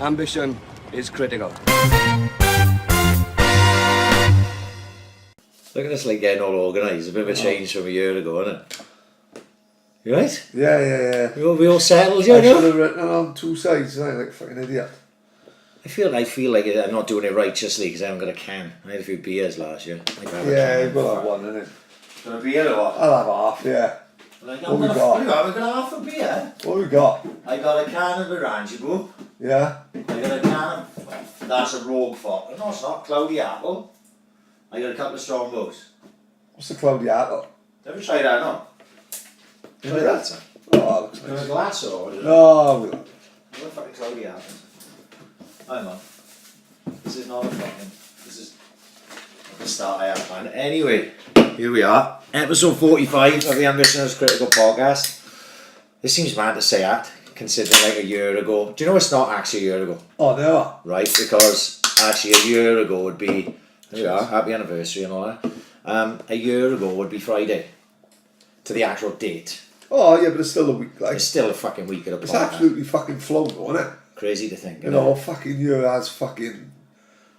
Ambition is critical. Look at us like getting all organised. A bit of a change from a year ago, isn't it? You right? Yeah. We all settled, you I know? should have written it on two sides, like a fucking idiot. I feel like I'm not doing it righteously because I haven't got a can. I had a few beers last year. Yeah, you've got to have one, innit? Got a beer or what? I'll have half, yeah. What we got? I've got half a beer. What we got? I got a can of Orangeable. Yeah. I got a can of... That's a Rogue Fox. No, it's not. Cloudy Apple. I got a couple of Strongbows. What's the cloudy apple? Never tried that, no? Try that, son. Oh, that looks Got a nice. glass or what? No, we don't. What the fucking cloudy apples? Hang on. This is not a fucking... This is... Not the start I have planned. Anyway, here we are. Episode 45 of the Ambition is Critical podcast. This seems mad to say that, considering like a year ago. Do you know it's not actually a year ago? Oh, never. Right, because actually a year ago would be... Here we are, happy anniversary and all that. A year ago would be Friday. To the actual date. Oh, yeah, but it's still a week, like. It's still a fucking week of the It's podcast. absolutely fucking flown, isn't it? Crazy to think. You know, fucking year has fucking...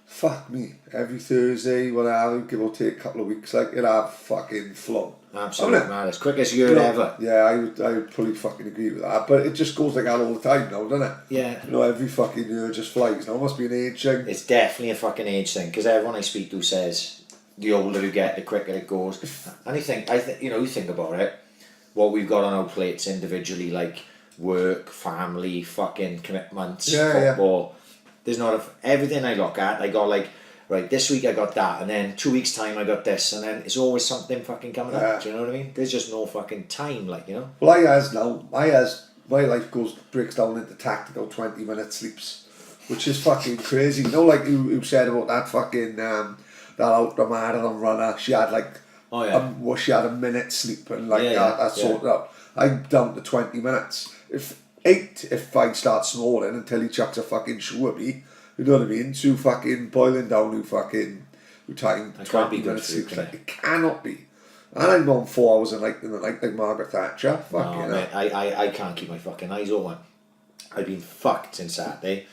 Fuck me. Every Thursday, whatever, give or take a couple of weeks, like, it'll have fucking flown. Absolutely mad. It's quickest year ever. Yeah, I would probably fucking agree with that. But it just goes like that all the time now, doesn't it? Yeah. You know, every fucking year just flies. Now, it must be an age thing. It's definitely a fucking age thing because everyone I speak to says the older you get, the quicker it goes. And you think about it, what we've got on our plates individually, like work, family, fucking commitments, football. There's not everything I look at. I got like, right, this week I got that, and then 2 weeks time I got this, and then it's always something fucking coming up. Do you know what I mean? There's just no fucking time, like, you know. Well, my life breaks down into tactical 20-minute sleeps, which is fucking crazy. You know, like who said about that fucking that ultra marathon runner? She had like, she had a minute sleep and like that sorted out. I'm down to 20 minutes. If I start snoring until he chucks a fucking shoe at me, you know what I mean? To fucking boiling down who time 20 minutes sleep. It cannot be. And I'm on 4 hours in the night like Margaret Thatcher. Fucking mate, I can't keep my fucking eyes open. I've been fucked since Saturday.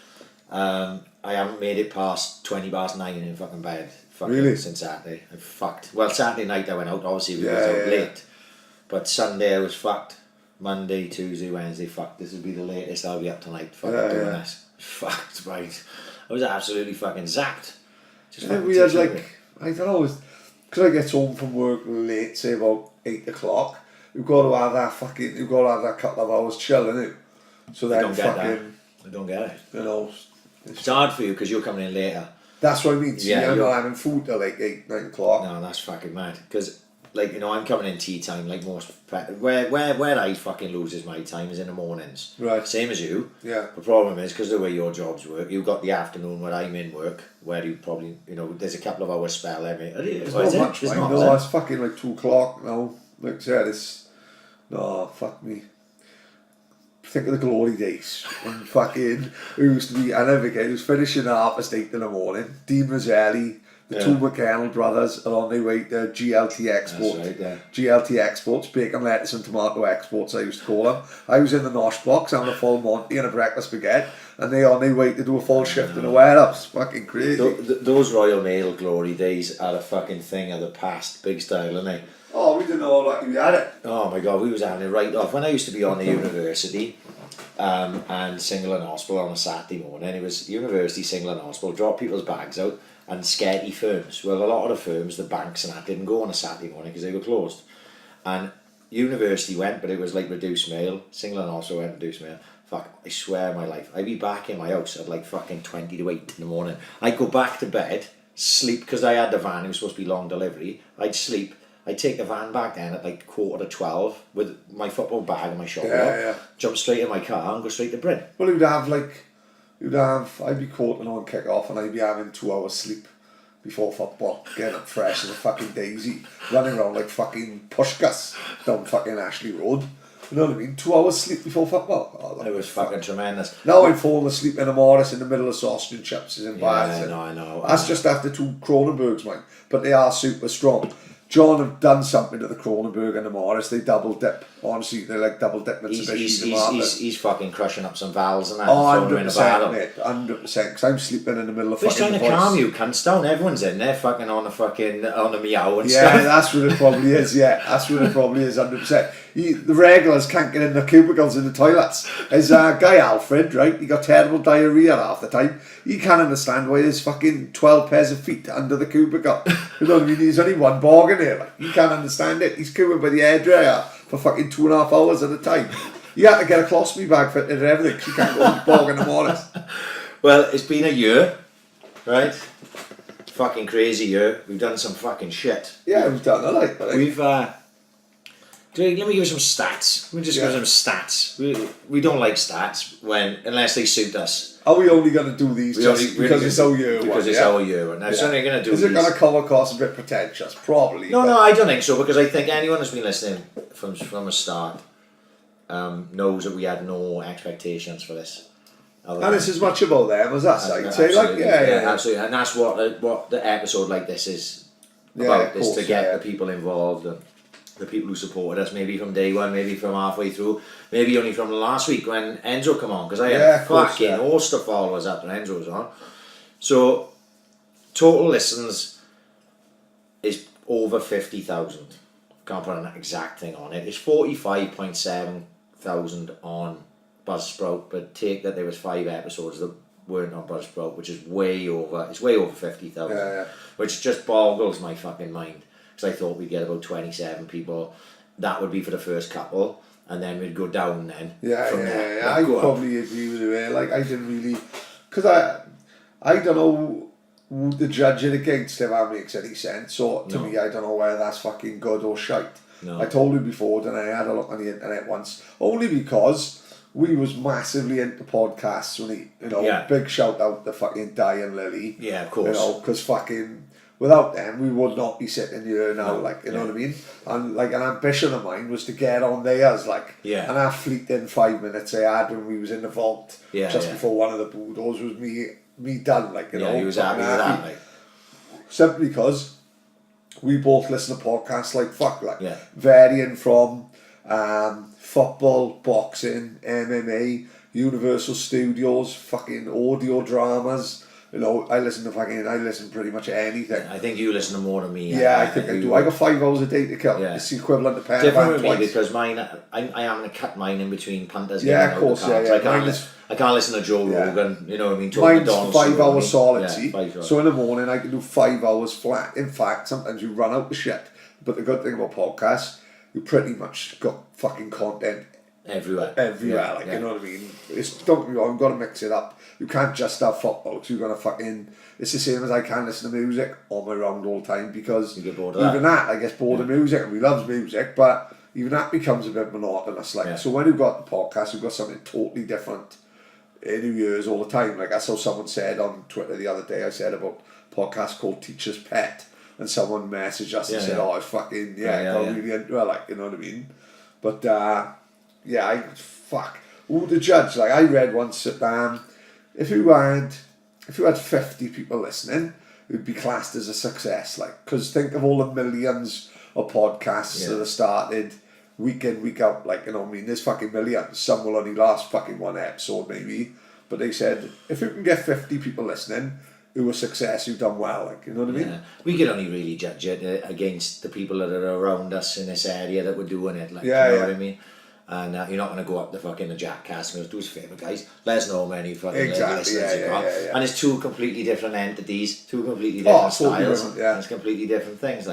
I haven't made it past 9 in fucking bed. Really? Since Saturday. I'm fucked. Well, Saturday night I went out, obviously we was out late. But Sunday I was fucked. Monday, Tuesday, Wednesday, fucked. This will be the latest I'll be up tonight. Fucking doing this. Fucked, right. I was absolutely fucking zapped. We had like, I don't know, because I get home from work late, say about 8 o'clock, you've got to have that couple of hours chill, innit? So then I don't get it. You know. It's hard for you because you're coming in later. That's what I mean. See, I'm not having food till like 8, 9 o'clock. No, that's fucking mad. Because, like, you know, I'm coming in tea time like most... Where I fucking loses my time is in the mornings. Right. Same as you. Yeah. The problem is, because of the way your jobs work, you've got the afternoon where I'm in work, where you probably, you know, there's a couple of hours spell every... There's not much, mate. No, it's fucking like 2 o'clock now. Like I said, it's... No, fuck me. Think of the glory days when fucking who used to be, I never forget, he was finishing at 8:30 in the morning. Dean Roselli, the two McKennell brothers are on their way to GLT Export. That's right, GLT Exports, bacon, lettuce and tomato exports I used to call them. I was in the Nosh box having a full Monty and a breakfast baguette, and they on their way to do a full shift in the warehouse. Fucking crazy. Those Royal Mail glory days are a fucking thing of the past, big style, aren't they? Oh, we didn't know all that. We had it. Oh my god, we was having it right off. When I used to be on the university and single and hospital on a Saturday morning, it was university, single and hospital, drop people's bags out and scaredy firms. Well, a lot of the firms, the banks and that, didn't go on a Saturday morning because they were closed. And university went, but it was like reduced mail. Single and hospital went reduced mail. Fuck, I swear my life. I'd be back in my house at like fucking 20 to 8 in the morning. I'd go back to bed, sleep, because I had the van, it was supposed to be long delivery. I'd sleep. I'd take the van back then at like 11:45 with my football bag and my shoulder, jump straight in my car and go straight to Bryn. Well, I'd be quoting on kick off and I'd be having 2 hours sleep before football, getting up fresh as a fucking daisy, running around like fucking pushkas down fucking Ashley Road. You know what I mean? 2 hours sleep before football. Oh, it was fucking tremendous. Now I'm falling asleep in a Morris in the middle of sausage and chips in bars. Yeah, no, I know. That's just after 2 Cronenbergs, mate. But they are super strong. John have done something to the Kronenberg and the Morris. They double dip. Honestly, they like double dip Mitsubishi. He's fucking crushing up some valves and that. Oh, and 100%, mate. 100%. Because I'm sleeping in the middle of Who's fucking trying to calm you, cunts down? Everyone's in there fucking on the meow and stuff. Yeah, that's what it probably is. Yeah, that's what it probably is. 100%. The regulars can't get in the cubicles in the toilets. There's guy Alfred, right? He got terrible diarrhea half the time. He can't understand why there's fucking 12 pairs of feet under the cubicle. You know what I mean? There's only one bog in here. Like, he can't understand it. He's queuing by the hairdryer for fucking 2.5 hours at a time. You had to get a colostomy bag fitted and everything. You can't go and bog in the morning. Well, it's been a year, right? Fucking crazy year. We've done some fucking shit. Yeah, we've done it. Like, we've let me give you some stats. Let me just give you some stats. We don't like stats unless they suit us. Are we only going to do these because it's our year one? Because it's our year one. It's only going to do. Is it going to come across a bit pretentious? Probably. No, I don't think so, because I think anyone who's been listening from the start knows that we had no expectations for this. And it's as much about them as us, I'd say. Absolutely, absolutely. And that's what the episode like this is about, is to get the people involved and the people who supported us, maybe from day one, maybe from halfway through, maybe only from last week when Enzo come on, because I had a fucking host of followers after Enzo was on. So, total listens is over 50,000. Can't put an exact thing on it. It's 45.7 thousand on Buzzsprout, but take that there was 5 episodes that weren't on Buzzsprout, which is way over. It's way over 50,000, which just boggles my fucking mind. Because I thought we'd get about 27 people. That would be for the first couple, and then we'd go down then. I probably agree with you. Like, I didn't really, because I don't know who to judge it against, if that makes any sense. So to me, I don't know whether that's fucking good or shite. No. I told you before that I had a look on the internet once, only because we was massively into podcasts. Big shout out to fucking Di and Lily. Yeah, of course. Because fucking without them, we would not be sitting here now. Know what I mean? And like an ambition of mine was to get on theirs, and that fleeting 5 minutes I had when we was in the vault, before one of the Budos was me done. He was happy with that. Like. Simply because we both listen to podcasts varying from football, boxing, MMA, Universal Studios, fucking audio dramas. I listen pretty much to anything. I think you listen to more than me. I think I do. I got 5 hours a day to kill. It's the equivalent of paying different with me because mine. I am going to cut mine in between punters. Yeah, of course. I can't listen to Joe Rogan. You know what I mean? Mine's 5 hours solid. So in the morning I can do 5 hours flat. In fact, sometimes you run out of shit. But the good thing about podcasts, you pretty much got fucking content everywhere. You know what I mean? Don't get me wrong, you've got to mix it up. You can't just have football, because you're going to fucking... It's the same as I can't listen to music on my round all the time, because you get bored of even that I get bored of music, and we love music, but even that becomes a bit monotonous. So when you've got the podcast, you've got something totally different in New Year's all the time. Like I saw someone said on Twitter the other day, I said about a podcast called Teacher's Pet, and someone messaged us and said, oh, it's fucking, really into it, you know what I mean? But, who to judge? Like, I read once that if you had 50 people listening, it would be classed as a success. Because think of all the millions of podcasts that have started week in, week out. There's fucking millions. Some will only last fucking one episode, maybe. But they said, if you can get 50 people listening, who are success, who've done well, you know what I mean? We can only really judge it against the people that are around us in this area that were doing it, what I mean? And you're not going to go up the Jack Cast and go, do us a favour, guys, let us know how many fucking listeners you've got. And it's 2 completely different entities, 2 completely different styles, and it's completely different things,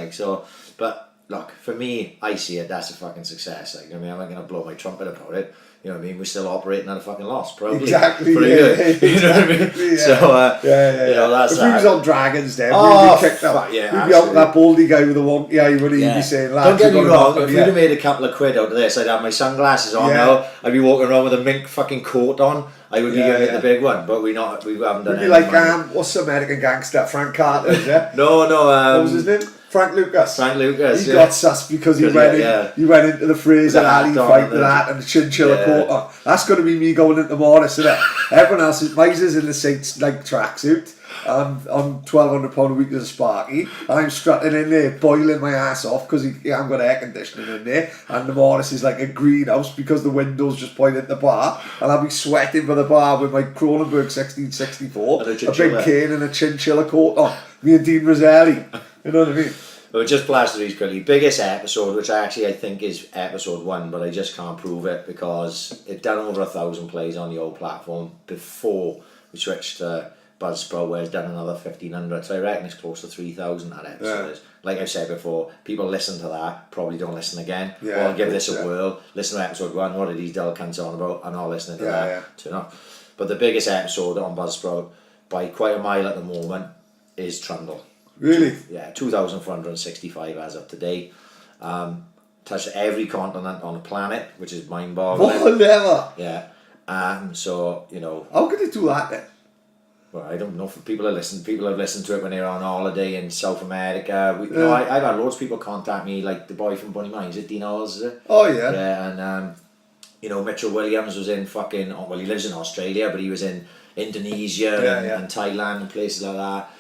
but look, for me, I see it, that's a fucking success, I'm not going to blow my trumpet about it. You know what I mean? We're still operating at a fucking loss, probably. Exactly. You know what I mean? So, that's if we was on Dragons Den, we'd be kicked up. We'd be out with that baldy guy with the wonky eye when he'd be saying, lads, don't get me wrong, if we'd have made a couple of quid out of this, I'd have my sunglasses on now, I'd be walking around with a mink fucking coat on, I would be giving it the big one, but we haven't done it. We'd be like, what's the American gangster, Frank Carter, is it? No, what was his name? Frank Lucas. He got sus because he went into the Fraser Alley fight with that and the chinchilla coat on. That's going to be me going into Morris, isn't it? Everyone else, mine's in the Saints tracksuit. I'm £1,200 a week as a Sparky. I'm strutting in there, boiling my ass off because I haven't got air conditioning in there. And the Morris is like a greenhouse because the window's just pointing at the bar. And I'll be sweating by the bar with my Cronenberg 1664, And a a chinchilla. big cane and a chinchilla coat on. Me and Dean Roselli. You know what I mean? But just blast these quickly. Biggest episode, which I think is episode 1, but I just can't prove it because it done over 1,000 plays on the old platform before we switched to Buzzsprout, where it's done another 1,500. So I reckon it's close to 3,000 that episode is. Like I've said before, people listen to that, probably don't listen again. Yeah, Or give this a whirl, listen to episode 1, what are these dull cunts on about? I'm not listening to that. Turn off. But the biggest episode on Buzzsprout, by quite a mile at the moment, is Trundle. Really? Yeah, 2,465 as of today. Touched every continent on the planet, which is mind-boggling. Whatever. Yeah. So, you know... How could they do that then? Well, I don't know. For people have listened to it when they're on holiday in South America. You know, I've had loads of people contact me, like the boy from Bunny Mines, is it Dean Halls, is it? Oh, yeah. Yeah, and, you know, Mitchell Williams was in fucking... Well, he lives in Australia, but he was in Indonesia and Thailand and places like that.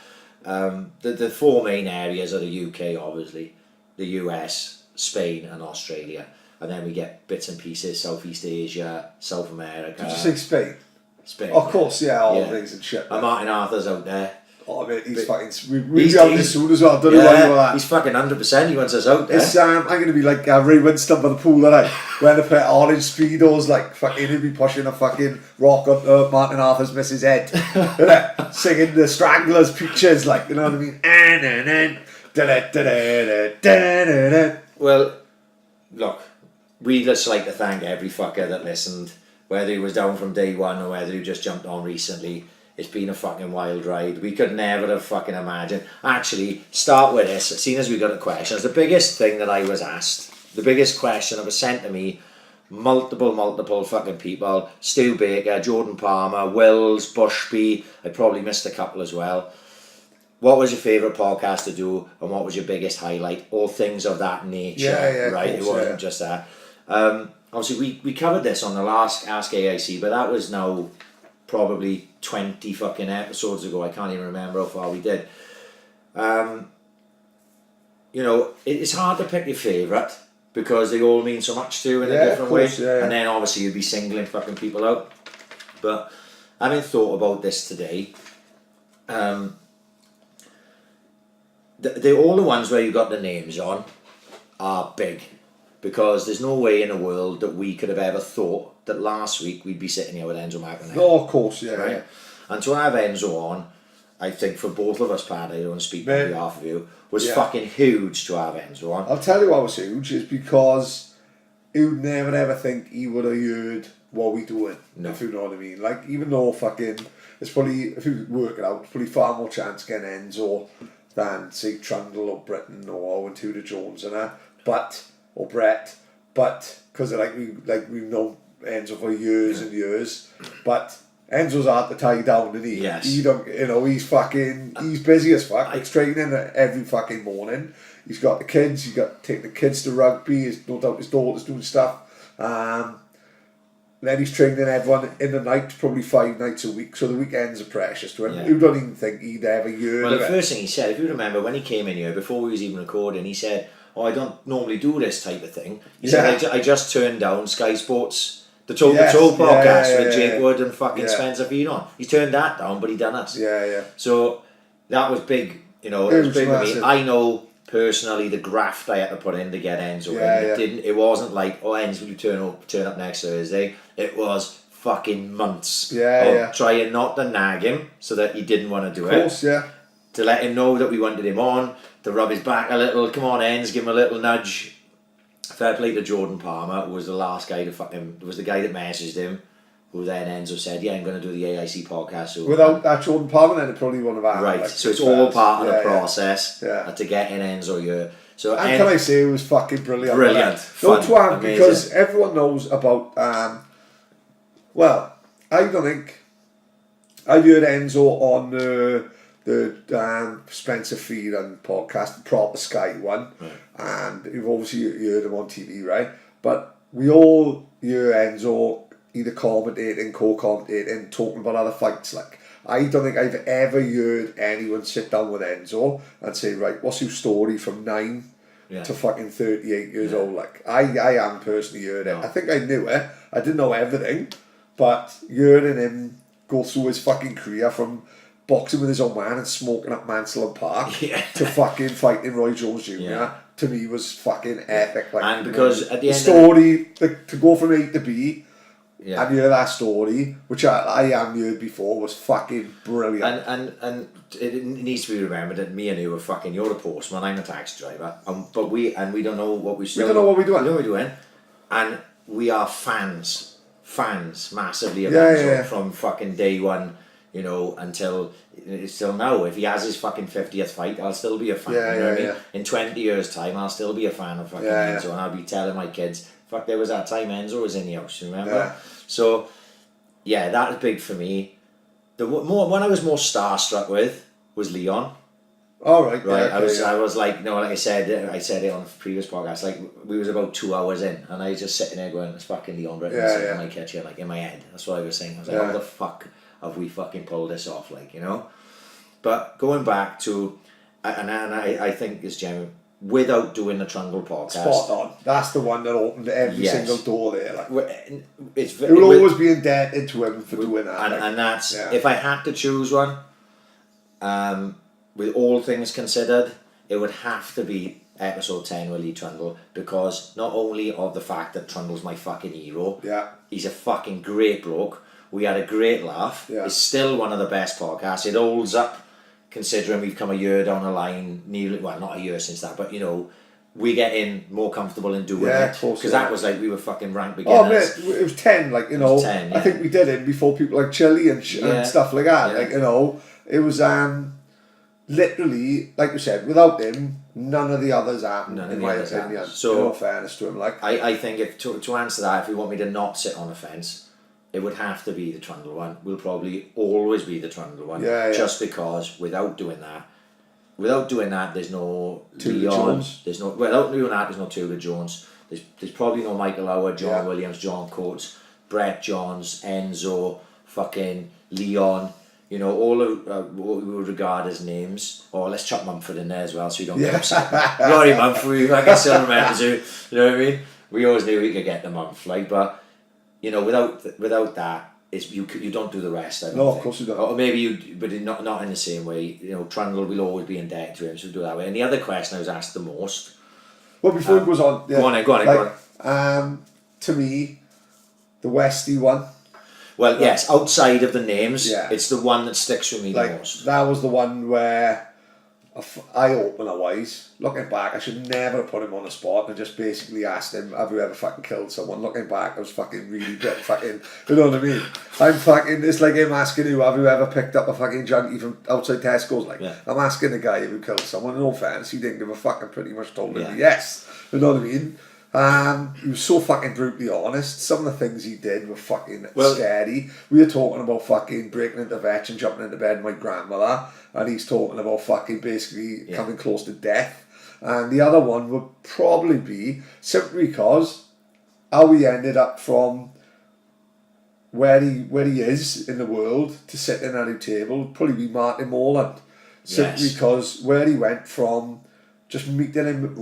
The 4 main areas are the UK, obviously, the US, Spain and Australia, and then we get bits and pieces, Southeast Asia, South America. Did you say Spain? Spain. Of course, yeah, all things and shit. And Martin Arthur's out there. Oh, mate, he's fucking... We'll be out this soon as well, don't you worry about that. He's fucking 100%, he wants us out there. It's, I'm going to be like Ray Winston by the pool, aren't I? Wearing a pair of orange Speedos, like fucking, he'll be pushing a fucking rock on Martin Arthur's Mrs. Head. Innit? Singing the Stranglers pictures, like, you know what I mean? Well, look, we just like to thank every fucker that listened, whether he was down from day one or whether he just jumped on recently. It's been a fucking wild ride. We could never have fucking imagined. Actually, start with this, seeing as we got the questions, the biggest thing that I was asked, the biggest question that was sent to me, multiple fucking people, Stu Baker, Jordan Palmer, Wills, Bushby, I probably missed a couple as well. What was your favourite podcast to do and what was your biggest highlight? All things of that nature, right? Course, it wasn't just that. Obviously, we covered this on the last Ask AiC, but that was now probably 20 fucking episodes ago. I can't even remember how far we did. You know, it's hard to pick your favourite because they all mean so much to you in a different way. And then obviously you'd be singling fucking people out. But having thought about this today, all the ones where you got the names on are big. Because there's no way in the world that we could have ever thought that last week we'd be sitting here with Enzo McInerney. No, of course, right? Yeah. And to have Enzo on, I think for both of us, Paddy, I don't speak on behalf of you, was fucking huge to have Enzo on. I'll tell you what was huge, is because you'd never ever think he would have heard what we doing, if you know what I mean. Like, even though fucking, it's probably, if you work it out, it's probably far more chance getting Enzo than, say, Trundle or Britton or Owen Tudor Jones and that. Or Brett, but because we've known Enzo for years and years, but Enzo's hard to tie down, isn't he? Yes. He don't, you know, he's busy as fuck. He's training every fucking morning. He's got the kids. He's got to take the kids to rugby. No doubt his daughter's doing stuff. Then he's training everyone in the night, probably 5 nights a week. So the weekends are precious to him. Yeah. You don't even think he'd ever heard Well, of the it. first thing he said, if you remember, when he came in here, before we was even recording, he said, I don't normally do this type of thing. He said, I just turned down Sky Sports, the Toe podcast with Jake Wood and fucking Spencer Finon. He turned that down, but he done us. So that was big, you know, it was big for me. I know personally the graft I had to put in to get Enzo in. It wasn't like, Enzo, you turn up next Thursday. It was fucking months of trying not to nag him so that he didn't want to do it. Of course, To let him know that we wanted him on, to rub his back a little, come on Enz, give him a little nudge. Fair play to Jordan Palmer, who was the last guy to was the guy that messaged him, who then Enzo said, I'm going to do the AiC podcast. So without that Jordan Palmer, then it probably wouldn't have happened. Right, so it's all part of the process to get in Enzo here. So and can I say, it was fucking brilliant. Brilliant. No twang, because everyone knows about, well, I don't think, I've heard Enzo on the Spencer Finon podcast, the proper Sky one, and you've obviously heard him on TV, right? But we all hear Enzo either commentating, co-commentating, talking about other fights, like, I don't think I've ever heard anyone sit down with Enzo and say, right, what's your story from 9 to fucking 38 years old? Like, I am personally heard it. No. I think I knew it. I didn't know everything, but hearing him go through his fucking career from boxing with his own man and smoking up Mansell Park to fucking fighting Roy Jones Jr. To me was fucking epic. Like, and because at the end story, to go from A to B Yeah. and hear that story, which I am heard before, was fucking brilliant. And it needs to be remembered that me and you are fucking, you're a postman, I'm a taxi driver, but we don't know what we still. We don't know what we're doing. We don't know what we're doing, and we are fans massively of Yeah, Enzo yeah. from fucking day one, you know, until now. If he has his fucking 50th fight, I'll still be a fan. Yeah, you know what I yeah, mean? In 20 years' time, I'll still be a fan of fucking Enzo, and I'll be telling my kids, fuck, there was that time Enzo was in the house, you remember? Yeah. So, yeah, that was big for me. The one I was more starstruck with was Leon. All right. Right, Yeah, I was like, no, like I said it on the previous podcast. Like we was about 2 hours in, and I was just sitting there going, "It's fucking Leon Britton sitting in my kitchen, like in my head." That's what I was saying. I was like, "How the fuck have we fucking pulled this off?" Like, you know. But going back to, and I think it's genuine. Without doing the Trundle podcast, spot on. That's the one that opened every single door there. Like, it will always be indebted to him for doing that. And that's if I had to choose one. With all things considered, it would have to be episode 10 with Lee Trundle, because not only of the fact that Trundle's my fucking hero, he's a fucking great bloke. We had a great laugh. It's still one of the best podcasts. It holds up, considering we've come a year down the line, nearly, well, not a year since that, but you know, we get in more comfortable in doing it, because that was like we were fucking rank beginners. Oh mate, it was 10, like, you know, 10, I think we did it before people like Chili and stuff like that, like, you know, it was literally, like you said, without him, none of the others happened, in my opinion. So, in all fairness to him, like, I think if to answer that, if you want me to not sit on the fence, it would have to be the Trundle one. Will probably always be the Trundle one, just because without doing that, there's no Leon, there's no, without doing that, there's no Tudor Jones. There's probably no Michael Howard, John Williams, John Coates, Brett Johns, Enzo, fucking Leon. You know, all of what we would regard as names. Or let's chuck Mumford in there as well, so you don't get upset. Sorry, Mumford, I can still remember you. You know what I mean? We always knew we could get the Mumf, like, but you know, without that, it's you don't do the rest. I don't think. Of course you don't. Or maybe you, but not in the same way. You know, Trundle will always be indebted to him, so do that way. And the other question I was asked the most. Well, before it goes on, go on. To me, the Westy one. Well, yes, outside of the names, it's the one that sticks with me the most. That was the one where, eye-opener-wise, looking back, I should never have put him on the spot and just basically asked him, have you ever fucking killed someone? Looking back, I was fucking really good fucking, you know what I mean? I'm fucking, it's like him asking you, have you ever picked up a fucking junkie from outside Tesco's? Like, I'm asking the guy who killed someone, in all fairness, he didn't give a fuck and pretty much told him yes. You know what I mean? He was so fucking brutally honest. Some of the things he did were fucking scary. We were talking about fucking breaking into veg and jumping into bed with my grandmother, and he's talking about fucking basically coming close to death. And the other one would probably be simply because how he ended up from where he is in the world to sitting at a table would probably be Martin Morland. Simply because where he went from just meeting him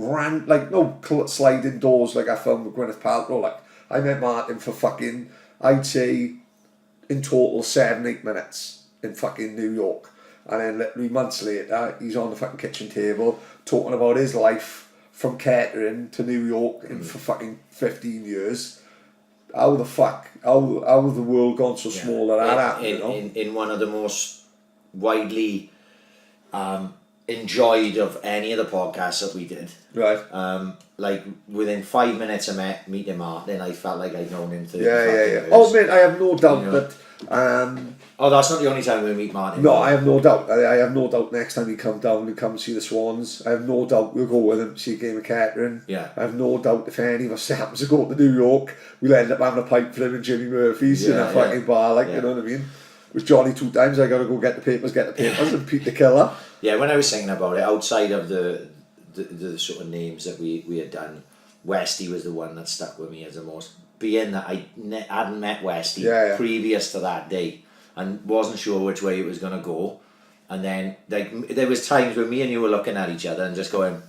sliding doors like I filmed with Gwyneth Paltrow. Like, I met Martin for fucking, I'd say, in total 7-8 minutes in fucking New York. And then literally months later, he's on the fucking kitchen table talking about his life from catering to New York for fucking 15 years. How the the world gone so small that happened, you know? In one of the most widely enjoyed of any of the podcasts that we did. Right. Like within 5 minutes of meeting Martin, I felt like I'd known him 30 years. Oh mate, I have no doubt that that's not the only time we meet Martin. No, I have no doubt. I have no doubt next time he come down and come see the Swans, I have no doubt we'll go with him, see a game of catering. Yeah. I have no doubt if any of us happens to go to New York, we'll end up having a pipe for him and Jimmy Murphy's in a fucking bar, like, you know what I mean? With Johnny 2 times, I gotta go get the papers, and Pete the Killer. Yeah, when I was thinking about it, outside of the sort of names that we had done, Westy was the one that stuck with me as the most. Being that I hadn't met Westy previous to that day, and wasn't sure which way it was gonna go. And then like there was times where me and you were looking at each other and just going,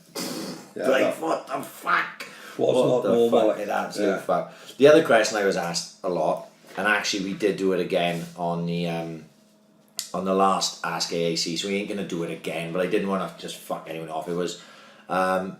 like, what the fuck? What the fuck? It absolute fuck. The other question I was asked a lot, and actually we did do it again on the last Ask AiC, so we ain't gonna do it again. But I didn't want to just fuck anyone off. It was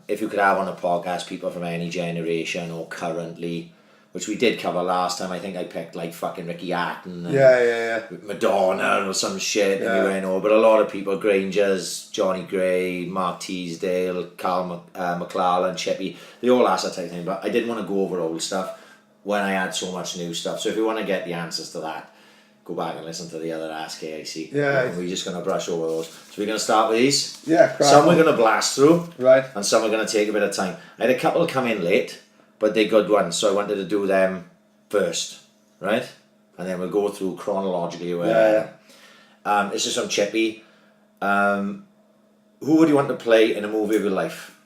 if you could have on a podcast people from any generation or currently, which we did cover last time. I think I picked like fucking Ricky Hatton and Madonna or some shit and we went over. But a lot of people, Grangers, Johnny Gray, Mark Teasdale, Carl McLaren, Chippy, they all asked that type of thing. But I didn't want to go over old stuff when I had so much new stuff. So if you want to get the answers to that, go back and listen to the other Ask AiC. Yeah. And we're just going to brush over those. So we're going to start with these. Yeah, crap. Some we're going to blast through. Right. And some are going to take a bit of time. I had a couple come in late, but they're good ones, so I wanted to do them first, right? And then we'll go through chronologically. This is from Chippy. Who would you want to play in a movie of your life?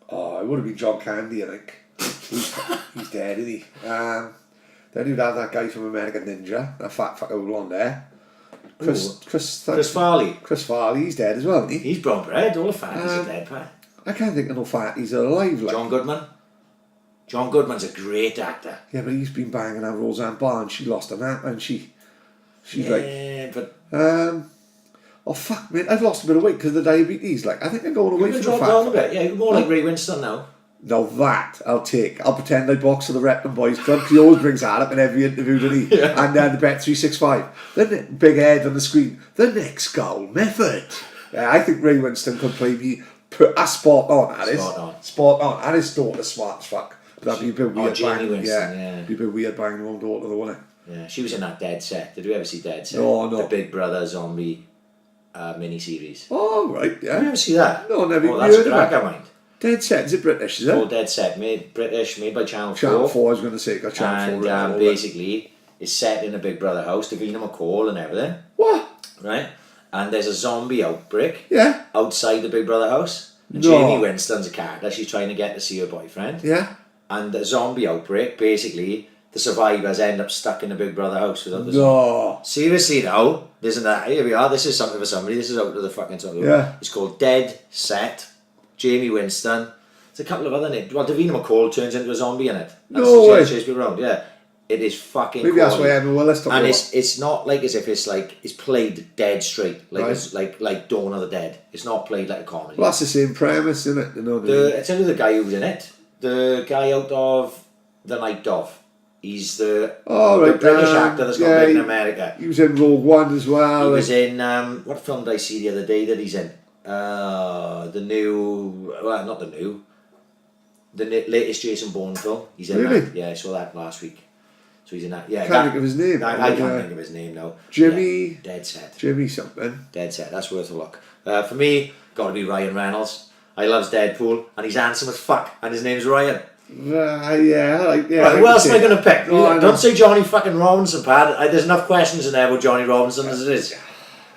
Oh, it would have been John Candy, I think. He's dead, isn't he? Then you'd have that guy from American Ninja, that fat fucker with blonde hair. Chris Farley. Chris Farley, he's dead as well, isn't he? He's brown bread, all the fatties are dead, Pat. I can't think of no fatties that are alive. Like. John Goodman. John Goodman's a great actor. Yeah, but he's been banging out Roseanne Barr and she lost a nap and she's but oh fuck mate, I've lost a bit of weight because of the diabetes. Like I think I'm going away from the fat. Down a bit. Yeah, you're more like Ray Winston now. No, that I'll take. I'll pretend I box for the Repton Boys Club because he always brings that up in every interview, doesn't he? Yeah. And the Bet 365. Then big head on the screen. The next goal method. Yeah, I think Ray Winston could play me. Spot on. That is spot on. And his daughter's smart as fuck. That'd be a bit weird. Jamie Winston, yeah. Be a bit weird banging her own daughter, though, wouldn't it? Yeah, she was in that Dead Set. Did you ever see Dead Set? No. The Big Brother zombie mini-series. Oh, right, yeah. Did you ever see that? No, never even that's heard a of crack, it. mind. Dead Set, is it British, is it? Oh, Dead Set, made by Channel 4. Channel 4, I was going to say, got Channel 4. And basically, it's set in a Big Brother house, Davina McCall and everything. What? Right? And there's a zombie outbreak outside the Big Brother house. And Jamie Winston's a character, she's trying to get to see her boyfriend. Yeah. And the zombie outbreak, basically, the survivors end up stuck in the Big Brother house without the zombie. Seriously now, here we are, this is something for somebody, this is out of the fucking top. Yeah. It's called Dead Set, Jamie Winston. There's a couple of other names. Well, Davina McCall turns into a zombie in it. No way. Chase people around, yeah. It is fucking maybe quality. That's why Emma Willis took and it's not like as if it's played dead straight, like it's like Dawn of the Dead. It's not played like a comedy. Well, that's the same premise, isn't it? You know I tell you the guy who's in it. The guy out of The Night Of. He's the British actor that's got big in America. He was in Rogue One as well. He was in what film did I see the other day that he's in? The latest Jason Bourne film. He's in that. Yeah, I saw that last week. So he's in that. Yeah, can't think of his name. I can't think of his name now. Jimmy. Yeah, Dead Set. Jimmy something. Dead Set. That's worth a look. For me, got to be Ryan Reynolds. I loves Deadpool, and he's handsome as fuck, and his name's Ryan. Right, who else am I going to pick? Don't say Johnny fucking Robinson, Pad. There's enough questions in there about Johnny Robinson as it is.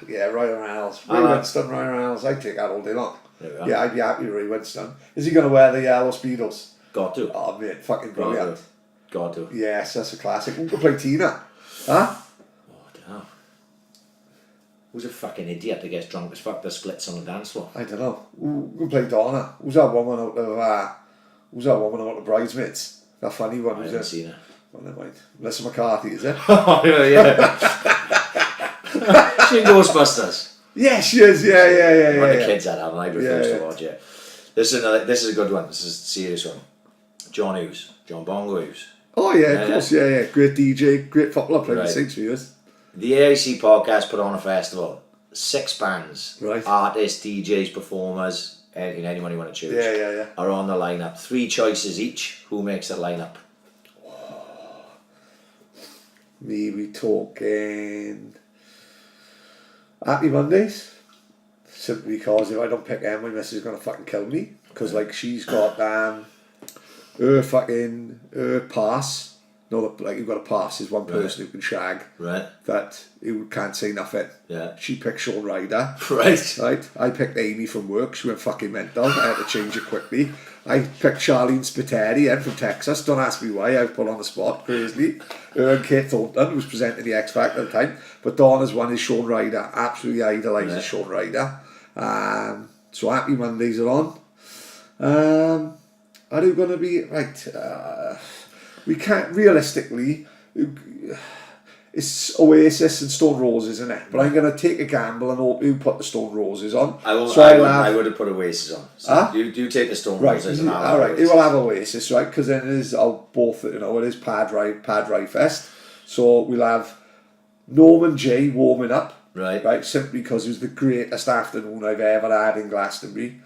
Yeah, Ryan Reynolds. Ray Winston, Ryan Reynolds. I'd take that all day long. Yeah, I'd be happy with Ray Winston. Is he going to wear the yellow Speedos? Got to. Oh, mate, fucking brilliant. Got to. Yes, that's a classic. Who could play Tina? Huh? Oh, damn. Who's a fucking idiot that gets drunk as fuck that splits on the dance floor? I don't know. Who could play Donna? Who's that woman out of Bridesmaids? That funny one. I haven't seen her. Well, never mind. Melissa McCarthy, is it? Oh, yeah. She in Ghostbusters. Yeah, she is. Yeah. One of the kids had that, and I refuse to watch it. This is a good one. This is a serious one. John Bongo Hughes. Oh yeah, of course, yeah. Great DJ, great footballer, played with Saints for years. The AiC podcast put on a festival. 6 bands, right? Artists, DJs, performers, anyone you want to choose. Yeah. Are on the lineup. 3 choices each. Who makes the lineup? We talking Happy Mondays. Simply because if I don't pick Em, my missus is gonna fucking kill me. Because like she's got her pass. No, like you've got a pass. There's one person who can shag. Right. That who can't say nothing. Yeah. She picked Shaun Ryder. Right. I picked Amy from work. She went fucking mental. I had to change it quickly. I picked Charlene Spiteri in from Texas. Don't ask me why. I was put on the spot, crazily. Her and Kate Thornton, who was presenting the X Factor at the time. But Donna's one is Shaun Ryder. Absolutely idolises Shaun Ryder. So Happy Mondays are on. Are they going to be right? We can't realistically. It's Oasis and Stone Roses, isn't it? But I'm going to take a gamble and hope you put the Stone Roses on. I would have put Oasis on. So you take the Stone Roses and I'll have Oasis. It will have Oasis, right? Because then it is both. It is Paddy Fest. So we'll have Norman J warming up. Right, simply because it was the greatest afternoon I've ever had in Glastonbury.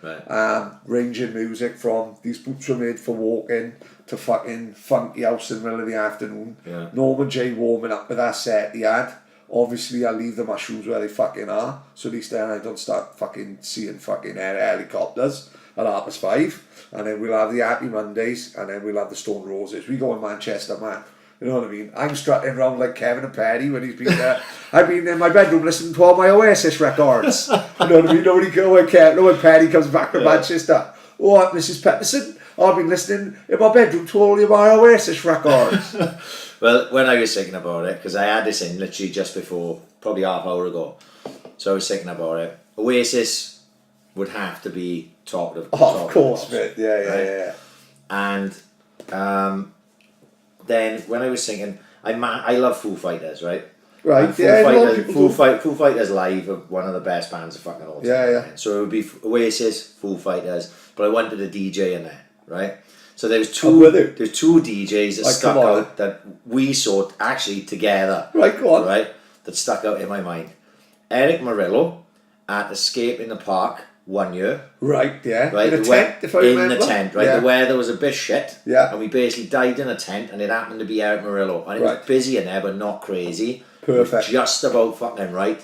Ranging music from These Boots Were Made for Walking to fucking Funky House in the middle of the afternoon. Norman J warming up with that set he had. Obviously I'll leave the mushrooms where they fucking are, so at least then I don't start fucking seeing fucking helicopters at 5:30. And then we'll have the Happy Mondays, and then we'll have the Stone Roses. We go in Manchester, man. You know what I mean? I'm strutting around like Kevin and Paddy when he's been there. I've been in my bedroom listening to all my Oasis records. You know what I mean? Nobody go when Paddy comes back from Manchester. Oh, Mrs. Peterson, I've been listening in my bedroom to all of my Oasis records. Well, when I was thinking about it, because I had this in literally just before, probably half hour ago. So I was thinking about it. Oasis would have to be top of the of course, mate. Yeah. And then when I was thinking, I love Foo Fighters, right? Right, Foo Fighters live are one of the best bands of fucking all time. Yeah. So it would be Oasis, Foo Fighters, but I wanted a DJ in there, right? So there's two DJs that stuck out that we saw actually together. Right, go on. Right, that stuck out in my mind. Eric Morillo at Escape in the Park 1 year. Right, yeah. Right, in a tent, if I remember. In the tent, right. Yeah. The weather was a bit shit. Yeah. And we basically died in a tent, and it happened to be Eric Morillo. And it was busy in there, but not crazy. Perfect. Just about fucking right.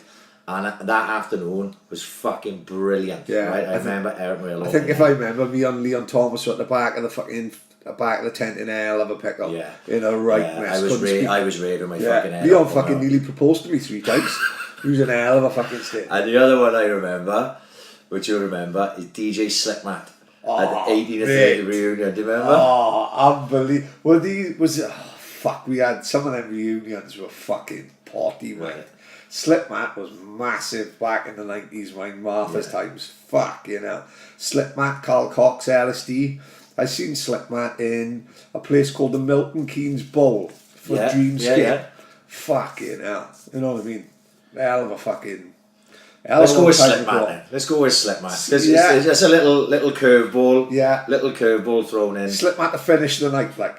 And that afternoon was fucking brilliant. Yeah. Right? I remember Eric Morillo. I think if I remember, me and Leon Thomas were at the back of the tent in hell of a pickup. Yeah. In a mess. I was raving my fucking head. Leon fucking nearly proposed to me 3 times. He was in a hell of a fucking state. And the other one I remember, which you'll remember, is DJ Slipmat at the 18th reunion. Do you remember? Oh, unbelievable. Well, we had some of them reunions were fucking potty, man. Right. Slipmat was massive back in the 90s, man. Martha's times. Fuck, you know. Slipmat, Carl Cox, LSD. I seen Slipmat in a place called the Milton Keynes Bowl for Dreamscape. Yeah. Fuck, you know. You know what I mean? Hell of a fucking... Let's go with Slipmat then. Let's go with Slipmat. It's just a little curveball. Yeah. Little curveball thrown in. Slipmat to finish the night, like.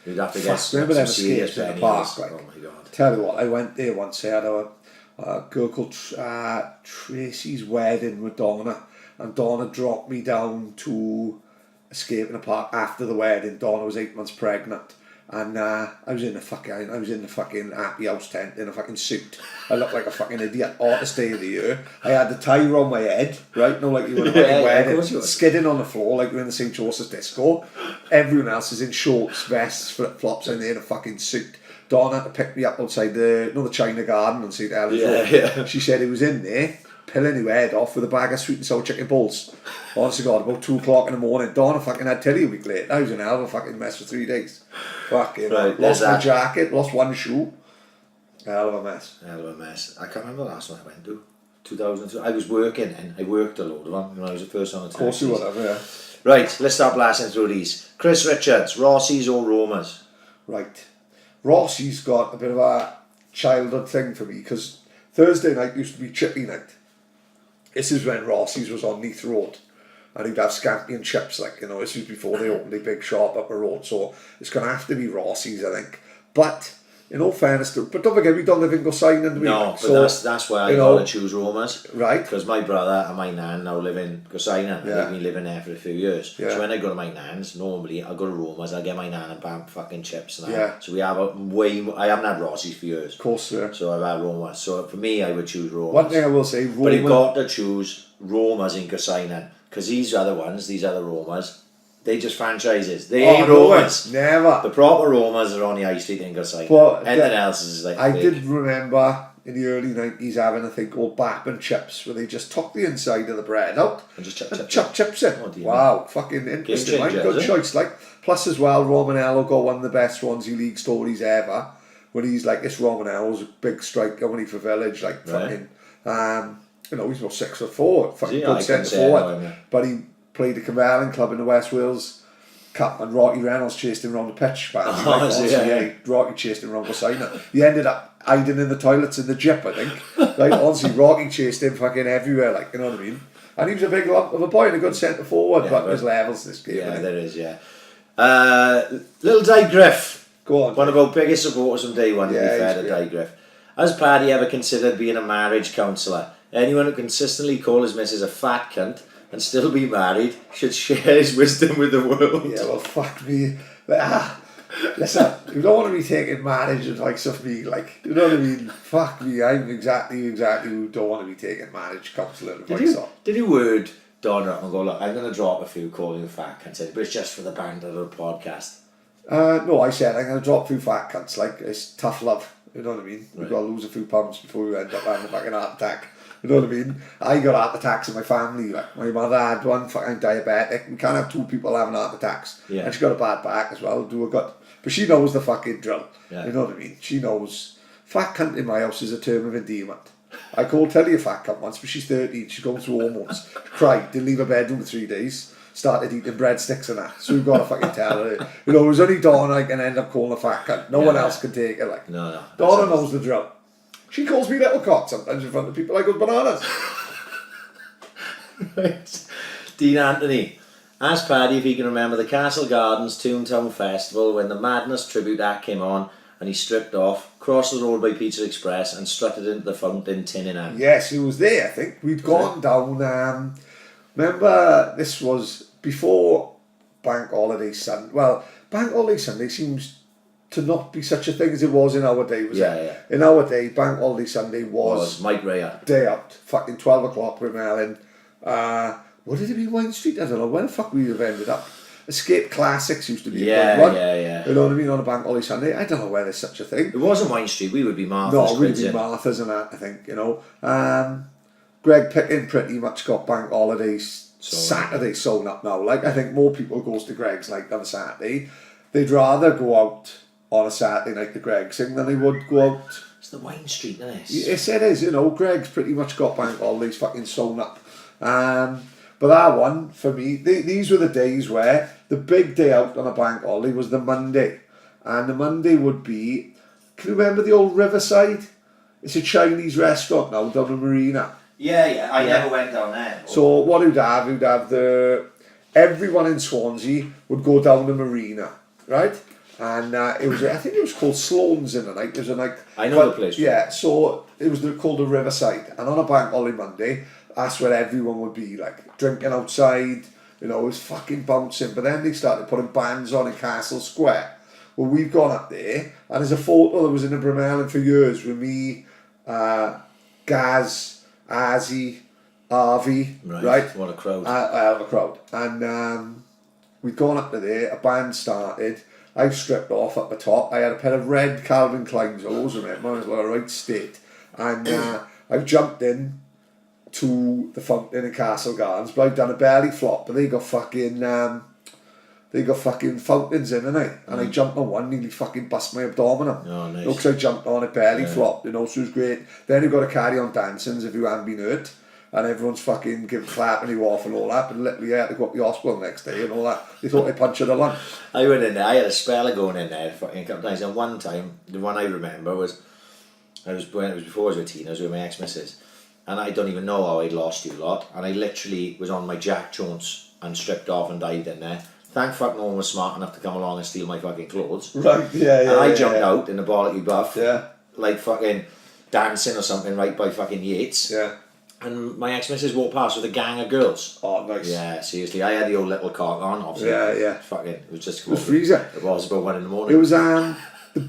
You'd have to get remember them serious escapes in the park, like. Oh my god. Tell you what, I went there once. I had a girl called Tracy's wedding with Donna, and Donna dropped me down to Escape in the Park after the wedding. Donna was 8 months pregnant. And I was in the fucking Happy House tent in a fucking suit. I looked like a fucking idiot. Hottest day of the year. I had the tie around my head, right? No, like you were in a wedding, skidding on the floor like we're in the St. Joseph's disco. Everyone else is in shorts, vests, flip flops, and they're in a fucking suit. Dawn had to pick me up outside the China Garden on St. Helens Road. Yeah. She said he was in there, pilling her head off with a bag of sweet and sour chicken balls. Honestly God, about 2 o'clock in the morning. Dawn fucking had Tilly a week late. I was in hell of a fucking mess for 3 days. Fucking lost my jacket, lost one shoe. Hell of a mess. I can't remember the last one I went to. 2002. I was working and I worked a load of them when I was the first on the taxis. Of course you would have, yeah. Right, let's start blasting through these. Chris Richards, Rossi's or Roma's? Right. Rossi's got a bit of a childhood thing for me because Thursday night used to be chippy night. This is when Rossi's was on Neath Road. And he'd have scampi and chips, like, you know, this was before they opened a big shop up the road. So it's going to have to be Rossi's, I think. But, in all fairness, but don't forget, we don't live in Gosainen, do we? No, but so, that's why I got to choose Roma's. Right. Because my brother and my nan now live in Gosainen. And they've been living there for a few years. Yeah. So when I go to my nan's, normally I'll go to Roma's, I'll get my nan and bam fucking chips and that. Yeah. So we have I haven't had Rossi's for years. Of course, sir. So I've had Roma's. So for me, I would choose Roma's. One thing I will say, But you've got to choose Roma's in Gosainen. Because these other Romas, they just franchises. They ain't Romas. Never. The proper Romas are on the high street in Gosainen. Anything else is like... I did remember in the early 90s having a thing called bap and chips, where they just took the inside of the bread out And just chuck chips in. Oh, dear Wow, fucking interesting. changer, Good is it? choice. Like, plus as well, Romanello got one of the best Swansea League stories ever. When he's like, this Romanello's a big striker when he for Village, like fucking, you know, he's about 6'4", fucking good centre forward. But he played the Cumberland club in the West Wales Cup, and Rocky Reynolds chased him around the pitch. Rocky chased him around beside him. He ended up hiding in the toilets in the Jeep, I think. Right, honestly, Rocky chased him fucking everywhere, like, you know what I mean? And he was a big lump of a boy and a good centre forward, but there's levels this game. Yeah, there is, yeah. Little Digriff. Go on. One of our biggest supporters from day one, to be fair to great. Digriff. Has Paddy ever considered being a marriage counsellor? Anyone who consistently call his missus a fat cunt and still be married should share his wisdom with the world. Yeah, well, fuck me. Listen, you don't want to be taking marriage advice of me, like, you know what I mean? Fuck me, I'm exactly who don't want to be taking marriage counselling advice on. Did you word Donna up and go, look, I'm going to drop a few calling you a fat cunt, but it's just for the banter of the podcast? No, I said I'm going to drop a few fat cunts, like, it's tough love, you know what I mean? We've got to lose a few pounds before we end up having a fucking heart attack. You know what I mean? I got heart attacks in my family. Like, my mother had one, fucking diabetic. We can't have two people having heart attacks. Yeah. And she got a bad back as well. Do a gut. But she knows the fucking drill. Yeah. You know what I mean? She knows. Fat cunt in my house is a term of endearment. I called Telly a fat cunt once, but she's 13. She's going through hormones. Cried. Didn't leave her bedroom for 3 days. Started eating breadsticks and that. So we've got to fucking tell her. You know, it was only Donna I can end up calling a fat cunt. No one else can take it. Like, No. Donna knows the drill. She calls me little cock sometimes in front of people. I go bananas. Right. Dean Anthony. Ask Paddy if he can remember the Castle Gardens Toontown Festival when the Madness tribute act came on and he stripped off, crossed the road by Pizza Express and strutted into the fountain tin in hand. Yes, he was there, I think. We'd gone down, remember, this was before Bank Holiday Sunday. Well, Bank Holiday Sunday seems to not be such a thing as it was in our day, was it? Yeah. In our day, Bank Holiday Sunday was Mike Rayer. day out, fucking 12 o'clock with Melon. What did it be, Wine Street? I don't know, where the fuck we have ended up. Escape Classics used to be a good one. Yeah. You know what I mean, on a Bank Holiday Sunday. I don't know where there's such a thing. It wasn't Wine Street, we would be Martha's. No, we'd be Martha's and that, I think, you know. Greg Pickin pretty much got Bank Holidays Saturday sewn up now. Like, I think more people goes to Greg's night than a Saturday. They'd rather go out on a Saturday night to Greg's thing than they would go out. It's the Wine Street, isn't it? Yes, it is, you know. Greg's pretty much got Bank Holidays fucking sewn up. But that one, for me, these were the days where the big day out on a bank holiday was the Monday. And the Monday would be, can you remember the old Riverside? It's a Chinese restaurant now down in Marina. Yeah, I never went down there. So what you'd have everyone in Swansea would go down to Marina, right? And it was, I think it was called Sloan's in the night. It was a night. I know the place. Yeah, so it was called the Riverside. And on a bank holiday Monday, that's where everyone would be, like, drinking outside, you know, it was fucking bouncing. But then they started putting bands on in Castle Square. Well, we've gone up there, and there's a photo that was in the Brunellan for years with me, Gaz, Azzy, Harvey, right? What a crowd. Hell of a crowd. And we'd gone up to there, a band started, I stripped off at the top, I had a pair of red Calvin Klein's, I always remember, I was in a right state. And I've jumped in to the fountain in Castle Gardens, but I've done a belly flop, but they got fucking fountains in, innit? And I jumped on one, nearly fucking bust my abdominal. Oh, nice. Because I jumped on it, belly flopped, you know, so it was great. Then you've got to carry on dancing as if you hadn't been hurt, and everyone's fucking clapping you off and all that, but literally I had to go up to the hospital the next day and all that. They thought I punctured a lung. I went in there, I had a spell of going in there fucking a couple of times, and one time, the one I remember was, when it was before I was with Tina, I was with my ex-missus, and I don't even know how I'd lost you lot, and I literally was on my Jack Jones and stripped off and dived in there. Thank fuck no one was smart enough to come along and steal my fucking clothes. Right, yeah. And I jumped out in the bollocky buff, Yeah. like fucking dancing or something right by fucking Yates. Yeah. And my ex-missus walked past with a gang of girls. Oh, nice. Yeah, seriously, I had the old little cock on, obviously. Yeah. Fucking, it was just... It was freezing. It was about 1 a.m. It was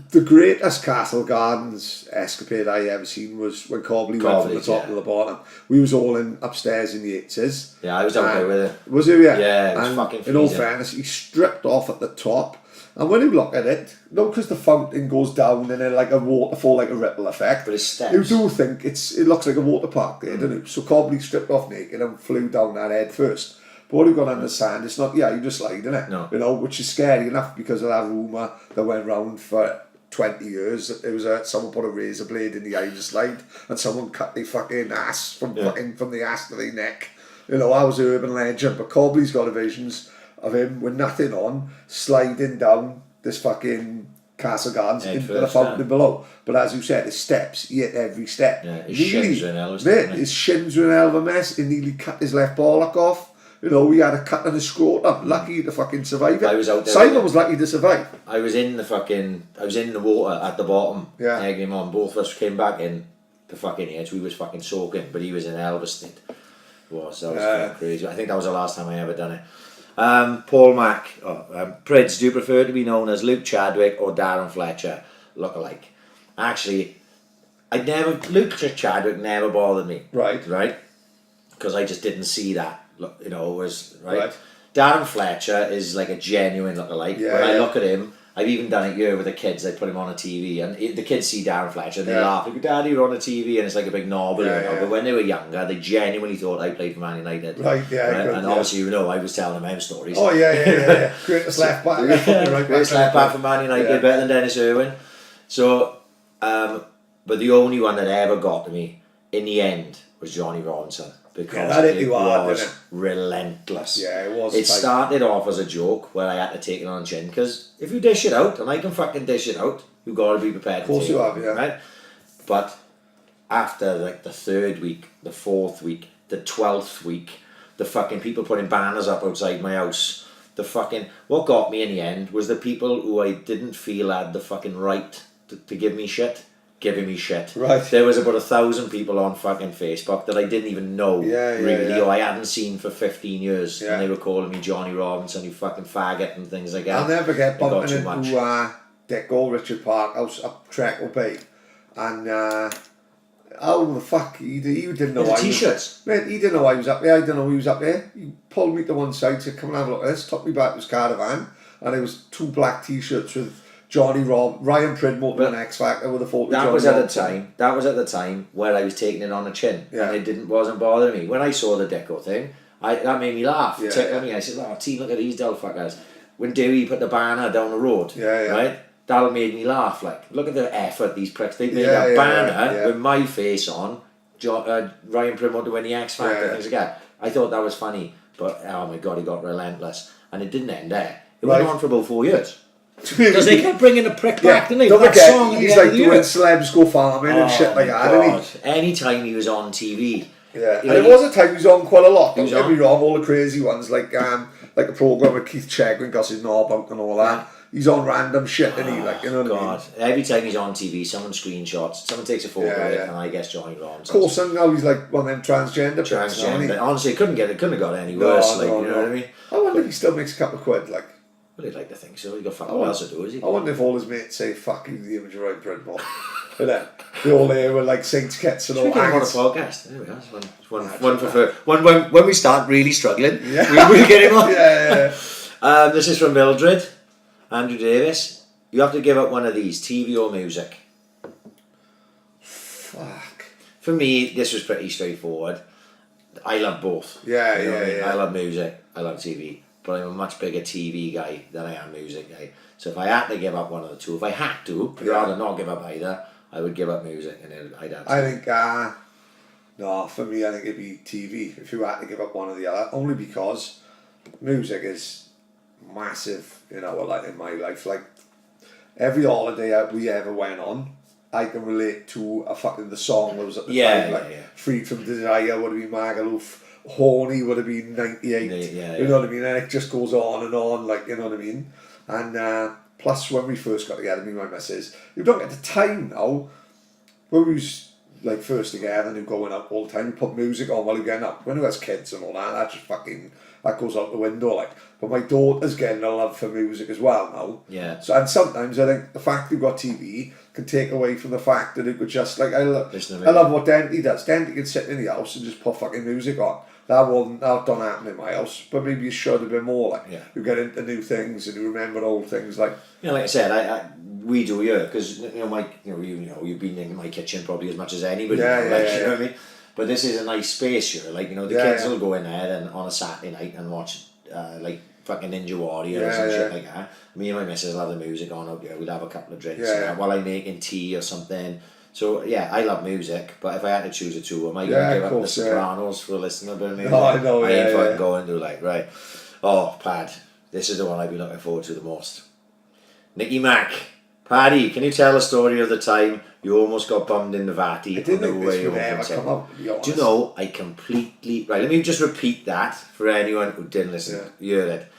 the greatest Castle Gardens escapade I ever seen was when Cobley went from the top to the bottom. We was all in upstairs in Yates's. Yeah, I was out there with it. Was it? Yeah. Yeah, it was and fucking in all freezing. fairness, he stripped off at the top, And when you look at it, not because the fountain goes down and then like a waterfall, like a ripple effect, But it's steps. you do think it looks like a water park there, doesn't it? So Cobley stripped off naked and flew down that head first. But what you've got to understand, it's not, you just slide, innit? No. You know, which is scary enough because of that rumour that went round for 20 years. It was someone put a razor blade in the eye of the slide and someone cut their fucking ass from the ass to their neck. You know, I was an urban legend, but Cobley's got visions of him with nothing on, sliding down this fucking Castle Gardens into the fountain below. But as you said, his steps, he hit every step. Yeah, his shins were in hell. His shins were in hell of a mess. He nearly cut his left bollock off. You know, he had a cut on his scrotum. Lucky to fucking survive it. I was out there. Simon was lucky to survive. I was in the water at the bottom. Yeah. Egging him on. Both of us came back in the fucking edge. We was fucking soaking, but he was in hell of a state. That was fucking crazy. I think that was the last time I ever done it. Paul Mack, Prids, do you prefer to be known as Luke Chadwick or Darren Fletcher? Look-alike. Actually, Luke Chadwick never bothered me. Right? Because I just didn't see that. Look, you know, it was right. Darren Fletcher is like a genuine look-alike. Yeah, when I look at him, I've even done it here with the kids. I put him on a TV, and the kids see Darren Fletcher and they laugh. Like, Daddy, you're on a TV, and it's like a big knob. But when they were younger, they genuinely thought I played for Man United. Right? And obviously, you know, I was telling them stories. Oh yeah. Greatest left back. Greatest left back for Man United, better than Dennis Irwin. So, but the only one that ever got to me in the end was Johnny Robinson. Because it was relentless. Yeah, it was. It started off as a joke where I had to take it on the chin, because if you dish it out, and I can fucking dish it out, you've got to be prepared to take it. Of course you have, right? But after like the 3rd week, the 4th week, the 12th week, the fucking people putting banners up outside my house, what got me in the end was the people who I didn't feel had the fucking right to give me shit. Giving me shit. Right. There was about 1,000 people on fucking Facebook that I didn't even know or I hadn't seen for 15 years, and they were calling me Johnny Robinson, you fucking faggot, and things like that. I'll never get bumping into Dicko, Richard Parkhouse up Treacle Bay, and how the fuck he didn't know. T-shirts. Man, he didn't know I was up there. I didn't know he was up there. He pulled me to one side, said, "Come and have a look at this." Took me back to his caravan, and it was 2 black T-shirts with Ryan Pridmore and X Factor with a photo. That was at the time where I was taking it on the chin, and it wasn't bothering me. When I saw the Dicko thing, that made me laugh. I said, "Oh, T, look at these dull fuckers." When Dewey put the banner down the road, right, that made me laugh. Like, look at the effort these pricks. They made a banner with my face on, Ryan Pridmore to win the X Factor, things like that. I thought that was funny, but oh my god, he got relentless, and it didn't end there. It went on for about 4 years. Because they kept bringing the prick back, didn't they? Don't forget, he's like doing celebs go farming and shit like that, isn't he? Anytime he was on TV. Yeah, and there was a time he was on quite a lot. Don't get me wrong, all the crazy ones like a programme with Keith Chegwin got his knob out and all that. He's on random shit, isn't he? Like, you know what I mean? Every time he's on TV, someone screenshots, someone takes a photo of it, and I guess Johnny Robinson. Of course, and now he's like one of them transgender. Honestly, it couldn't have got any worse. You know what I mean? I wonder if he still makes a couple of quid, like. Well, he'd like to think so. He's got fuck all else to do, is he? I wonder if all his mates say, "Fuck you, the image of Ryan Pridmore." And then they all there with like Saints kits and all. Speaking on a podcast, there we are. One for when we start really struggling, we'll get him on. This is from Mildred, Andrew Davis. You have to give up one of these: TV or music. Fuck. For me, this was pretty straightforward. I love both. I love music. I love TV. But I'm a much bigger TV guy than I am music guy. So if I had to give up one of the two, if I had to, I'd rather not give up either, I would give up music and I'd have to. I think, no, for me, I think it'd be TV if you had to give up one or the other. Only because music is massive, you know, like in my life. Like, every holiday we ever went on, I can relate to the song that was at the time. Like, Freed From Desire would have been Magaluf. Horny would have been 98, you know what I mean, and it just goes on, like, you know what I mean, and plus when we first got together, me and my missus, you don't get the time now, when we was like first together and you're going out all the time, you put music on while you're getting up, when you has kids and all that just fucking, that goes out the window, like, but my daughter's getting a love for music as well now, so, and sometimes I think the fact you've got TV can take away from the fact that it could just, like, I love what Denty does. Denty can sit in the house and just put fucking music on. That don't happen in my house, but maybe you should have been more like, Yeah. you get into new things and you remember old things like. You know, like I said, we do here because you've been in my kitchen probably as much as anybody. Yeah, you yeah, know what I mean. But this is a nice space here. Like, the kids will go in there and on a Saturday night and watch like fucking Ninja Warriors and shit like that. Me and my missus will have the music on out there. We'd have a couple of drinks while I'm making tea or something. So yeah, I love music, but if I had to choose a two, am I going to give up the Sopranos for listening to music? No, I know. I ain't fucking going to like right. Oh, Pad, this is the one I've been looking forward to the most. Nicky Mac. Paddy, can you tell a story of the time you almost got bummed in the Vati? I didn't think this would ever come up, to be honest. Do you know, I completely... Right, let me just repeat that for anyone who didn't listen. You heard it.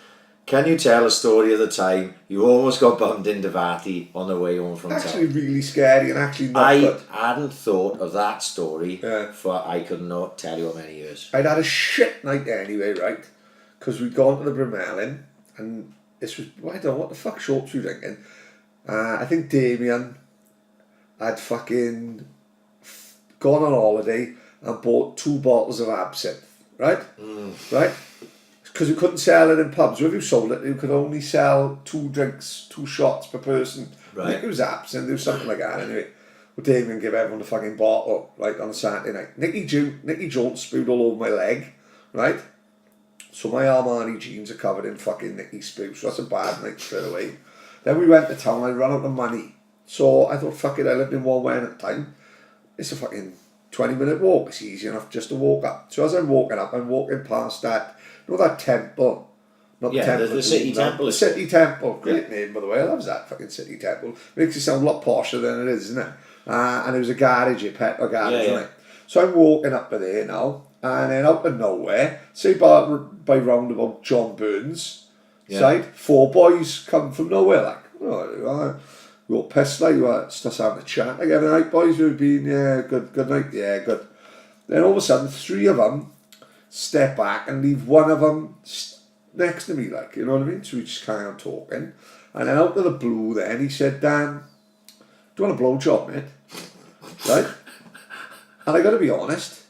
Can you tell a story of the time you almost got bummed in the Vati on the way home from town? Actually really scary and actually not good. I hadn't thought of that story for I could not tell you how many years. I'd had a shit night anyway, right? Because we'd gone to the Bremelin and this was... I don't know what the fuck shorts we were drinking. I think Damien had fucking gone on holiday and bought 2 bottles of absinthe, right? Right? Because we couldn't sell it in pubs. If you sold it, you could only sell 2 drinks, 2 shots per person. Right. I think it was absinthe, there was something like that anyway. Well, Damien gave everyone a fucking bottle, like on a Saturday night. Nicky Jones spewed all over my leg, right? So my Armani jeans are covered in fucking Nicky spew, so that's a bad night straight away. Then we went to town, I ran out of money. So I thought, fuck it, I lived in Warren at the time. It's a fucking 20-minute walk, it's easy enough just to walk up. So as I'm walking up, I'm walking past that, that temple. Not the temple. The city temple. The city temple, great name by the way, I love that fucking city temple. Makes it sound a lot posher than it is, isn't it? And there was a garage, a petrol garage, right? So I'm walking up to there now, and then out of nowhere, say by roundabout John Burns, side, 4 boys come from nowhere, like, we all pissed, like, we were just having a chat, like, every night, boys, we've been, good night, good. Then all of a sudden, 3 of them step back and leave one of them next to me, like, you know what I mean? So we just carry on talking, and then out of the blue then, he said, Dan, do you want a blowjob, mate? Right? And I gotta be honest,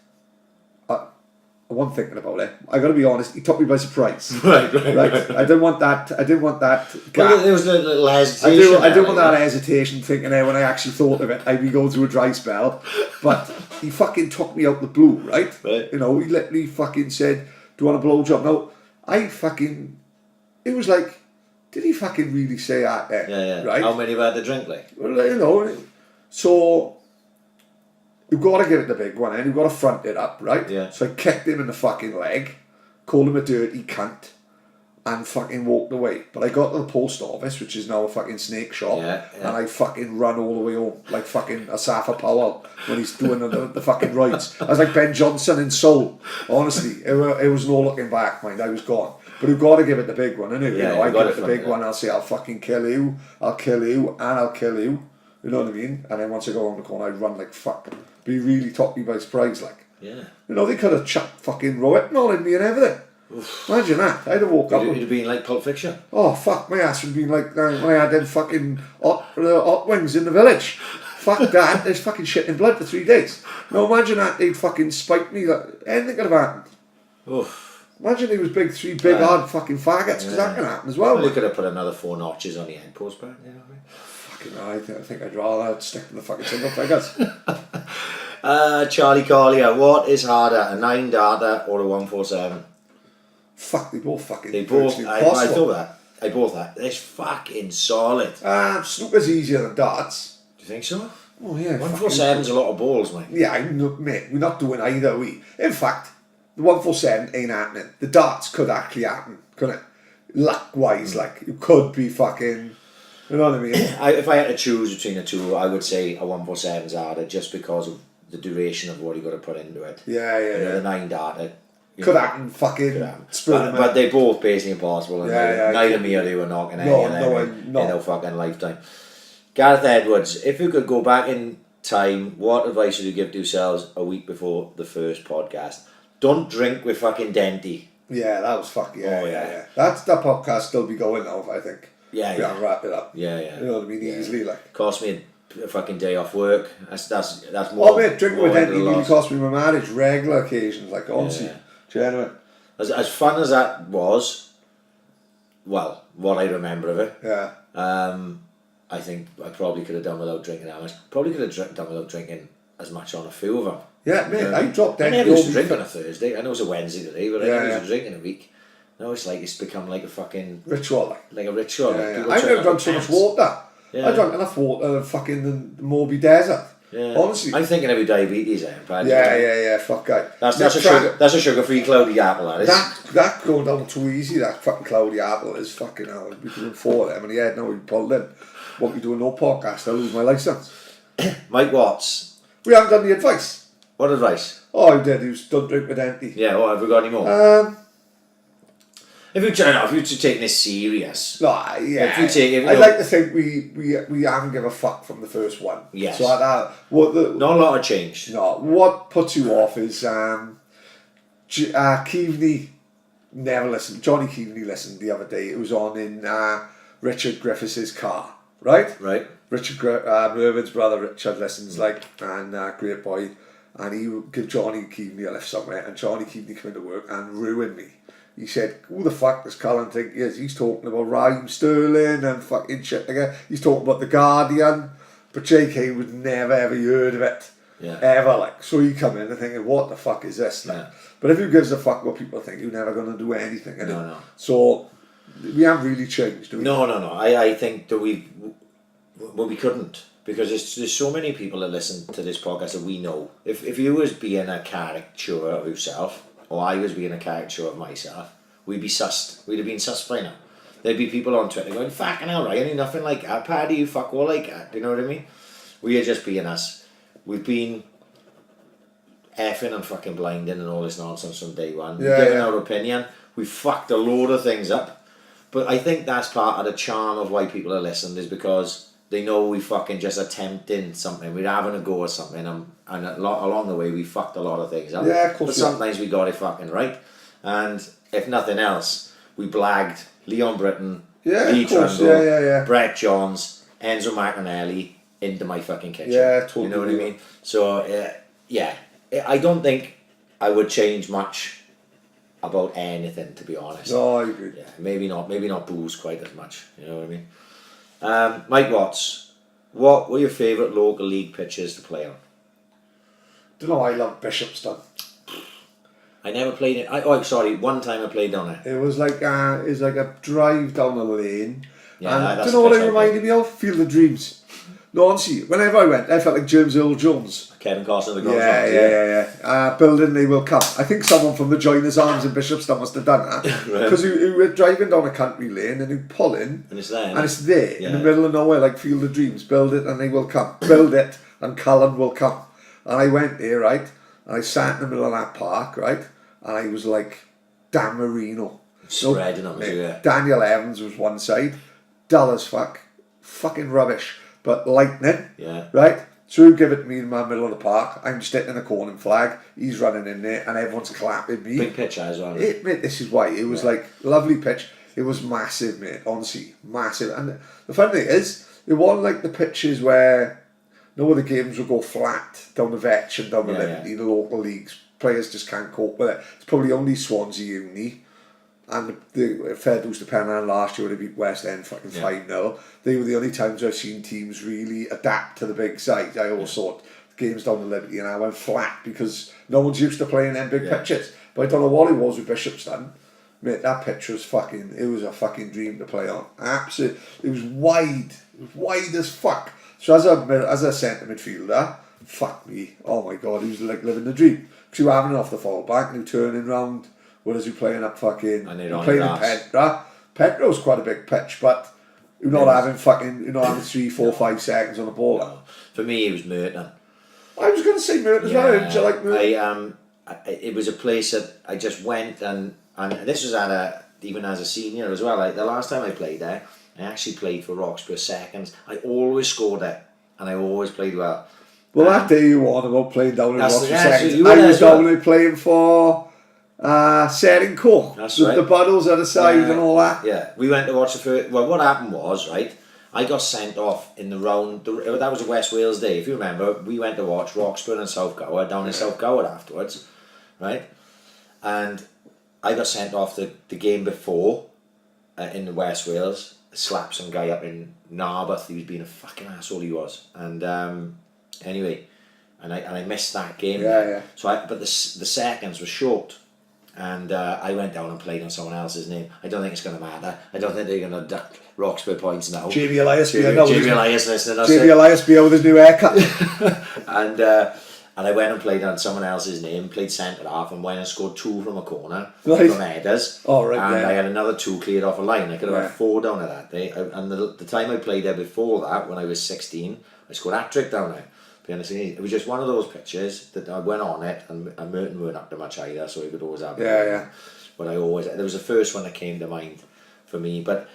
I wasn't thinking about it. I got to be honest. He took me by surprise. Right. I didn't want that. Well, there was a little hesitation. I didn't want that hesitation. Thinking when I actually thought of it, I'd be going through a dry spell. But he fucking took me out the blue, right? You know, he literally fucking said, "Do you want a blowjob?" Now, it was like, did he fucking really say that? Yeah. Right. How many have had the drink, like? Well, you know, so. You've got to give it the big one, and you've got to front it up, right? Yeah. So I kicked him in the fucking leg, called him a dirty cunt, and fucking walked away. But I got to the post office, which is now a fucking snake shop, and I fucking run all the way home, like fucking Asafa Powell when he's doing the fucking rides. I was like Ben Johnson in Soul. Honestly, it was no looking back, mind. I was gone. But you've got to give it the big one, innit? Yeah, you know, I give it the big one, I'll say, I'll fucking kill you, I'll kill you, and I'll kill you. You know what I mean? And then once I go around the corner, I run like fuck. But he really took me by surprise, like. Yeah. You know, they could have chucked fucking Rohypnol in me and everything. Oof. Imagine that. I'd have woke up. It'd have been like Pulp Fiction. Oh, fuck, my ass would have been like when I had them fucking hot wings in the village. Fuck that. There's fucking shit in blood for 3 days. Now imagine that they'd fucking spiked me. Like, anything could have happened. Oof. Imagine they was three big hard fucking faggots, because that can happen as well. They could have put another 4 notches on the end post, but you know what I mean? Fucking no, I think I'd rather stick to the fucking single figures. Charlie Collier, what is harder, a 9 darter or a 147? Fuck, they both fucking. They both. I thought that. I both that. It's fucking solid. Snooker's easier than darts. Do you think so? Oh yeah. 147's a lot of balls, mate. Yeah, mate, we're not doing either. In fact, the 147 ain't happening. The darts could actually happen, couldn't it? Luck-wise, like it could be fucking. You know what I mean? If I had to choose between the two, I would say a 147's harder, just because of the duration of what you got to put into it. Yeah. The 9 darter. Could happen, fucking. But they're both basically impossible, and neither me or you were knocking any of them in their fucking lifetime. Gareth Edwards, if you could go back in time, what advice would you give to yourselves a week before the first podcast? Don't drink with fucking Denty. Yeah, that was fucking yeah. That podcast still be going now, I think. Yeah. Wrap it up. Yeah. You know what I mean? Easily, like. Cost me a fucking day off work. That's more. Oh mate, drinking with Denty really cost me my marriage. Regular occasions, like honestly. Genuine. As fun as that was, well, what I remember of it, Yeah. I think I probably could have done without drinking that much. Probably could have done without drinking as much on a few of them. Yeah, mate, I dropped I dead. never used to drink on a Thursday. I know it's a Wednesday today, but I Yeah, never used yeah. to drink in a week. Now it's become like a fucking Ritual. like a ritual. Yeah, Like yeah. people I've turn never up drunk with so much tents. water. Yeah. I drank enough water than fucking the Moby Desert. Yeah. Honestly. I'm thinking of diabetes, Paddy. Yeah, fuck that. That's a sugar-free cloudy apple, that is. That going down too easy, that fucking cloudy apple is fucking hell. We doing 4 of them and yeah, now we pulled in. Won't be doing no podcast, I'll lose my licence. Mike Watts. We haven't done the advice. What advice? Oh, I did, he was don't drink with empty. Yeah, well, have we got any more? If you're taking this serious. No, yeah. I like to think we haven't give a fuck from the first one. Yes. So not a lot of change. No, what puts you off is Keaveney never listened. Johnny Keaveney listened the other day. It was on in Richard Griffiths' car, right? Right. Richard Mervin's brother Richard listens and great boy, and he would give Johnny Keaveney a lift somewhere, and Johnny Keaveney came into work and ruined me. He said, who the fuck does Colin think he is? He's talking about Raheem Sterling and fucking shit again. He's talking about The Guardian. But JK would never ever heard of it. Yeah. Ever, like. So you come in and thinking, what the fuck is this? Like? Yeah. But if you gives a fuck what people think, you're never going to do anything. No. So we haven't really changed, do we? No. I think that we couldn't. Because there's so many people that listen to this podcast that we know. If you was being a caricature of yourself, or I was being a caricature of myself, we'd be sussed. We'd have been sussed by now. There'd be people on Twitter going, fucking hell, Ryan, nothing like that. Paddy, you fuck all like that. Do you know what I mean? We are just being us. We've been effing and fucking blinding and all this nonsense from day one. Yeah, Giving yeah. our opinion. We fucked a load of things up. But I think that's part of the charm of why people are listening, is because they know we fucking just attempting something. We're having a go at something, and along the way we fucked a lot of things up. Yeah, of course. But sometimes we got it fucking right. And if nothing else, we blagged Leon Britton, Lee Trundle, yeah. Brett Johns, Enzo Martinelli into my fucking kitchen. Yeah, totally. You know what I mean? So, yeah. I don't think I would change much about anything, to be honest. No, I agree. Yeah, maybe not booze quite as much. You know what I mean? Mike Watts, what were your favourite local league pitches to play on? Don't know, I love Bishopston. I never played it. One time I played on it. It was like a drive down a lane. Yeah, and that's do you know what pitch it reminded me of? Field of Dreams. No, honestly, whenever I went, I felt like James Earl Jones. Kevin Costner, the goals. Yeah. Building They Will Come. I think someone from the Joiners Arms in Bishopston must have done that. Because you were driving down a country lane and you pull in. And it's there. And it's there in the middle of nowhere, like Field of Dreams. Build it and they will come. Build it and Cullen will come. And I went there, right? And I sat in the middle of that park, right? And I was like, Dan Marino. Spreading on me, yeah. Daniel Evans was one side. Dull as fuck. Fucking rubbish. But lightning. Yeah. Right? So you give it to me in the middle of the park. I'm sitting in the corner flag. He's running in there and everyone's clapping me. Big pitch as well. Mate, this is why. It was like lovely pitch. It was massive, mate. Honestly, massive. And the funny thing is, it wasn't like the pitches where no other games would go flat down the Vetch and down the Liberty, the local leagues. Players just can't cope with it. It's probably only Swansea Uni and the Fair Dues to Penryn last year would have beat West End fucking 5-0. They were the only times I've seen teams really adapt to the big side. I always thought games down the Liberty and I went flat because no one's used to playing them big pitches. But I don't know what it was with Bishopston. Mate, that pitch was it was a fucking dream to play on. Absolutely. It was wide. It was wide as fuck. So as a centre midfielder, fuck me. Oh my God, he was like living the dream. Because you were having it off the full back and you turning round. What is he playing up fucking? Playing in Petra. Petra's quite a big pitch, but you're not having 3, 4, 5 seconds on the ball. No. For me, it was Merton. I was going to say Merton as well. Did you like Merton? It was a place that I just went and this was even as a senior as well. The last time I played there, I actually played for Roxburgh seconds. I always scored it and I always played well. Well, that day you were on about playing down in Roxburgh seconds. So I was down there playing for Setting Cook. That's right. The Buddles at the side and all that. Yeah, we went to watch the first. Well, what happened was, right, I got sent off in the round. That was a West Wales day, if you remember. We went to watch Roxburgh and South Gower down in South Gower afterwards, right? and I got sent off the game before in the West Wales. Slapped some guy up in Narberth. He was being a fucking asshole. He was, and anyway, and I missed that game. Yeah. So but the seconds were short, and I went down and played on someone else's name. I don't think it's going to matter. I don't think they're going to duck Roxburgh points now. Jamie Elias, Jamie Elias listening. Jamie Elias be with his new haircut. And I went and played on someone else's name, played centre half, and went and scored 2 from a corner, right. from headers. Oh, right, and yeah. I had another 2 cleared off a line. I could have had 4 down at that day. And the time I played there before that, when I was 16, I scored a hat-trick down there. It was just one of those pitches that I went on it, and Merton weren't up to much either, so he could always have it. Yeah. But there was the first one that came to mind for me. But,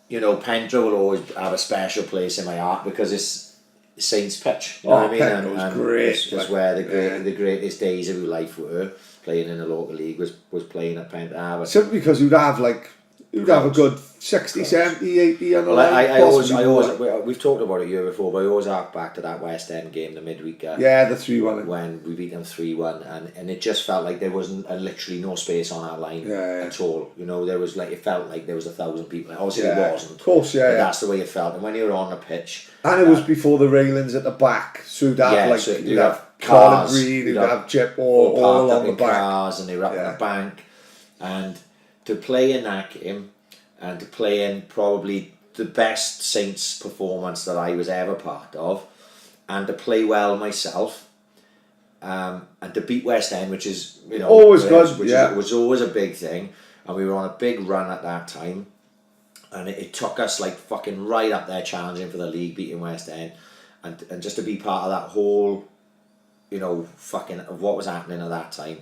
you know, Pentra will always have a special place in my heart because it's Saints pitch, you know what I mean? Pentra was great. It's where the greatest days of your life were. Playing in the local league was playing at Pentra. Simply because you'd have a good 60, 70, 80 on the well, line. I always we've talked about it year before, but I always hark back to that West End game, the midweeker. Yeah, the 3-1. When we beat them 3-1, and it just felt like there wasn't literally no space on our line at all. You know, there was it felt like there was 1,000 people. Obviously there wasn't. Of course, yeah. That's the way it felt. And when you were on the pitch, and it was before the railings at the back, so you'd have you'd have cars, Green, you'd have Chip all along the back. Cars, and they were up on the bank, and to play in that game, and to play in probably the best Saints performance that I was ever part of, and to play well myself, and to beat West End, which is always good, was always a big thing, and we were on a big run at that time. And it took us like fucking right up there challenging for the league, beating West End, and just to be part of that whole, fucking of what was happening at that time,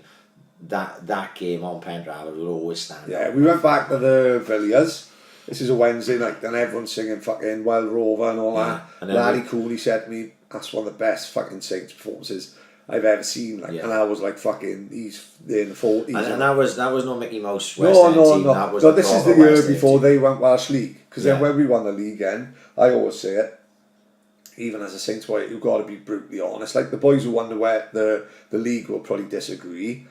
that game on Pendragon will always stand. Yeah, we went back to the Villiers. This is a Wednesday night, and everyone's singing fucking Wild Rover and all that. And Laddie Cooley said to me, "That's one of the best fucking Saints performances I've ever seen." And I was like, "Fucking, he's in the 40s." And that was no Mickey Mouse West End team. No. That was this is the year before team. They went Welsh League, because then when we won the league, I always say it. Even as a Saints boy, you've got to be brutally honest. Like the boys who won the league will probably disagree,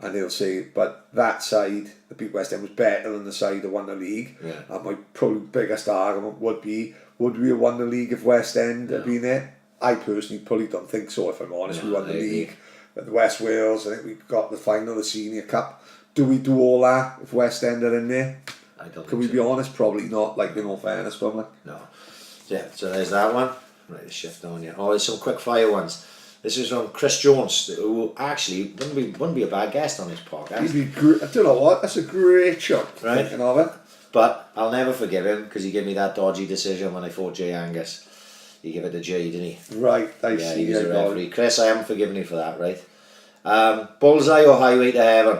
and they'll say, but that side that beat West End was better than the side that won the league. Yeah. And my probably biggest argument would be, would we have won the league if West End had been there? I personally probably don't think so, if I'm honest. We won the league at the West Wales. I think we got the final of the Senior Cup. Do we do all that if West End are in there? I don't. Can we be honest? Probably not. Like, in all fairness, probably. No. Yeah. So there's that one. Right, the shift on you. Oh, there's some quick fire ones. This is from Chris Jones, who actually wouldn't be a bad guest on this podcast. He'd be great. I don't know what. That's a great shot. Right. Thinking of it. But I'll never forgive him because he gave me that dodgy decision when I fought Jay Angus. He gave it to Jay, didn't he? Right. I see. He was a referee. Chris, I haven't forgiven you for that, right? Bullseye or Highway to Heaven?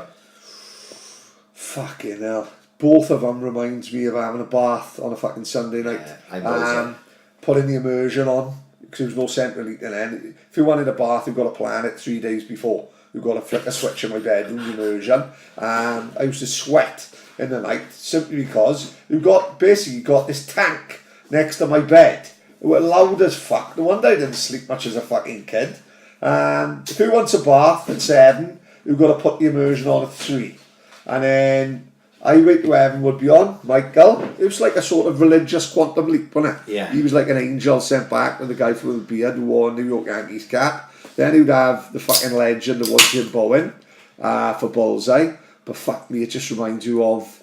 Fucking hell. Both of them reminds me of having a bath on a fucking Sunday night. Putting the immersion on, because there was no central heating then. If you wanted a bath, you've got to plan it 3 days before. You've got to flick a switch in my bedroom, immersion. I used to sweat in the night simply because you've got this tank next to my bed. It was loud as fuck. No wonder I didn't sleep much as a fucking kid. If who wants a bath at 7, you've got to put the immersion on at 3. And then Highway to Heaven would be on, Michael. It was like a sort of religious quantum leap, wasn't it? Yeah. He was like an angel sent back with the guy with the beard who wore a New York Yankees cap. Then he'd have the fucking legend that was Jim Bowen for Bullseye. But fuck me, it just reminds you of...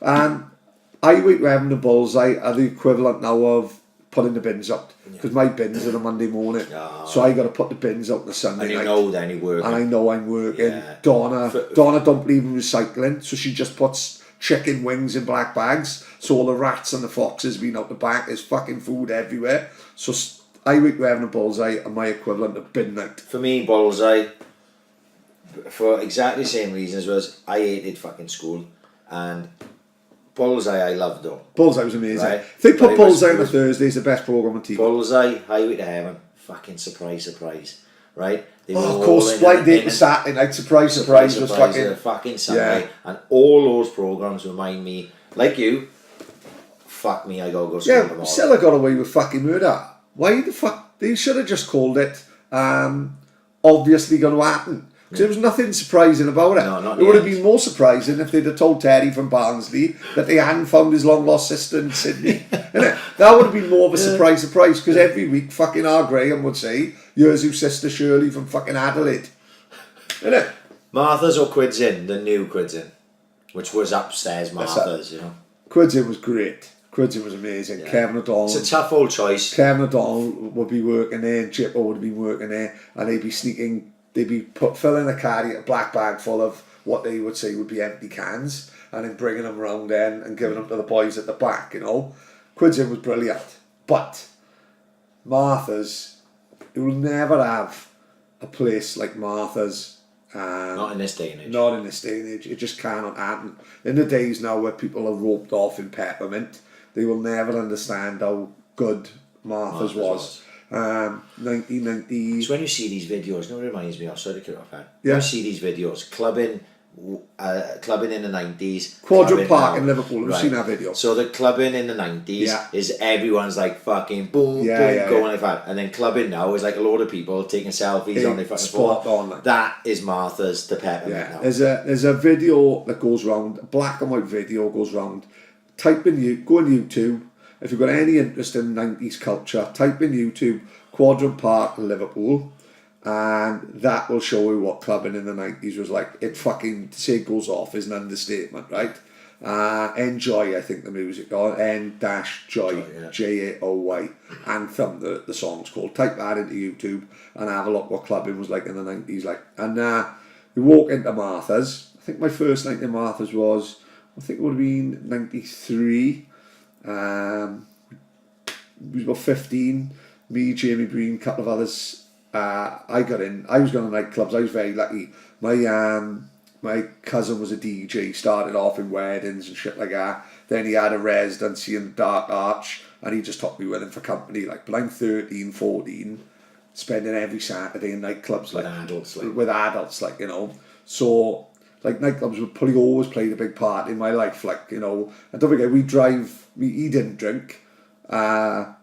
Highway to Heaven and Bullseye are the equivalent now of putting the bins out. Because my bins are on a Monday morning. So I got to put the bins out on a Sunday night. And you know then you're working. And I know I'm working. Yeah. Donna don't believe in recycling, so she just puts chicken wings in black bags, so all the rats and the foxes being out the back. There's fucking food everywhere. So Highway to Heaven and Bullseye are my equivalent of bin night. For me, Bullseye, for exactly the same reasons, was I hated fucking school, and Bullseye I loved though. Bullseye was amazing. Right. If they put Bullseye on a Thursday, it's the best programme on TV. Bullseye, Highway to Heaven, fucking surprise, right? They were of course, Blind Date was Saturday night, surprise was fucking Sunday, and all those programmes remind me, like you, fuck me, I gotta go school tomorrow. Silla got away with fucking murder. Why the fuck? They should have just called it obviously going to happen. Because there was nothing surprising about it. No, not it would have yet. been more surprising if they'd have told Terry from Barnsley that they hadn't found his long lost sister in Sydney. Innit? That would have been more of a surprise, because every week fucking R. Graham would say, here's your sister Shirley from fucking Adelaide. Innit? Martha's or Quids In, the new Quids In, which was upstairs Martha's, you know. Quids In was great. Quids In was amazing. Yeah. Kevin O'Donnell. It's a tough old choice. Kevin O'Donnell would be working there, and Chipper would have been working there, and they'd be sneaking. They'd be filling a black bag full of what they would say would be empty cans, and then bringing them round then and giving them to the boys at the back. You know, Quids In was brilliant, but Martha's, you will never have a place like Martha's. Not in this day and age. Not in this day and age. It just cannot happen. In the days now where people are roped off in peppermint, they will never understand how good Martha's was. 1990. So when you see these videos, you know what it reminds me of? Sorry to cut off, When Yeah. you see these videos, clubbing in the 90s. Quadrant clubbing Park now. in Liverpool, we've seen that video. So the clubbing in the 90s is everyone's like fucking boom, going like that. And then clubbing now is like a load of people taking selfies on their fucking spot phone. on. Like. That is Martha's, the peppermint now. There's a video that goes round, a black and white video goes round. Go on YouTube. If you've got any interest in 90s culture, type in YouTube Quadrant Park Liverpool, and that will show you what clubbing in the 90s was like. It fucking, to say it goes off is an understatement, right? Enjoy, I think the music, or N-Joy, J-A-O-Y, Anthem, the song's called. Type that into YouTube and have a look what clubbing was like in the 90s. Like. And you walk into Martha's. I think my first night in Martha's was, I think it would have been 93. We was about 15. Me, Jamie Breen, a couple of others. I got in. I was going to nightclubs. I was very lucky. My cousin was a DJ. Started off in weddings and shit like that. Then he had a residency in Dark Arch, and he just took me with him for company. Like, but I'm 13, 14, spending every Saturday in nightclubs like with adults, like, you know. So like nightclubs would probably always played a big part in my life, like, you know. And don't forget, he didn't drink, so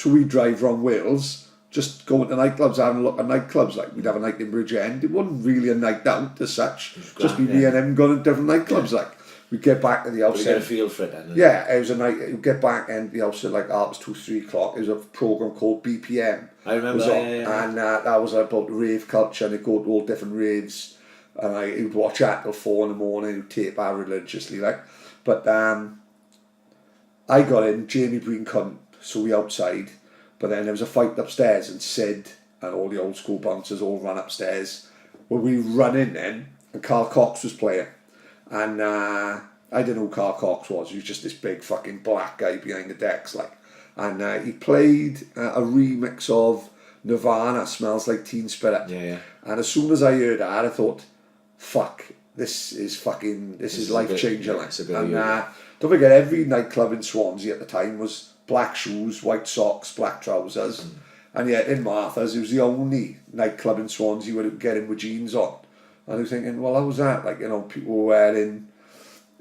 we drive around Wales, just going to nightclubs, having a look at nightclubs. Like, we'd have a night in Bridgend. It wasn't really a night out as such, just me and him going to different nightclubs. Like, we'd get back to the house. You get a feel for it then. Yeah, it was a night. You'd get back and the house at like 2-3 o'clock. It was a program called BPM. I remember that, and that was about rave culture, and they'd go to all different raves. And he would watch that till 4 in the morning. He'd tape that religiously, like. But I got in. Jamie Breen couldn't, so we outside. But then there was a fight upstairs, and Sid and all the old school bouncers all ran upstairs. Well, we run in then, and Carl Cox was playing, and I didn't know who Carl Cox was. He was just this big fucking black guy behind the decks, like. And he played a remix of Nirvana, Smells Like Teen Spirit. Yeah. And as soon as I heard that, I thought, fuck, this is life changing. And don't forget, every nightclub in Swansea at the time was black shoes, white socks, black trousers. And yet in Martha's, it was the only nightclub in Swansea where you could get in with jeans on. And I was thinking, well, how was that? Like, you know, people were wearing,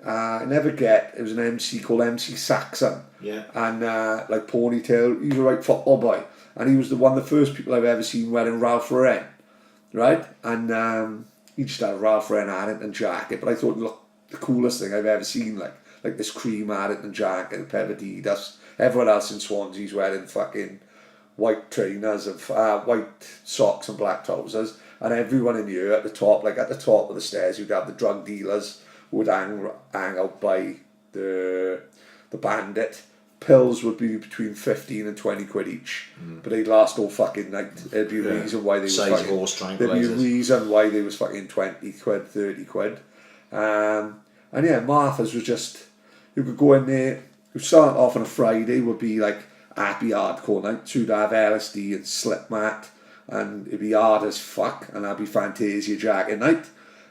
I never get, it was an MC called MC Saxon. Yeah. And like ponytail, he was a right football boy. And he was one of the first people I've ever seen wearing Ralph Lauren. Right? And he just had a Ralph Lauren Harrington jacket, but I thought, look, the coolest thing I've ever seen, like this cream Harrington jacket, a pair of Adidas. Everyone else in Swansea's wearing fucking white trainers of white socks and black trousers, and everyone in here at the top of the stairs, you'd have the drug dealers who would hang out by the Bandit. Pills would be between 15 and 20 quid each, but they'd last all fucking night. There'd be a reason why they was fucking, there'd be a reason why they was fucking 20 quid, 30 quid. And yeah, Martha's was just, you could go in there, you start off on a Friday, would be like happy hardcore night, so you'd have LSD and Slipmat, and it'd be hard as fuck, and that'd be Fantasia Jacket night.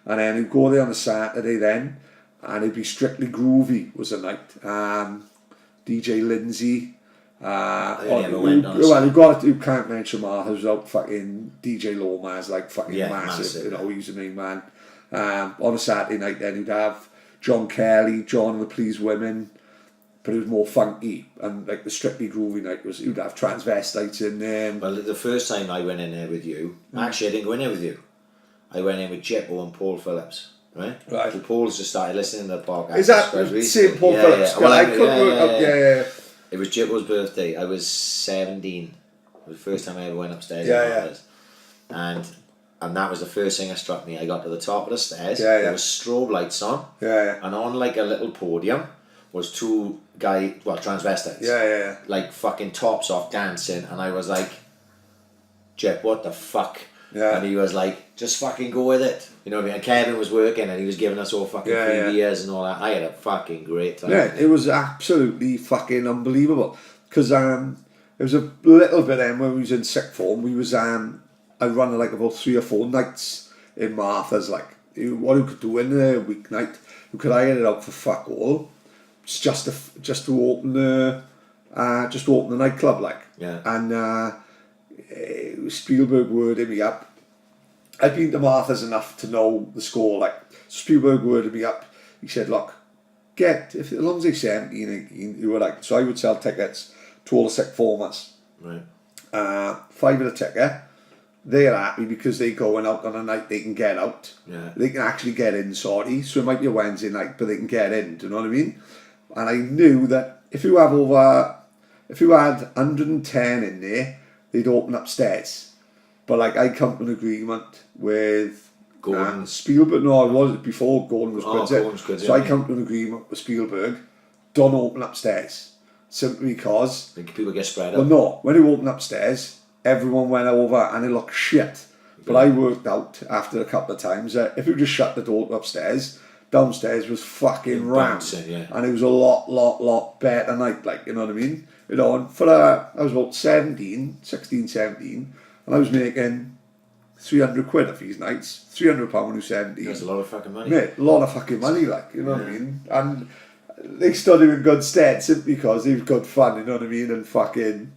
And then you'd go there on a Saturday then, and it'd be strictly groovy was the night. DJ Lindsay, you can't mention Martha's without fucking DJ Lomas, like fucking massive, you know, he's the main man. On a Saturday night then you'd have John Kelly, John and the Please Women, but it was more funky, and like the strictly groovy night was, you'd have transvestites in there. Well, the first time I went in there with you, actually I didn't go in there with you. I went in with Jippo and Paul Phillips. Right. Right. So Paul's just started listening to the podcast. Is that quite the recently. same Paul Yeah, Phillips? yeah. Well, I couldn't work out. Yeah. It was Jippo's birthday. I was 17. It was the first time I ever went upstairs. Yeah. And that was the first thing that struck me. I got to the top of the stairs. Yeah. There was strobe lights on. Yeah. And on like a little podium was two transvestites. Yeah. Like fucking tops off dancing. And I was like, Jip, what the fuck? Yeah. And he was like, just fucking go with it. You know what I mean? And Kevin was working and he was giving us all fucking free beers and all that. I had a fucking great time. Yeah, it was absolutely fucking unbelievable. Because it was a little bit when we was in sixth form, we was I run like about 3 or 4 nights in Martha's, like what you could do in a weeknight, you could hire it out for fuck all. It's just to open the nightclub, like. Yeah. And Spielberg worded me up. I'd been to Martha's enough to know the score, like. Spielberg worded me up. He said, look, as long as they're 17, 18, you were like, so I would sell tickets to all the sixth formers. Right. $5 a ticket. They're happy because they're going out on a night they can get out. Yeah. They can actually get in, so it might be a Wednesday night, but they can get in, do you know what I mean? And I knew that if you had 110 in there, they'd open upstairs. But like I come to an agreement with Spielberg. No, it was before Gordon was good. So I come to an agreement with Spielberg. Don't open upstairs, simply because people get spread out. Well, no, when you open upstairs, everyone went over and it looked shit. But I worked out after a couple of times that if you just shut the door upstairs, downstairs was fucking rammed. Yeah. And it was a lot better night, like, you know what I mean? You know, and I was about 16, 17, and I was making 300 quid a these nights. £300 when you were 17. That's a lot of fucking money. Mate, a lot of fucking money, like, you know what I mean? And they stood in good stead simply because they was good fun, you know what I mean? And fucking...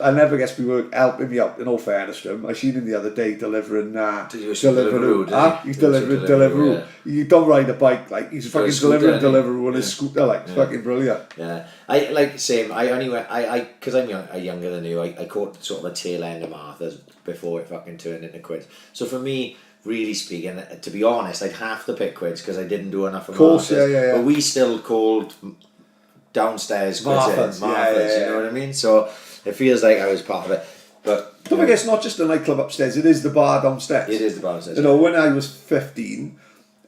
I never guess we were helping me out, in all fairness to him. I seen him the other day delivering Deliveroo. He's delivering Deliveroo. Yeah. You don't ride a bike, like he's fucking delivering Deliveroo on his scooter, like it's fucking brilliant. Yeah, I like same. I only went. Because I'm younger than you. I caught sort of the tail end of Martha's before it fucking turned into quids. So for me, really speaking, to be honest, I'd have to pick quids because I didn't do enough of Martha's. Yeah. But we still called downstairs quids Martha's. You know what I mean? So. It feels like I was part of it, but don't forget, it's not just the nightclub upstairs; it is the bar downstairs. It is the bar downstairs. You know, when I was 15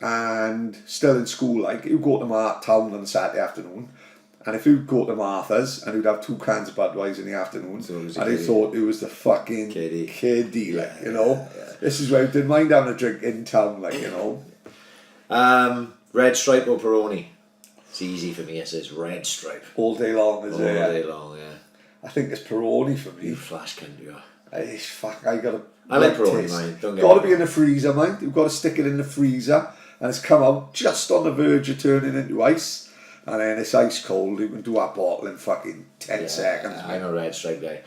and still in school, like you go to town on a Saturday afternoon, and if you go to Martha's and you'd have 2 cans of Budweiser in the afternoon, and they thought it was the fucking kiddie, like you know, this is where I didn't mind having a drink in town, like you know. Red Stripe or Peroni? It's easy for me. It says Red Stripe all day long, is it? All day long, yeah. I think it's Peroni for me. You flash can do that. I gotta. I like Peroni, mine. Don't get. Got to be in the freezer, mind. You've got to stick it in the freezer, and it's come out just on the verge of turning into ice, and then it's ice cold. You can do that bottle in fucking 10 seconds. I'm a Red Stripe guy.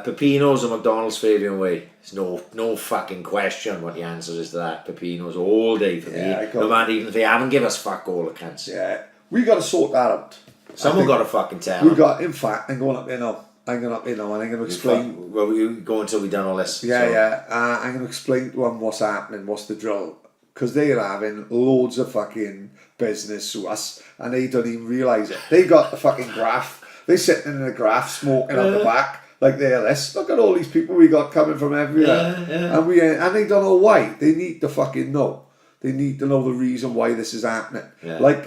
Pepinos or McDonald's Fabian Way? There's no fucking question what the answer is to that. Pepinos all day for me. No matter even if they haven't given us fuck all the cans. Yeah, we got to sort that out. Someone got to fucking tell. We got. In fact, I'm going up there now. And I'm going to explain. Well, you go until we done all this. I'm going to explain to them what's happening, what's the drill. Because they're having loads of fucking business to us, and they don't even realise it. They got the fucking graph. They're sitting in the graph, smoking out the back, like they're this. Look at all these people we got coming from everywhere. And they don't know why. They need to fucking know. They need to know the reason why this is happening. Yeah. Like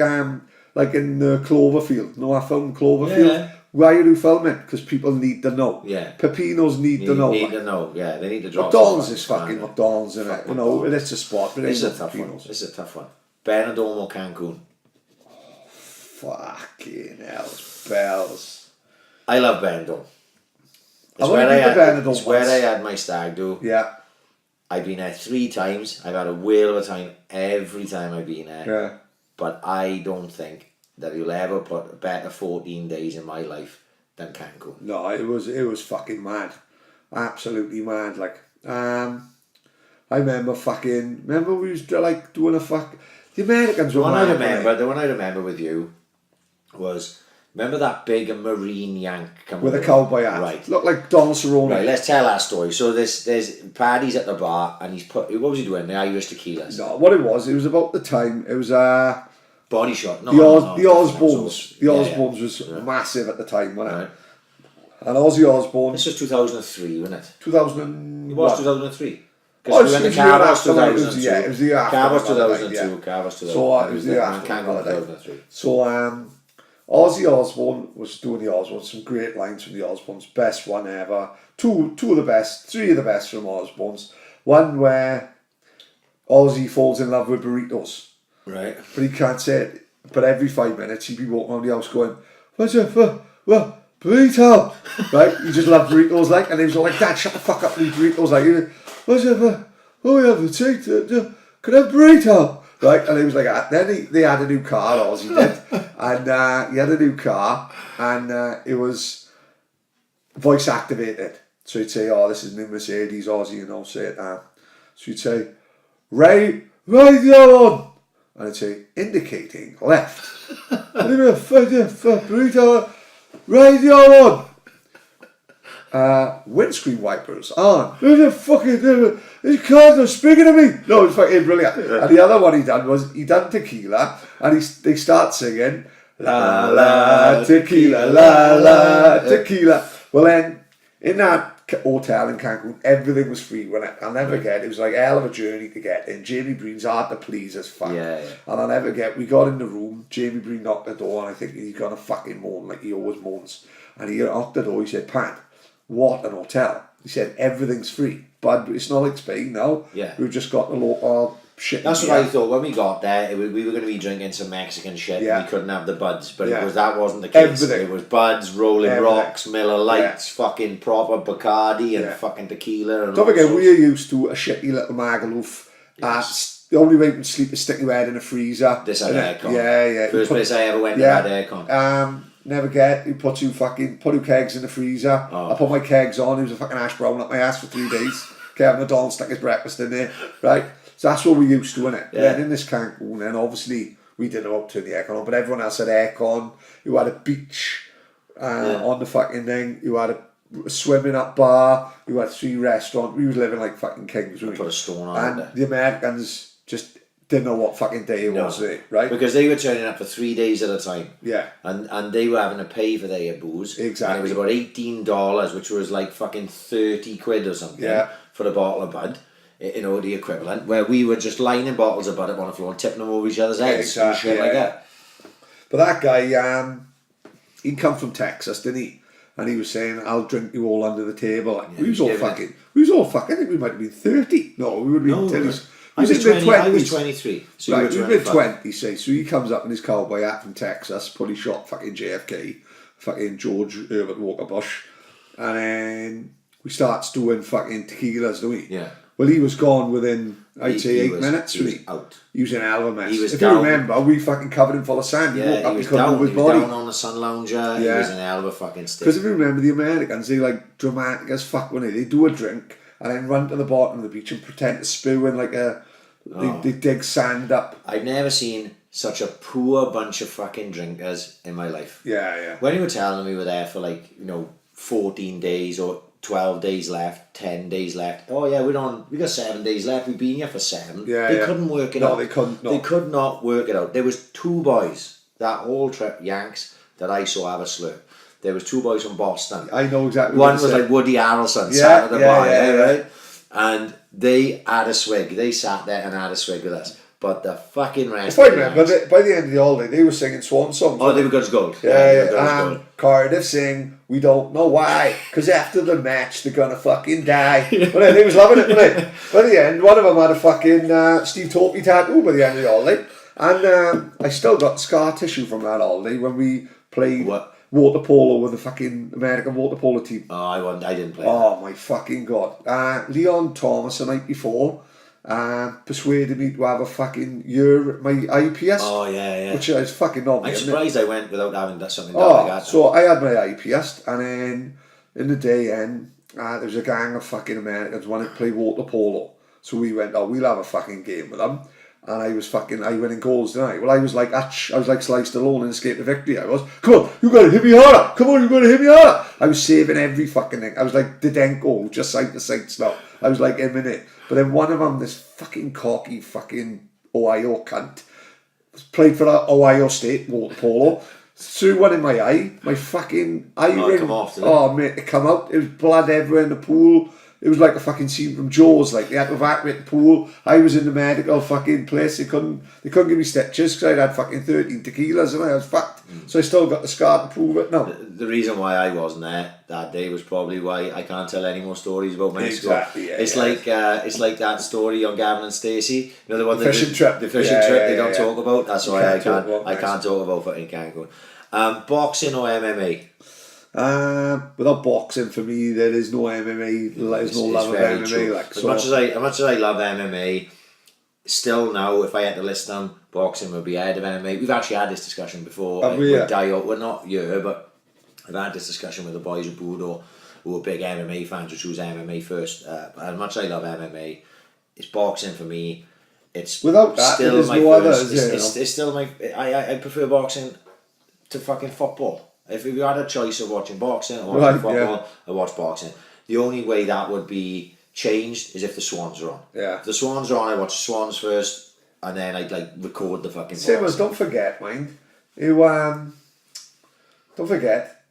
in Cloverfield. No, I filmed Cloverfield. Yeah. Why are you filming? Because people need to know. Yeah. Pepinos need to know. Need to know. Yeah, they need to drop. McDonald's is fucking McDonald's, isn't it? You know, it's a spot, but it's a tough one. It's a tough one. Benidorm or Cancun? Fucking hell, bells. I love Benidorm. It's where I had my stag do. Yeah. I've been there 3 times. I've had a whale of a time every time I've been there. Yeah. But I don't think that you'll ever put a better 14 days in my life than Cancun. No, it was fucking mad. Absolutely mad. Like, I remember we was like doing the Americans were The one I remember with you was Remember that big marine yank coming with a over? cowboy hat. Right. Looked like Donald Cerrone. Right, let's tell that story. So there's Paddy's at the bar and he's what was he doing? The Irish tequilas. No, what it was about the time, it was Body shot. No, the Osbournes. The Yeah, Osbournes was massive at the time, wasn't it? Right. And Ozzy Osbourne. This was 2003, wasn't it? 2000. It was 2003. Oh, Because we went to it's the year Carver's after, like, it was 2002. the year after, Carver's like, 2002. yeah. Carver's 2002. So it was the year and after, Cancun like, 2003. So Ozzy Osbourne was doing the Osbournes, some great lines from the Osbournes, best one ever. Two of the best, three of the best from Osbournes. One where Ozzy falls in love with burritos. Right. But he can't say it. But every 5 minutes he'd be walking around the house going, "What's it for? Well, burrito." Right? He just loved burritos, like, and he was all like, "Dad, shut the fuck up with these burritos." Like, "What's it for? Oh, we have a treat. Can I have burrito?" Right? And he was like, then they had a new car, Ozzy did. And he had a new car, and it was voice activated. So he'd say, "Oh, this is new Mercedes, Ozzy," you know, say it. So he'd say, "Radio on." And I'd say, "Indicating left." Burrito, radio on. Windscreen wipers on. These cars are speaking to me. No, it's fucking brilliant. And the other one he done tequila, and they start singing la la tequila, la la tequila. Well then, in that hotel in Cancun, everything was free. I'll never forget, it was like a hell of a journey to get in. Jamie Breen's hard to please as fuck. Yeah. And I'll never forget, we got in the room, Jamie Breen knocked the door, and I think he's gonna fucking moan like he always moans. And he knocked the door, he said, "Pat, what an hotel." He said, "Everything's free." But it's not like Spain now. Yeah. We've just got the local shit. That's what I thought when we got there. We were going to be drinking some Mexican shit. Yeah. And we couldn't have the buds, but Yeah. that wasn't the case. Everything. It was buds, Rolling Everything. Rocks, Miller Lights, fucking proper Bacardi and Yeah. fucking tequila. And Don't all forget, sorts. we're used to a shitty little Magaluf. The only way you can sleep is stick your head in a freezer. This had aircon. Yeah. First place I ever went Yeah. to had aircon. Never get, he put two kegs in the freezer. Oh. I put my kegs on, he was a fucking ash brown up my ass for 3 days. Kevin McDonald stuck his breakfast in there, right? So that's what we used to, innit? Yeah. Then in this Cancun, then obviously we didn't know how to turn the aircon on, but everyone else had aircon. You had a beach on the fucking thing. You had a swimming up bar. You had 3 restaurants. We was living like fucking kings, weren't we? Put a stone on And it. the Americans just didn't know what fucking day it was, right? Because they were turning up for 3 days at a time. Yeah. And they were having to pay for their booze. Exactly. And it was about $18, which was like fucking 30 quid or something for a bottle of Bud. You know, the equivalent. Where we were just lining bottles of Bud up on the floor and tipping them over each other's heads and shit like that. But that guy, he'd come from Texas, didn't he? And he was saying, "I'll drink you all under the table." Yeah, we was all fucking, I think we might have been 30. No, we would have been I was in the 20, I was 20s. 23. So Right, you we were were mid 25. 20s, say. So he comes up in his cowboy hat from Texas, probably shot fucking JFK, fucking George Herbert Walker Bush. And then we starts doing fucking tequilas, don't we? Yeah. Well, he was gone within, I'd say, He 8 was- minutes. he was wasn't out. He was in a hell of a mess. He was if down. you remember, we fucking covered him full of sand. He woke Yeah, up, he was couldn't down. move He his was body. down on the sun lounger. He Yeah. was in a hell of a fucking state. Because if you remember, the Americans, they like dramatic as fuck, when they do a drink and then run to the bottom of the beach and pretend to spew in like they dig sand up. I've never seen such a poor bunch of fucking drinkers in my life. Yeah. When you were telling me we were there for 14 days or 12 days left, 10 days left. Oh yeah, we got 7 days left. We've been here for 7. Yeah, they yeah. couldn't work it No, out. they couldn't, no. They could not work it out. There was 2 boys that whole trip, Yanks, that I saw have a slur. There was 2 boys from Boston. I know exactly One what was you're saying. like Woody Harrelson, Yeah, sat at the bar, yeah. right? And they had a swig. They sat there and had a swig with us. But the fucking rest If I of the remember, Yanks- by the end of the holiday, they were singing swan songs. Oh, they were good as gold. Yeah, they were good as gold. Cardiff sing, "We don't know why, because after the match they're gonna fucking die." But they was loving it, wasn't they? By the end, one of them had a fucking Steve Torpy tattoo by the end of the holiday, and I still got scar tissue from that holiday when we played water polo with the fucking American water polo team. Oh, I didn't play. Oh my fucking god! Leon Thomas the night before persuaded me to have a fucking year my IPS. Oh yeah. Which is fucking not. I'm surprised I went without having something Oh, like that. so I had my IPS, and then in the day end, there was a gang of fucking Americans wanted to play water polo. So we went, we'll have a fucking game with them. and I went in goals tonight. Well, I was like sliced alone and escaped the victory. I was, come on, you got to hit me harder. Come on, you got to hit me harder. I was saving every fucking thing. I was like Didenko, just side to side stuff. I was like him in it. But then one of them, this fucking cocky fucking Ohio cunt, played for Ohio State water polo. Threw one in my eye. My fucking eye ring. Come off, oh mate, it come out. It was blood everywhere in the pool. It was like a fucking scene from Jaws. Like they had to evacuate the pool. I was in the medical fucking place. They couldn't give me stitches because I'd had fucking 13 tequilas and I was fucked. So I still got the scar to prove it now. The reason why I wasn't there that day was probably why I can't tell any more stories about Mexico. Exactly. Yeah, it's like that story on Gavin and Stacey. You know the one the fishing trip. The fishing trip they don't talk about. That's why I can't talk about fucking Cancun. Boxing or MMA? Without boxing, for me, there is no MMA. There's no love of MMA. True. Like as much as I love MMA, still now, if I had to list them, boxing would be ahead of MMA. We've actually had this discussion before. With Dio, well, not you, but I've had this discussion with the boys at Budo, who are big MMA fans, who choose MMA first. As much as I love MMA, it's boxing for me. It's without that, still there's my no first. other. It's still my. I prefer boxing to fucking football. If you had a choice of watching boxing or watching football, I watch boxing. The only way that would be changed is if the Swans are on. Yeah. If the Swans are on, I watch the Swans first, and then I'd like record the fucking. Same as, don't forget, mind you. Don't forget.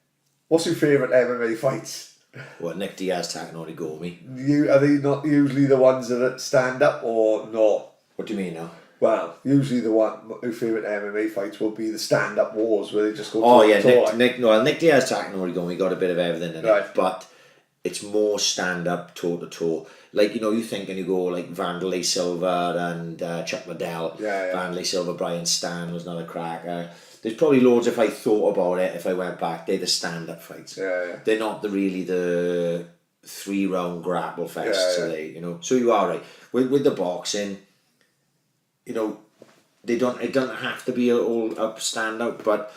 What's your favourite MMA fights? What, Nick Diaz attacking Origami? Are they not usually the ones that stand up or no? What do you mean now? Well, usually the one my favourite MMA fights will be the stand-up wars where they just go. Oh yeah, Nick Diaz attacking Origami got a bit of everything in right. it, but it's more stand-up, toe-to-toe. Like, you know, you think and you go like Vanderlei Silva and Chuck Liddell. Yeah. Vanderlei Silva, Brian Stan was another cracker. There's probably loads if I thought about it. If I went back, they're the stand-up fights. Yeah. They're not really the 3-round grapple fests. Yeah. You know. So you are right with the boxing. You know, it doesn't have to be all up stand-up, but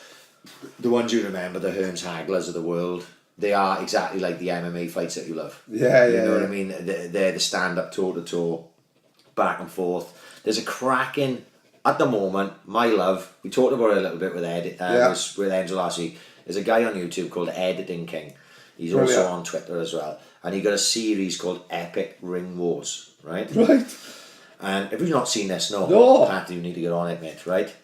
the ones you remember, the Hearns Haglers of the world, they are exactly like the MMA fights that you love. Yeah. You know what I mean? They're the stand-up, toe-to-toe, back and forth. There's a cracking, at the moment, my love, we talked about it a little bit with Ed, with Angel last week. There's a guy on YouTube called Editing King. He's also on Twitter as well. And he got a series called Epic Ring Wars, right? Right. And if you've not seen this, no. Paddy, you need to get on it, mate, right?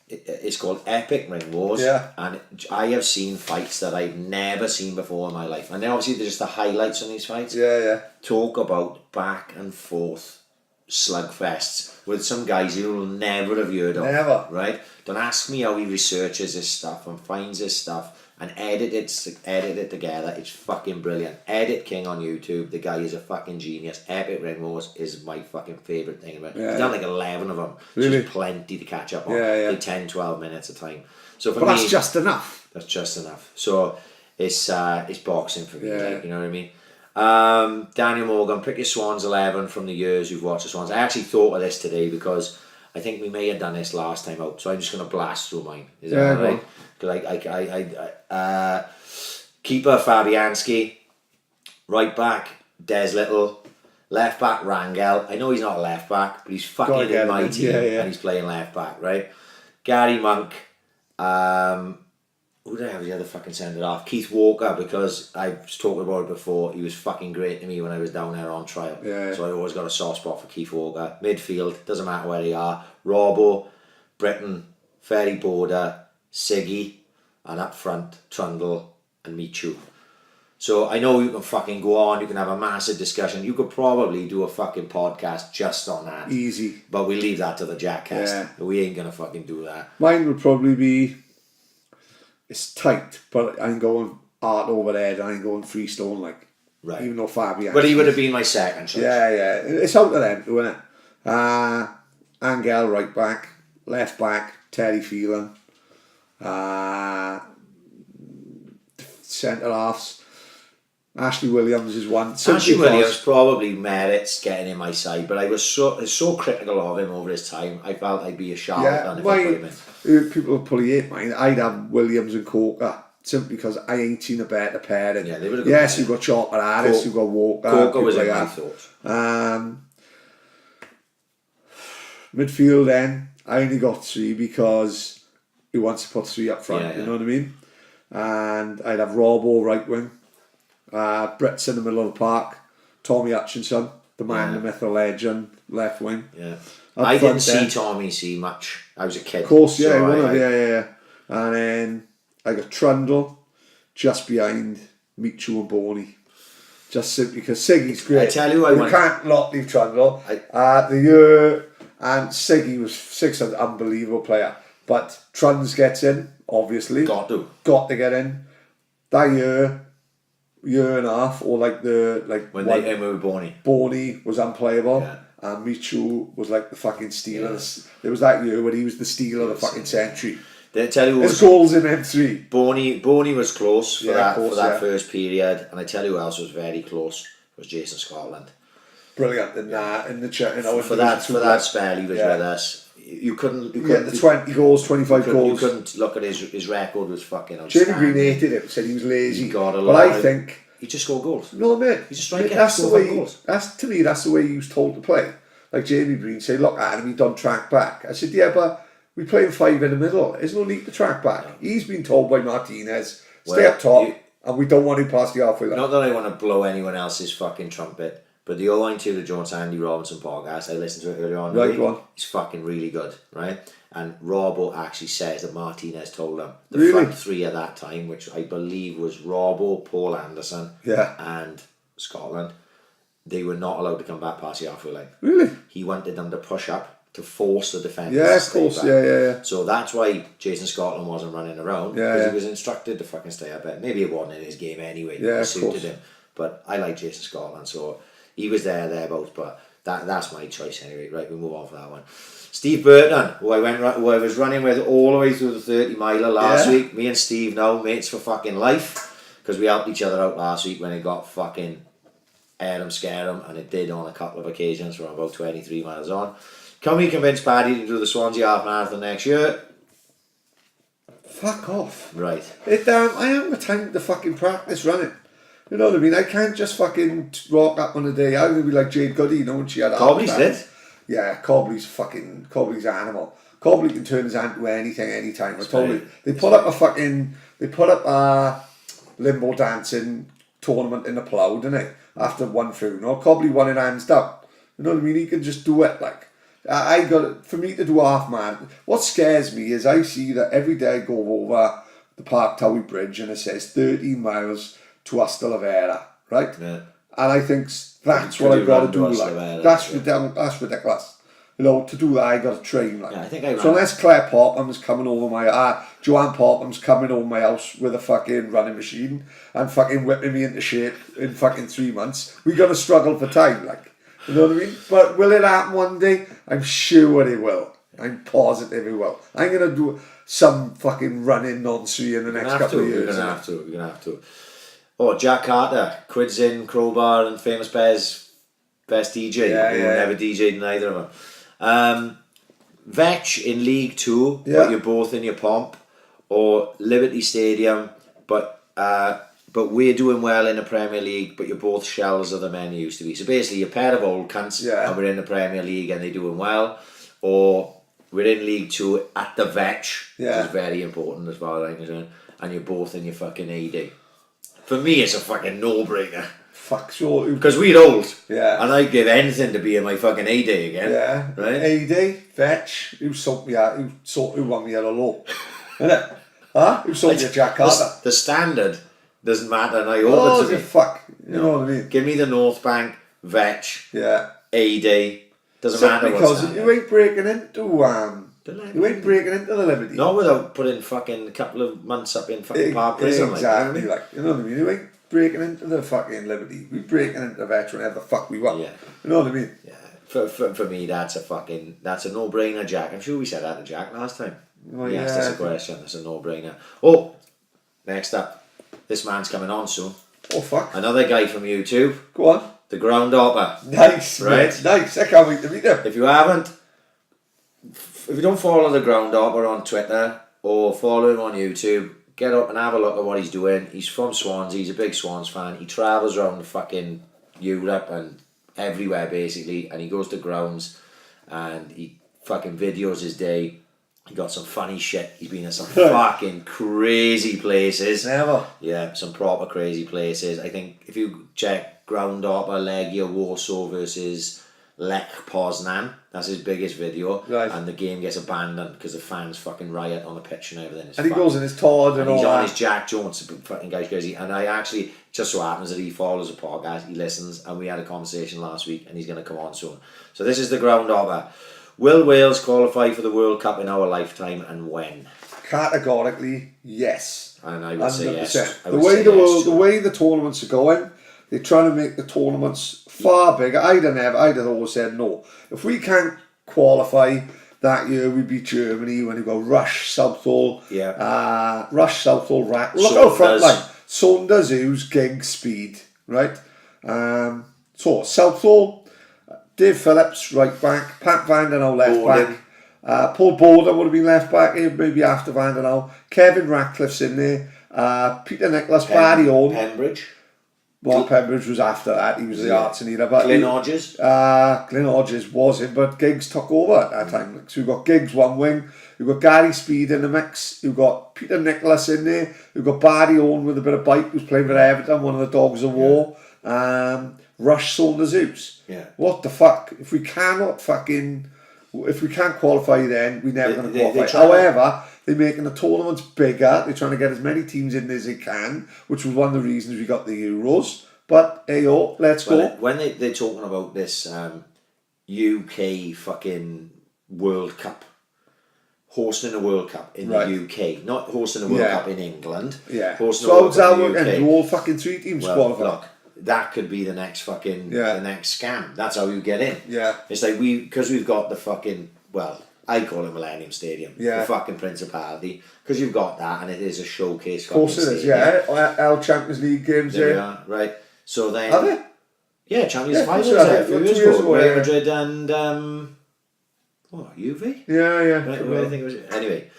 It's called Epic Ring Wars. Yeah. And I have seen fights that I've never seen before in my life. And then obviously there's just the highlights on these fights. Yeah. Talk about back and forth slugfests with some guys you'll never have heard of. Never. Right? Don't ask me how he researches this stuff and finds this stuff and edit it together. It's fucking brilliant. Edit King on YouTube. The guy is a fucking genius. Epic Ring Wars is my fucking favourite thing about it. He's done like 11 of them. Really? Just plenty to catch up on. Yeah. Like 10, 12 minutes a time. So for but me, that's just enough. That's just enough. So it's boxing for me. Yeah. Like, you know what I mean? Daniel Morgan, pick your Swans 11 from the years you've watched the Swans. I actually thought of this today because I think we may have done this last time out, so I'm just going to blast through mine. Is that all right? Because keeper Fabianski, right back Des Little, left back Rangel. I know he's not a left back, but he's fucking in my team and he's playing left back, right? Gary Monk, who the hell was the other fucking centre off? Keith Walker, because I was talking about it before, he was fucking great to me when I was down there on trial. Yeah. So I always got a soft spot for Keith Walker. Midfield, doesn't matter where they are. Robbo, Britton, Ferry Border, Siggy, and up front, Trundle and Michu. So I know you can fucking go on, you can have a massive discussion. You could probably do a fucking podcast just on that. Easy. But we leave that to the Jackcast. Yeah. We ain't gonna fucking do that. Mine would probably be, it's tight, but I'm going art over there, I ain't going freestone, like. Right. Even though Fabian. But he would have been my second choice. Yeah. It's out of them, isn't it? Angel, right back. Left back, Terry Phelan. Centre halves. Ashley Williams is one. Ashley Williams probably merits getting in my side, but I was so critical of him over his time. I felt I'd be a charlatan if I put him in. People will probably hate mine. I'd have Williams and Coker simply because I ain't seen a better pairing. Yeah, they would have. Yes, you've got Chopper Harris, you've got Walker. Coker was in my thoughts. Midfield then, I only got 3 because he wants to put 3 up front, Yeah, you know what I mean? And I'd have Robbo right wing, Brits in the middle of the park, Tommy Hutchinson, the man, the myth, the legend, left wing. Yeah. Up I front didn't see then. Tommy C much. I was a kid. Of course, yeah, so yeah. And then I got Trundle just behind Michu and Boney. Just simply because Siggy's great. I tell you, you can't not leave Trundle. The year and Siggy was 600, unbelievable player. But Truns gets in, obviously. Got to get in. That year and a half, or when they came with Boney. Boney was unplayable. Yeah. And Michu was like the fucking steal. There was that year when he was the steal of the fucking century. They tell you his goals in M3. Boney was close for that first period, and I tell you who else was very close was Jason Scotland. Brilliant in the chat. For that spell he was with us. You couldn't the 20 goals, 25 goals. You couldn't look at his record was fucking outstanding. Jamie Green hated it, said he was lazy. He got a but I think he just scored goals. No, mate. He's a striker. That's the way. To me, that's the way he was told to play. Like Jamie Green say, look, Adam, he done track back. I said, yeah, but we playing 5 in the middle. There's no need to track back. No. He's been told by Martinez, stay up top, and we don't want him past the halfway line. Not that I want to blow anyone else's fucking trumpet, but the O-line to the Jones Andy Robinson podcast, I listened to it earlier on. Right, go on. He's fucking really good, right? And Robbo actually says that Martinez told him Really? Front 3 at that time, which I believe was Robbo, Paul Anderson, and Scotland. They were not allowed to come back past the halfway line. Really? He wanted them to push up to force the defenders to stay back. Yeah. So that's why Jason Scotland wasn't running around, because he was instructed to fucking stay up. Maybe it wasn't in his game anyway. Yeah, it suited him. But I like Jason Scotland, so he was thereabouts. But that's my choice anyway. Right, we'll move on for that one. Steve Burton, who I was running with all the way through the 30 miler last week. Me and Steve now mates for fucking life, because we helped each other out last week when it got fucking scare him, and it did on a couple of occasions from about 23 miles on. Can we convince Paddy to do the Swansea half marathon next year? Fuck off. Right. I haven't got time to fucking practice running. You know what I mean? I can't just fucking rock up on a day. I'm going to be like Jade Goody, you know, when she had Cobley's did. Yeah, Cobley's animal. Cobley can turn his hand to anything, anytime. I told you. They put up a limbo dancing tournament in the plough, didn't they? After one funeral, Cobley won it hands down. You know what I mean? He can just do it. Like, for me to do half man. What scares me is I see that every day I go over the Park Towie Bridge and it says 13 miles to Astalavera, right? Yeah. And I think that's what I've got to do. Like, that's ridiculous. You know, to do that I got to train. Like, so unless Claire Popham's coming over my Joanne Popham's coming over my house with a fucking running machine and fucking whipping me into shape in fucking 3 months, we got to struggle for time. Like, you know what I mean? But will it happen one day? I'm sure it will. I'm positive it will. I'm gonna do some fucking running nonsense in the next couple of years. We're gonna have to. Oh, Jack Carter, Quids in, Crowbar, and Famous Bears best DJ. Never DJ'd in either of them. Vetch in League 2, but you're both in your pomp, or Liberty Stadium, but we're doing well in the Premier League, but you're both shells of the men you used to be. So basically, you're a pair of old cunts, and we're in the Premier League and they're doing well, or we're in League 2 at the Vetch, which is very important as far as I'm concerned, and you're both in your fucking AD. For me, it's a fucking no-brainer. Fuck sure. Because we're old. Yeah. And I'd give anything to be in my fucking A day again. Yeah. Right? A-Day, Vetch, who won me at a low. Innit? Huh? Who sold me a Jack Carter? The standard doesn't matter, and I hope it to me. Fuck. You know what I mean? Give me the North Bank, Vetch, yeah. A-Day. Doesn't matter what because you ain't breaking into the Liberty. Not without putting fucking a couple of months up in fucking Park Prison. Exactly. You know what I mean? You ain't breaking into the fucking Liberty. We're breaking into the Vetch whenever the fuck we want. Yeah. You know what I mean? Yeah. For me, that's a no-brainer, Jack. I'm sure we said that to Jack last time. He asked us a question. That's a no-brainer. Oh, next up, this man's coming on soon. Oh fuck! Another guy from YouTube. Go on. The Ground Hopper. Nice, right? Mate. Nice. I can't wait to meet him. If you don't follow the Ground Hopper on Twitter or follow him on YouTube, get up and have a look at what he's doing. He's from Swansea. He's a big Swans fan. He travels around fucking Europe and everywhere basically, and he goes to grounds and he fucking videos his day. He got some funny shit. He's been in some fucking crazy places. Never. Yeah, some proper crazy places. I think if you check Groundhopper, Legia Warsaw versus Lech Poznan, that's his biggest video. Right. And the game gets abandoned because the fans fucking riot on the pitch and everything. And he goes in his Todd and all he's on that. his Jack Jones, fucking guy's crazy. And I actually, just so happens that he follows the podcast, he listens, and we had a conversation last week, and he's going to come on soon. So this is the Groundhopper. Will Wales qualify for the World Cup in our lifetime, and when? Categorically, yes. And I would say yes. The way the tournaments are going, they're trying to make the tournaments far bigger. I'd have always said no. If we can't qualify that year, we beat Germany when we go Rush, Southall, Rush, Southall, Rack. Look out front line. Saunders, Hughes, Giggs, Speed, right? So Southall, Dave Phillips, right back, Pat Vandenau, left back. Paul Borden would have been left back, maybe after Vandenau. Kevin Ratcliffe's in there. Peter Nicholas, Paddy Owen. Pembridge. Well, Pembridge was after that. He was the arts and but Glyn Hodges. Glyn Hodges was in, but Giggs took over at that time. So we've got Giggs one wing. We've got Gary Speed in the mix. We've got Peter Nicholas in there. We've got Barry Owen with a bit of bite, who's playing for Everton, one of the dogs of war. Rush Saunders Hughes. Yeah. What the fuck? If we can't qualify, then we're never going to qualify. However, they're making the tournaments bigger. They're trying to get as many teams in as they can, which was one of the reasons we got the Euros. But hey, let's go. When they're talking about this UK fucking World Cup, hosting a World Cup in the UK, not hosting a World Cup in England. Yeah. Hosting So how's that working? Do all fucking 3 teams qualify? Look, that could be the next fucking the next scam. That's how you get in. Yeah. It's like because we've got the fucking, well, I call it Millennium Stadium. Yeah. The fucking Principality. Because you've got that, and it is a showcase. Of course it is. Yeah. L Champions League games there. You are, right. So then. Are they? Yeah, Champions Finals a few years ago. Real Madrid and Juve. Yeah. Right, I think it was. Anyway,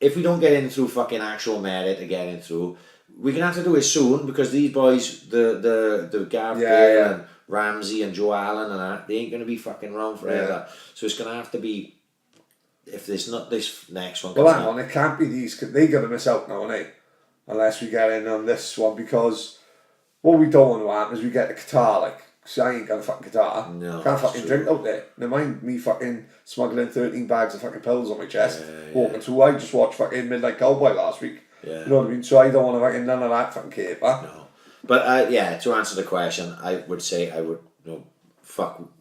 if we don't get in through fucking actual merit to get in through, we're gonna have to do it soon because these boys, the Gav Bale and Ramsey and Joe Allen and that, they ain't gonna be fucking around forever. So it's gonna have to be. If there's not this next one. Well, hang on, it can't be these. They're gonna miss out now, aren't they? Unless we get in on this one, because what we don't want to happen is we get to Qatar, like, because I ain't going to fucking Qatar. No, can't fucking drink out there. Never mind me fucking smuggling 13 bags of fucking pills on my chest, walking through. I just watched fucking Midnight Cowboy last week. Yeah. You know what I mean? So I don't want to fucking none of that fucking caper. No. But to answer the question, I would say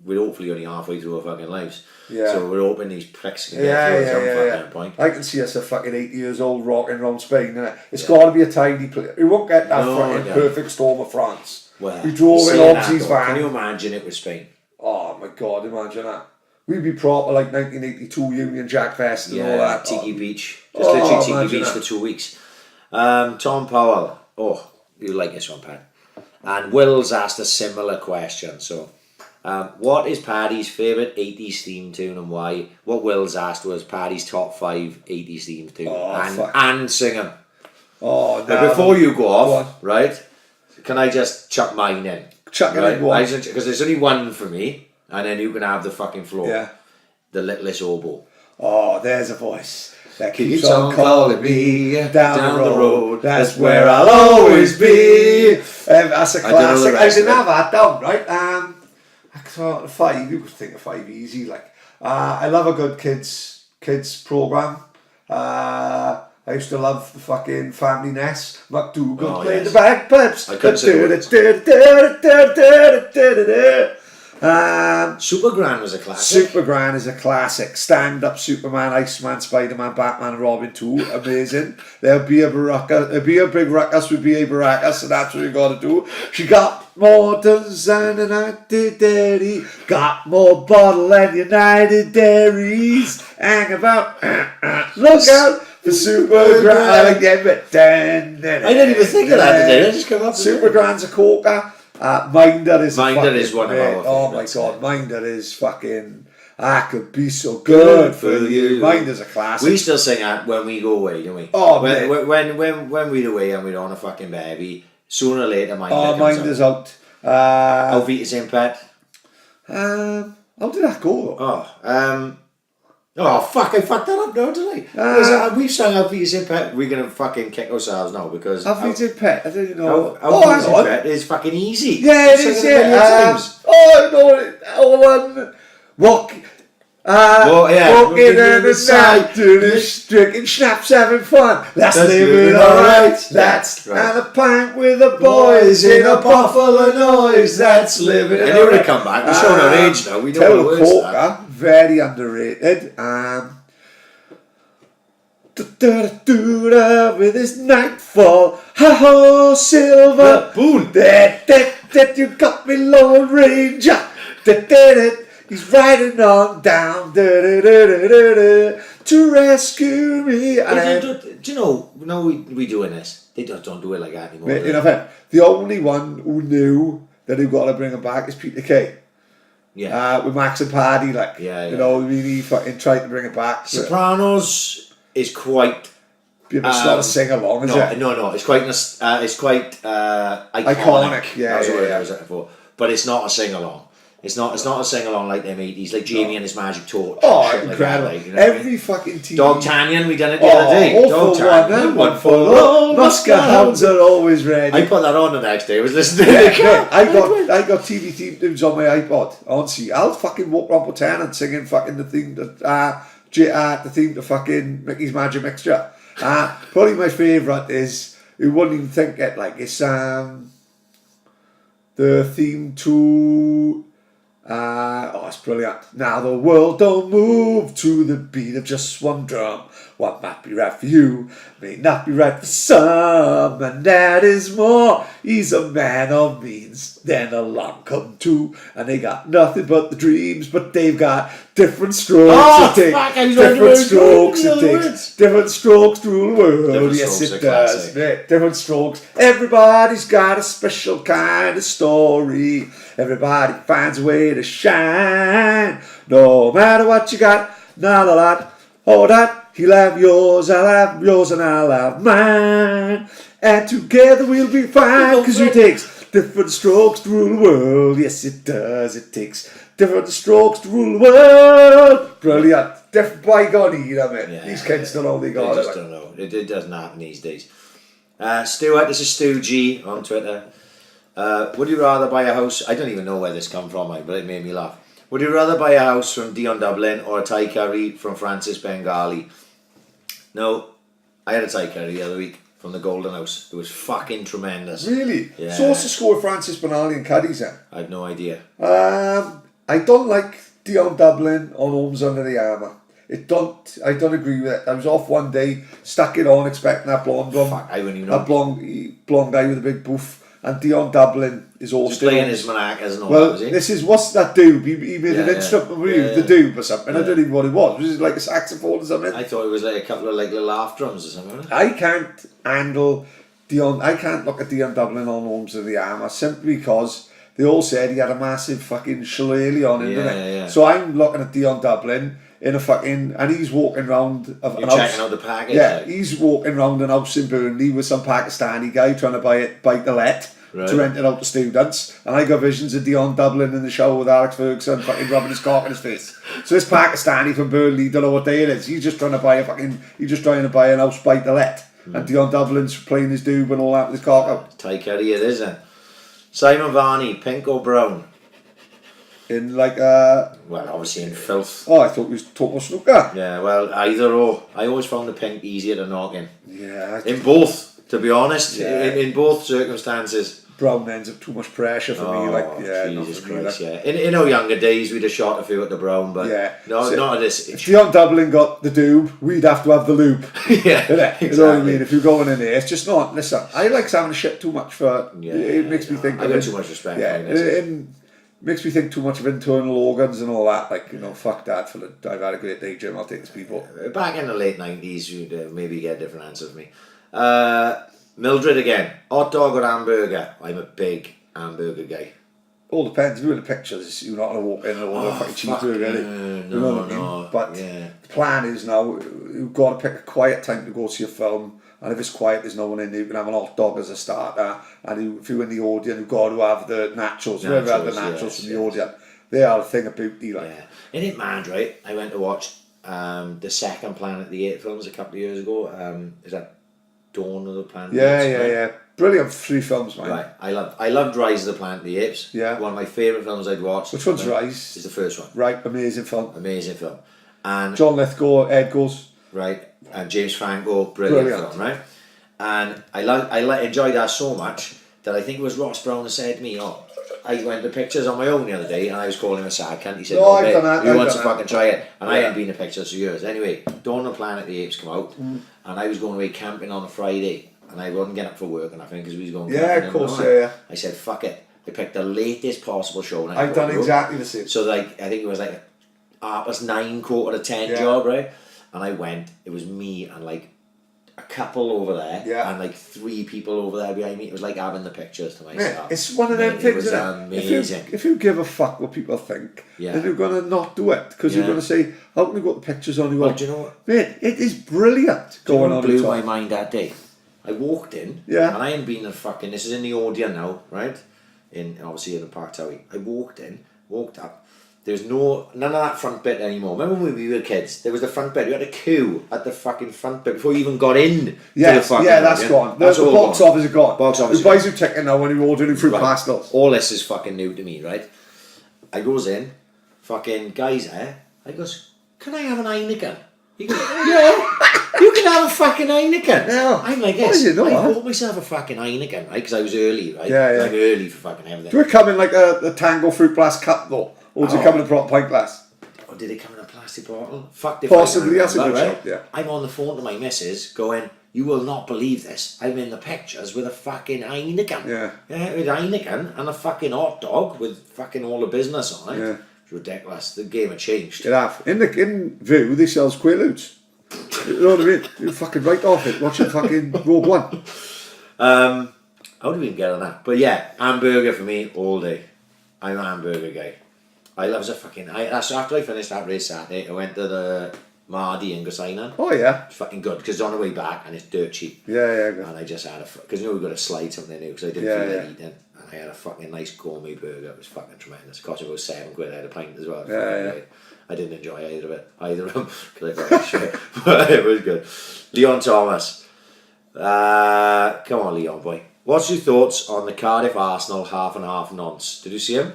we're hopefully only halfway through our fucking lives. Yeah. So we're hoping these pricks can get through at some fucking point. I can see us at fucking 8 years old rocking around Spain. Innit? It's got to be a tidy place. We won't get that fucking perfect storm of France. Well, we drove in Obsy's van. Can you imagine it with Spain? Oh my God, imagine that. We'd be proper like 1982 Union Jack Fest and all that. Tiki Beach. Just literally Tiki Beach for 2 weeks. Tom Powell. Oh, you like this one, Pat. And Will's asked a similar question. So, what is Paddy's favourite 80s theme tune and why? What Will's asked was Paddy's top 5 80s theme tune and sing them. Oh, no. But before you go off, right? Can I just chuck mine in? Chuck it in, go on. Because there's only one for me, and then you can have the fucking floor. Yeah. The Littlest Oboe. Oh, there's a voice that keeps on calling me down the road. That's where I'll always be. That's a classic. I didn't have that down, right? I thought 5. You could think of 5 easy. Like, I love a good kids program. I used to love the fucking Family Nest. MacDougall played the bagpipes. I couldn't say Supergran was a classic. Supergran is a classic. Stand Up Superman, Iceman, Spider-Man, Batman, and Robin 2. Amazing. There'll be a big ruckus with B.A. Baracus, and that's what you got to do. She got more than an anti-dairy. Got more bottle than United Dairies. Hang about. Look out for Supergran. I didn't even think of that today. I just come up with Supergran's a corker. Minder is one of our favourites. Oh my God, Minder is fucking. I could be so good for you. Minder's a classic. We still sing that when we go away, don't we? Oh, when we're away and we're on a fucking baby, sooner or later Minder comes Minder's out. How Vita's Impact? How did that go though? Oh fuck! I fucked that up now, didn't I? We've sung "Our Feet in Pet." We're gonna fucking kick ourselves now because Our Feet in Pet. I didn't know. Our Feet in Pet is fucking easy. Yeah, it is. Yeah. Walk. Walking in the night, drinking schnapps, having fun. That's living alright. That's and a pint with the boys in a Buffalo noise. That's living alright. And they would come back. We're showing our age now. We know what it is. Very underrated. With his nightfall, ha silver boon. That you got me, Lone Ranger. He's riding on down to rescue me. Do you know? No, we doing this. They don't do it like that anymore. In fact, the only one who knew that he got to bring him back is Peter Kay. Yeah. With Max and Paddy, like, you know, he fucking tried to bring it back. Sopranos is quite. It's not a sing along, is it? No. It's quite iconic. Yeah, That's what I was looking for. But it's not a sing along. It's not a sing along like them 80s, like Jamie and his Magic Torch. Oh, incredible! Like that, you know Every fucking TV. Dog Tanyan, we done it the other day. All for one, one for all. Muscat hounds are always ready. I put that on the next day. I was listening to it. I got TV theme tunes on my iPod. Honestly, I'll fucking walk around with and singing fucking the theme to fucking Mickey's Magic Mixture. Probably my favourite is, you wouldn't even think it, like, it's the theme to it's brilliant. Now the world don't move to the beat of just one drum. What might be right for you may not be right for some, and that is more. He's a man of means. Then along come two, and they got nothing but the dreams, but they've got different strokes it takes. Different strokes it takes. Different strokes to rule the world. Yes, it does. Different strokes. Everybody's got a special kind of story. Everybody finds a way to shine. No matter what you got, not a lot. All that. He'll have yours, I'll have yours, and I'll have mine. And together we'll be fine. Because it takes different strokes to rule the world. Yes, it does. It takes different strokes to rule the world. Brilliant. By God, you know it. These kids don't know they got it. They just don't know. It doesn't happen these days. Stuart, this is Stu G on Twitter. Would you rather buy a house? I don't even know where this come from, but it made me laugh. Would you rather buy a house from Dion Dublin or a Thai curry from Francis Bengali? No, I had a Thai curry the other week from the Golden House. It was fucking tremendous. Really? Yeah. So what's the score of Francis Benali and Caddies then? I have no idea. I don't like Dion Dublin on Homes Under the Armour. I don't agree with it. I was off one day, stuck it on, expecting that blonde one. Fuck, I wouldn't even know. That blonde guy with a big boof. And Dion Dublin is all still playing his maracas and all well, that, was he? This is, what's that doob? He made an instrument with the doob or something. I don't even know what it was. Was it like a saxophone or something? I thought it was like a couple of like little half drums or something. I can't handle Dion. I can't look at Dion Dublin on Homes of the Armour simply because they all said he had a massive fucking shillelagh on him, didn't he? Yeah. So I'm looking at Dion Dublin in a fucking, and he's walking around You're checking out the package. Yeah, he's walking around an house in Burnley with some Pakistani guy trying to bite the let. Right. To rent it out to students, and I got visions of Dion Dublin in the show with Alex Ferguson fucking rubbing his cock in his face. So this Pakistani from Burnley don't know what day it is. He's just trying to buy an house bite the let, and Dion Dublin's playing his doob and all that with his cock out. Thai curry it is, isn't it? Simon Varney, pink or brown? In like well, obviously in filth. Oh, I thought he was talking snooker. Yeah, well, either or. I always found the pink easier to knock in. Yeah. In both, to be honest, in both circumstances. Brown ends up too much pressure for me. Like, yeah, Jesus Christ, yeah. In our younger days, we'd have shot a few at the brown, but not at this. If Dion Dublin got the doob, we'd have to have the loop. Exactly. You know what I mean? If you're going in there, it's just not. Listen, I like having shit too much for. It makes me think. I got too much respect. Yeah, it makes me think too much of internal organs and all that. Like, you know, fuck that. I've had a great day, Jim. I'll take these people. Back in the late 90s, you'd maybe get a different answer from me. Mildred again. Hot dog or hamburger? I'm a big hamburger guy. All depends. If you're in the pictures, you're not going to walk in and order a fucking cheeseburger. You know what I mean? But the plan is now, you've got to pick a quiet time to go see a film. And if it's quiet, there's no one in there, you can have an hot dog as a starter. And if you're in the audience, you've got to have the nachos. Whoever had the nachos from the audience. they are a thing of beauty. Like, Yeah. Isn't it mad, right? I went to watch the second Planet of the Apes films a couple of years ago. Is that Dawn of the Planet of the yeah, Apes? yeah, right? yeah. Brilliant 3 films, man. Right. I loved Rise of the Planet of the Apes. Yeah. One of my favourite films I'd watched. Which one's Rise? Is the first one. Right, amazing film. Amazing film. And John Lithgow, Ed Goes. right, and James Franco, brilliant film, right? And I enjoyed that so much that I think it was Ross Brown that said to me, I went to pictures on my own the other day and I was calling him a sad cunt. He said, No, I've done that, who I've wants to done that. fucking try it? And I Yeah. hadn't been to pictures for years. Anyway, Dawn of the Planet of the Apes come out and I was going away camping on a Friday and I wouldn't get up for work or nothing because we was going Yeah, camping. of course, and all that. yeah. I said, fuck it. I picked the latest possible show. And I I've done bought it. exactly the same. So like, I think it was like a 9:30, 10 Yeah. job, right? And I went, it was me and like a couple over there Yeah. and like 3 people over there behind me. It was like having the pictures to Mate, myself. it's one of them Mate, things, it was isn't it? amazing. If you give a fuck what people think, Yeah. then you're going to not do it. Because you're Yeah. going to say, how can you got the pictures on you? Well, do you know what? Mate, it is brilliant Do you know going what on blew the my top. mind that day? I walked in, Yeah. and I hadn't been in fucking, this is in the Odeon now, right? Obviously in the Park Towie. I walked up. There's none of that front bit anymore. Remember when we were kids? There was the front bit. You had a queue at the fucking front bit before you even got in. Yes, to the fucking yeah, that's Odeon. gone. That's The all box gone. office is gone. Box office The is buys you ticket now when you're ordering fruit Right. pastels. All this is fucking new to me, right? I goes in, fucking guys there. I goes, can I have an Heineken? He goes, yeah, you can have a fucking Heineken. Yeah. I'm like, Why yes, is it not, I huh? bought myself a fucking Heineken, right? Because I was early, right? Yeah, yeah. I'm early for fucking everything. Do it come in like a Tango fruit glass cup though? Or does it Oh. come in a proper pint glass? Or did it come in a plastic bottle? Fucked if Possibly, I can that's a remember, good right? shout, yeah. I'm on the phone to my missus going, you will not believe this. I'm in the pictures with a fucking Heineken. Yeah. Yeah, with Heineken and a fucking hot dog with fucking all the business on it. Yeah. It's ridiculous. The game had changed. It have. In View, they sells Quaaludes. You know what I mean? You fucking right off it, watching fucking Rogue One. How do we even get on that? But yeah, hamburger for me all day. I'm a hamburger guy. I love a fucking. That's after I finished that race Saturday. I went to the Mardi in Gosainan. Oh yeah. It's fucking good because it's on the way back and it's dirt cheap. Yeah, yeah, good. And I just had because you know we've got to slide something new because I didn't Yeah, feel yeah. like eating. And I had a fucking nice gourmet burger. It was fucking tremendous. It cost me about £7. I had a pint as well. It was Yeah, fucking yeah. great. I didn't enjoy either of them because I got shit. But it was good. Leon Thomas. Come on, Leon boy. What's your thoughts on the Cardiff Arsenal half and half nonce? Did you see him?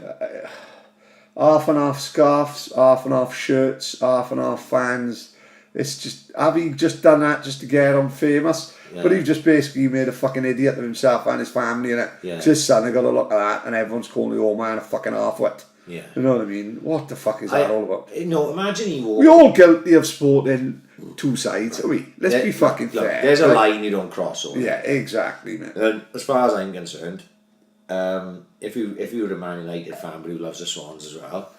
Half and half scarves, half and half shirts, half and half fans. It's just, have he just done that just to get on famous? Yeah. But he just basically made a fucking idiot of himself and his family, innit? Yeah. It's his son, I got to look at that, and everyone's calling the old man a fucking half-wit. Yeah. You know what I mean? What the fuck is that all about? No, imagine he walked. We're all guilty of sporting two sides, are we? Let's be fucking Look, fair. there's a Like, line you don't cross over. Yeah, exactly, man. And as far as I'm concerned, if you were a Man United fan but who loves the Swans as well,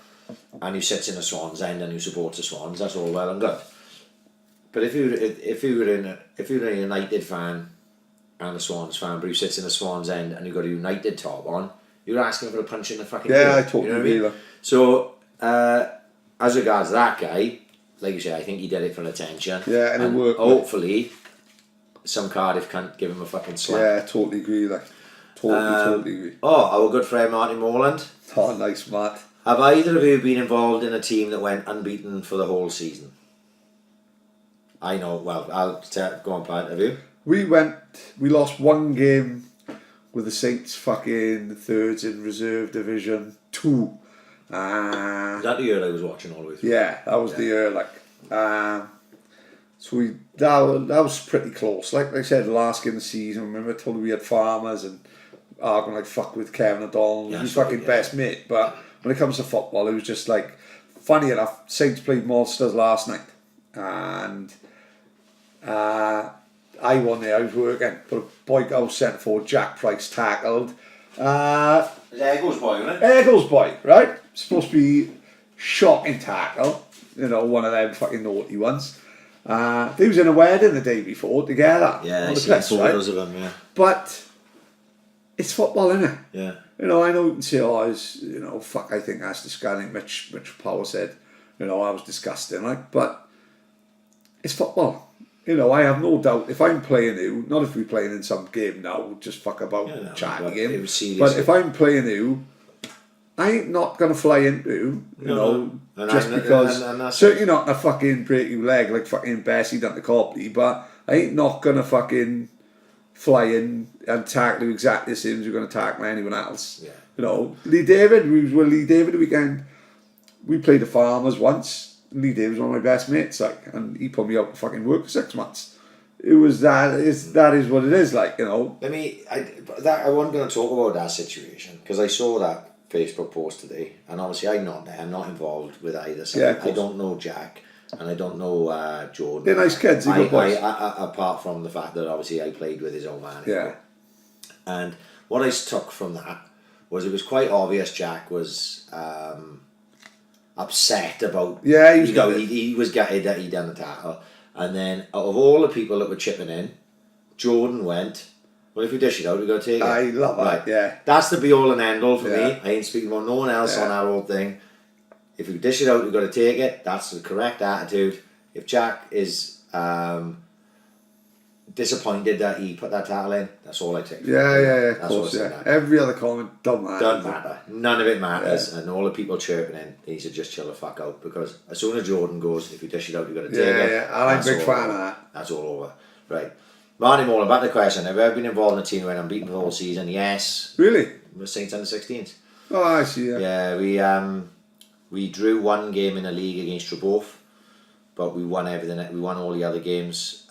and who sits in the Swans end and who supports the Swans, that's all well and good. But if you were a United fan and a Swans fan but who sits in the Swans end and you've got a United top on, you're asking for a punch in the fucking Yeah, face, I totally you know what agree, I mean? like. So as regards that guy, like you say, I think he did it for attention. Yeah, and it worked. Hopefully, some Cardiff can't give him a fucking slap. Yeah, totally agree, like. Totally agree. Oh, our good friend Martin Morland. Oh, nice, Matt. Have either of you been involved in a team that went unbeaten for the whole season? I know. Well, I'll go on, Pat. Have you? We lost one game with the Saints fucking thirds in reserve division 2. Is that the year I was watching all the way through? Yeah, that was the year, like. So that was pretty close. Like I said, last game of the season, remember I told you we had farmers and arguing like fuck with Kevin O'Donnell. Yeah, He's that's fucking right, best mate. But when it comes to football, it was just like, funny enough, Saints played Monsters last night. And I won there, I was working. But a boy I was sent for, Jack Price tackled. Eagles boy, isn't it? Eagles boy, right? Supposed to be shocking tackle. You know, one of them fucking naughty ones. They was in a wedding the day before together. Yeah, on I the see piss, photos right? of him. Yeah, But it's football, innit? yeah. You know, I know you can say, oh, fuck, I think that's disgusting. Mitch Power said, I was disgusting, like, but it's football. You know, I have no doubt if I'm playing you, not if we're playing in some game now, just fuck about chatting game. It was serious. But if I'm playing you, I ain't not gonna fly into, No. And just and because. that's Certainly not gonna fucking break your leg like fucking Bessie done to Copley, but I ain't not gonna fucking fly in and tackle you exactly the same as you're gonna tackle anyone else. Yeah. Lee David, we was with Lee David the weekend. We played the Farmers once. Lee David was one of my best mates, and he put me out to fucking work for 6 months. It was that is what it is, like. I wasn't going to talk about that situation because I saw that Facebook post today, and obviously I'm not there. I'm not involved with either side. Yeah, I don't know Jack, and I don't know Jordan. They're nice kids. They're good boys. Apart from the fact that obviously I played with his old man. Yeah. And what I took from that was it was quite obvious Jack was upset about. Yeah, he he was gutted that he done the tackle. And then, out of all the people that were chipping in, Jordan went, well, if you dish it out, we've got to take it. I love that, yeah. That's the be-all and end-all for me. Yeah. I ain't speaking about no one else on that whole thing. If you dish it out, we've got to take it. That's the correct attitude. If Jack is disappointed that he put that tackle in, that's all I take. Yeah, of That's course, what I yeah. said. Every other comment don't matter. Doesn't matter. None of it matters. And all the people chirping in, he should just chill the fuck out because as soon as Jordan goes, if you dish it out, you've got to take it. Yeah, and I'm a big fan of that. That's all over. Right. Marty Moore, back to the question. Have you ever been involved in a team when I'm beaten the whole season? Yes. Really? We're Saints under 16s. Oh, I see, yeah. Yeah, we drew one game in a league against Treborth, but we won everything. We won all the other games.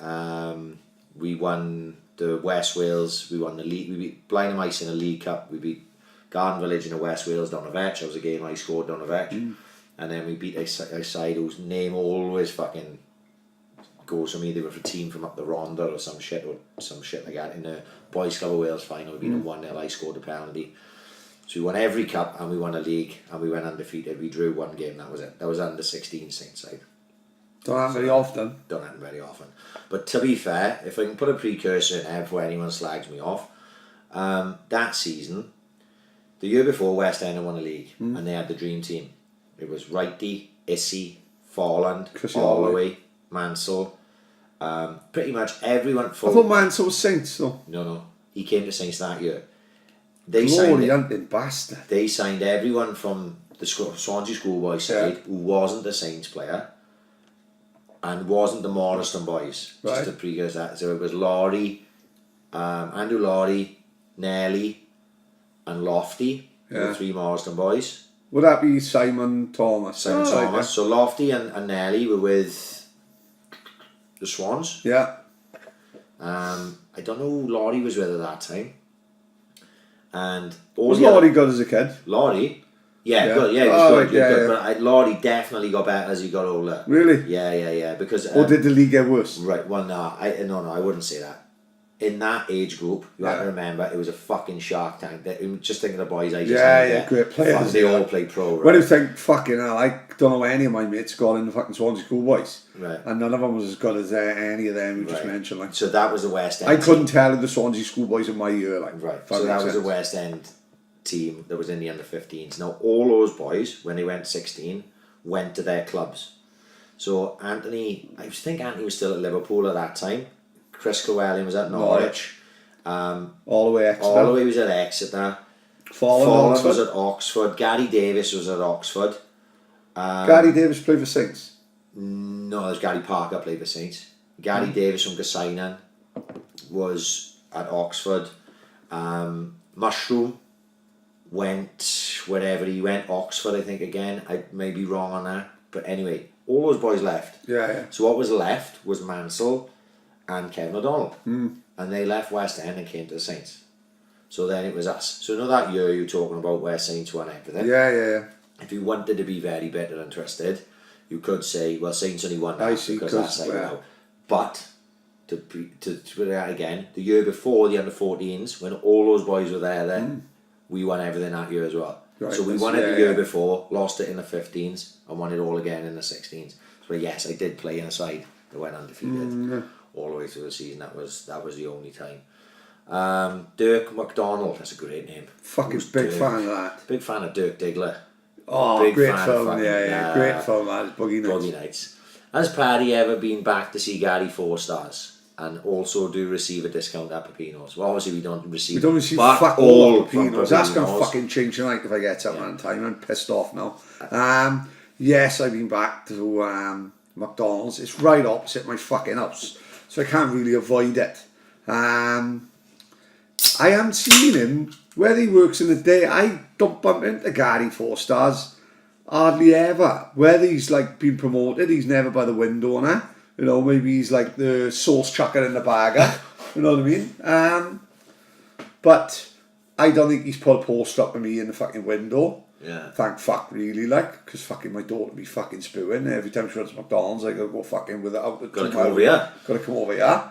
We won the West Wales. We won the league. We beat Blenheim AiC in a League Cup. We beat Garden Village in the West Wales down the Vetch. That was a game I scored down the Vetch. And then we beat a side whose name always fucking goes for me. They were a team from up the Rhondda or some shit like that in the Boys Club of Wales final. We beat them 1-0. I scored a penalty. So we won every cup and we won a league and we went undefeated. We drew one game. That was it. That was under 16 Saints side. Don't happen very often. Don't happen very often. But to be fair, if I can put a precursor in there before anyone slags me off, that season, the year before, West End won a league and they had the dream team. It was Wrighty, AiC, Forland, Holloway, Mansell. Pretty much everyone. I thought Mansell was Saints, though. No. He came to Saints that year. Glory hunting bastard. They signed everyone from the Swansea schoolboy side who wasn't a Saints player and wasn't the Morriston boys. Right. Just to precursor that. So it was Laurie, Andrew Laurie, Nelly and Lofty. The three Morriston boys. Would that be Simon Thomas? Thomas. Right, so Lofty and Nelly were with the Swans. Yeah. I don't know who Laurie was with at that time. And was Laurie good as a kid? Laurie? Yeah, good. Yeah, he was good. But Laurie definitely got better as he got older. Really? Yeah. Because or did the league get worse? Right. Well, no, I wouldn't say that. In that age group, you have to remember it was a fucking Shark Tank. Just thinking of the boys I just great players. They all played pro. Right? When you think fucking hell, I don't know any of my mates got in the fucking Swansea schoolboys. Right. And none of them was as good as any of them you just mentioned. Like. So that was the West End. I couldn't tell the Swansea schoolboys in my year. Like. Right. So that was the West End team that was in the under 15s. Now all those boys, when they went 16, went to their clubs. So Anthony, I think Anthony was still at Liverpool at that time. Chris Llewellyn was at Norwich. All the way Exeter. Holloway was at Exeter. Forland was at Oxford. Gary Davis was at Oxford. Gary Davis played for Saints? No, there's Gary Parker played for Saints. Gary Davis from Gassainan was at Oxford. Mushroom went wherever he went. Oxford, I think, again. I may be wrong on that. But anyway, all those boys left. Yeah. So what was left was Mansell and Kevin O'Donnell. And they left West End and came to the Saints. So then it was us. So you know that year you're talking about where Saints won everything? Yeah. If you wanted to be very bitter and twisted, you could say, well, Saints only won that because that's like, But, to put it out again, the year before the under-14s, when all those boys were there then, we won everything that year as well. Right, so we won it the year before, lost it in the 15s, and won it all again in the 16s. So yes, I did play in a side that went undefeated. All the way through the season. That was the only time. Dirk McDonald, that's a great name. Fucking big fan of that. Big fan of Dirk Diggler. Oh, big great fan film, of fucking, great film, that is Boogie Nights. Has Paddy ever been back to see Gary 4 stars? and also do receive a discount at Pepino's. Well, obviously we don't receive fuck all from Pepinos. That's going to Pepino's. fucking change tonight if I get something on time. I'm pissed off now. Yes, I've been back to McDonald's. It's right opposite my fucking house, so I can't really avoid it. I haven't seen him where he works in the day. I don't bump into Gary 4 Stars hardly ever. Whether he's like been promoted, he's never by the window now. You know, maybe he's like the sauce chucker in the bagger. You know what I mean? But I don't think he's put a poster up with me in the fucking window. Yeah. Thank fuck, really, like, because fucking my daughter be fucking spewing every time she runs to McDonald's. I gotta go fucking with it out. Gotta come over here. Gotta come over here.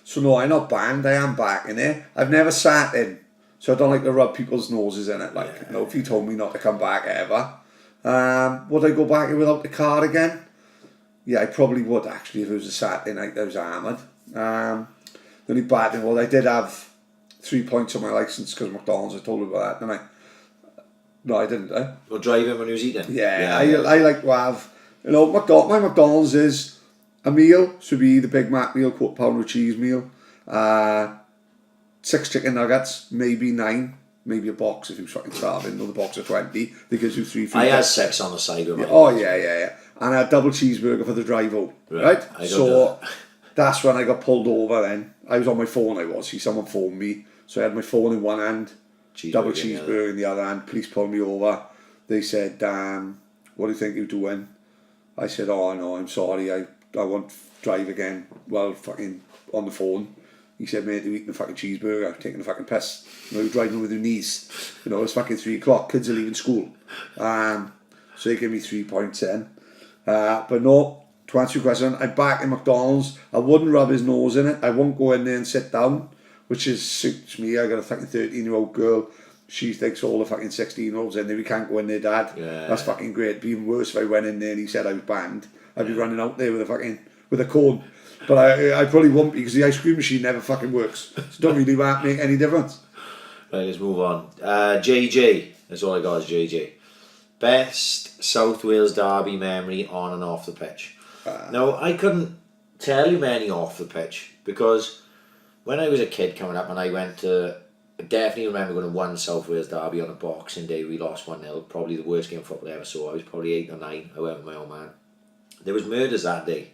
So no, I'm not banned. I am back in it. I've never sat in, so I don't like to rub people's noses in it. Like, you know, if you told me not to come back ever, would I go back in without the card again? Yeah, I probably would actually if it was a Saturday night I was hammered. The only bad thing was I did have 3 points on my licence because of McDonald's. I told you about that, didn't I? No, I didn't. Or driving when he was eating. Yeah, I like to have, you know, my McDonald's is a meal, should be the Big Mac meal, £quarter pounder cheese meal, 6 chicken nuggets, maybe 9, maybe a box if you're fucking starving, another box of 20, they gives you 3 free. I had 6 on the side of it. Oh yeah. And a double cheeseburger for the drive home, right? So that's when I got pulled over then. I was on my phone, someone phoned me, so I had my phone in one hand, double cheeseburger in the other hand. Police pulled me over. They said, what do you think you're doing? I said, oh no, I'm sorry, I won't drive again. Well, fucking on the phone. He said, mate, you're eating a fucking cheeseburger, taking a fucking piss. You know, you're driving with your knees. You know, it's fucking 3 o'clock, kids are leaving school. So they gave me 3 points in. But no, to answer your question, I'm back in McDonald's. I wouldn't rub his nose in it. I won't go in there and sit down, which suits me. I got a fucking 13-year-old girl. She thinks all the fucking 16-year-olds in there. We can't go in there, Dad. Yeah. That's fucking great. It'd be even worse if I went in there and he said I was banned. I'd be running out there with a cone. But I probably won't be because the ice cream machine never fucking works. So it don't really make any difference. Right, let's move on. JJ. That's all I got is JJ. Best South Wales derby memory on and off the pitch. Now, I couldn't tell you many off the pitch because when I was a kid coming up and I went to... I definitely remember going to one South Wales derby on a Boxing Day. We lost 1-0. Probably the worst game of football I ever saw. I was probably 8 or 9. I went with my old man. There was murders that day.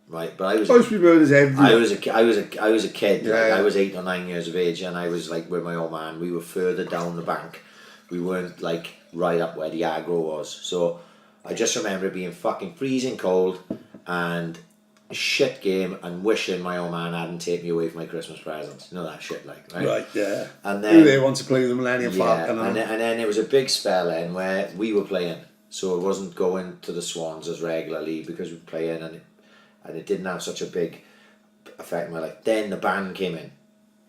Right, but I was supposed to be murders everywhere. I was a kid. Yeah, like, yeah. I was 8 or 9 years of age, and I was like with my old man. We were further down the bank. We weren't like right up where the aggro was. So I just remember it being fucking freezing cold and a shit game, and wishing my old man hadn't taken me away from my Christmas presents. You know that shit, like, right? Right, yeah. And then who they want to play with the Millennium Falcon? and then it was a big spell then where we were playing, so it wasn't going to the Swans as regularly because we were playing, and it didn't have such a big effect on my life. Then the ban came in,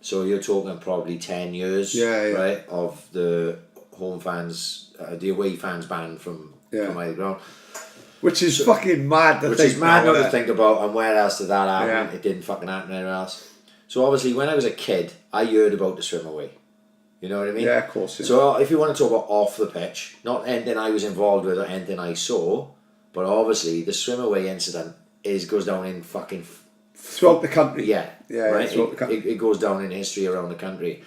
so you're talking probably 10 years, right, of the home fans, the away fans banned from either ground. Which is fucking mad to think not about. to think about, and where else did that happen? Yeah. It didn't fucking happen anywhere else. So obviously when I was a kid, I heard about the swim away. You know what I mean? Yeah, of course. Yeah. So if you want to talk about off the pitch, not anything I was involved with or anything I saw, but obviously the swim away incident goes down in fucking... throughout the country. Yeah. Right? Throughout the country. It goes down in history around the country.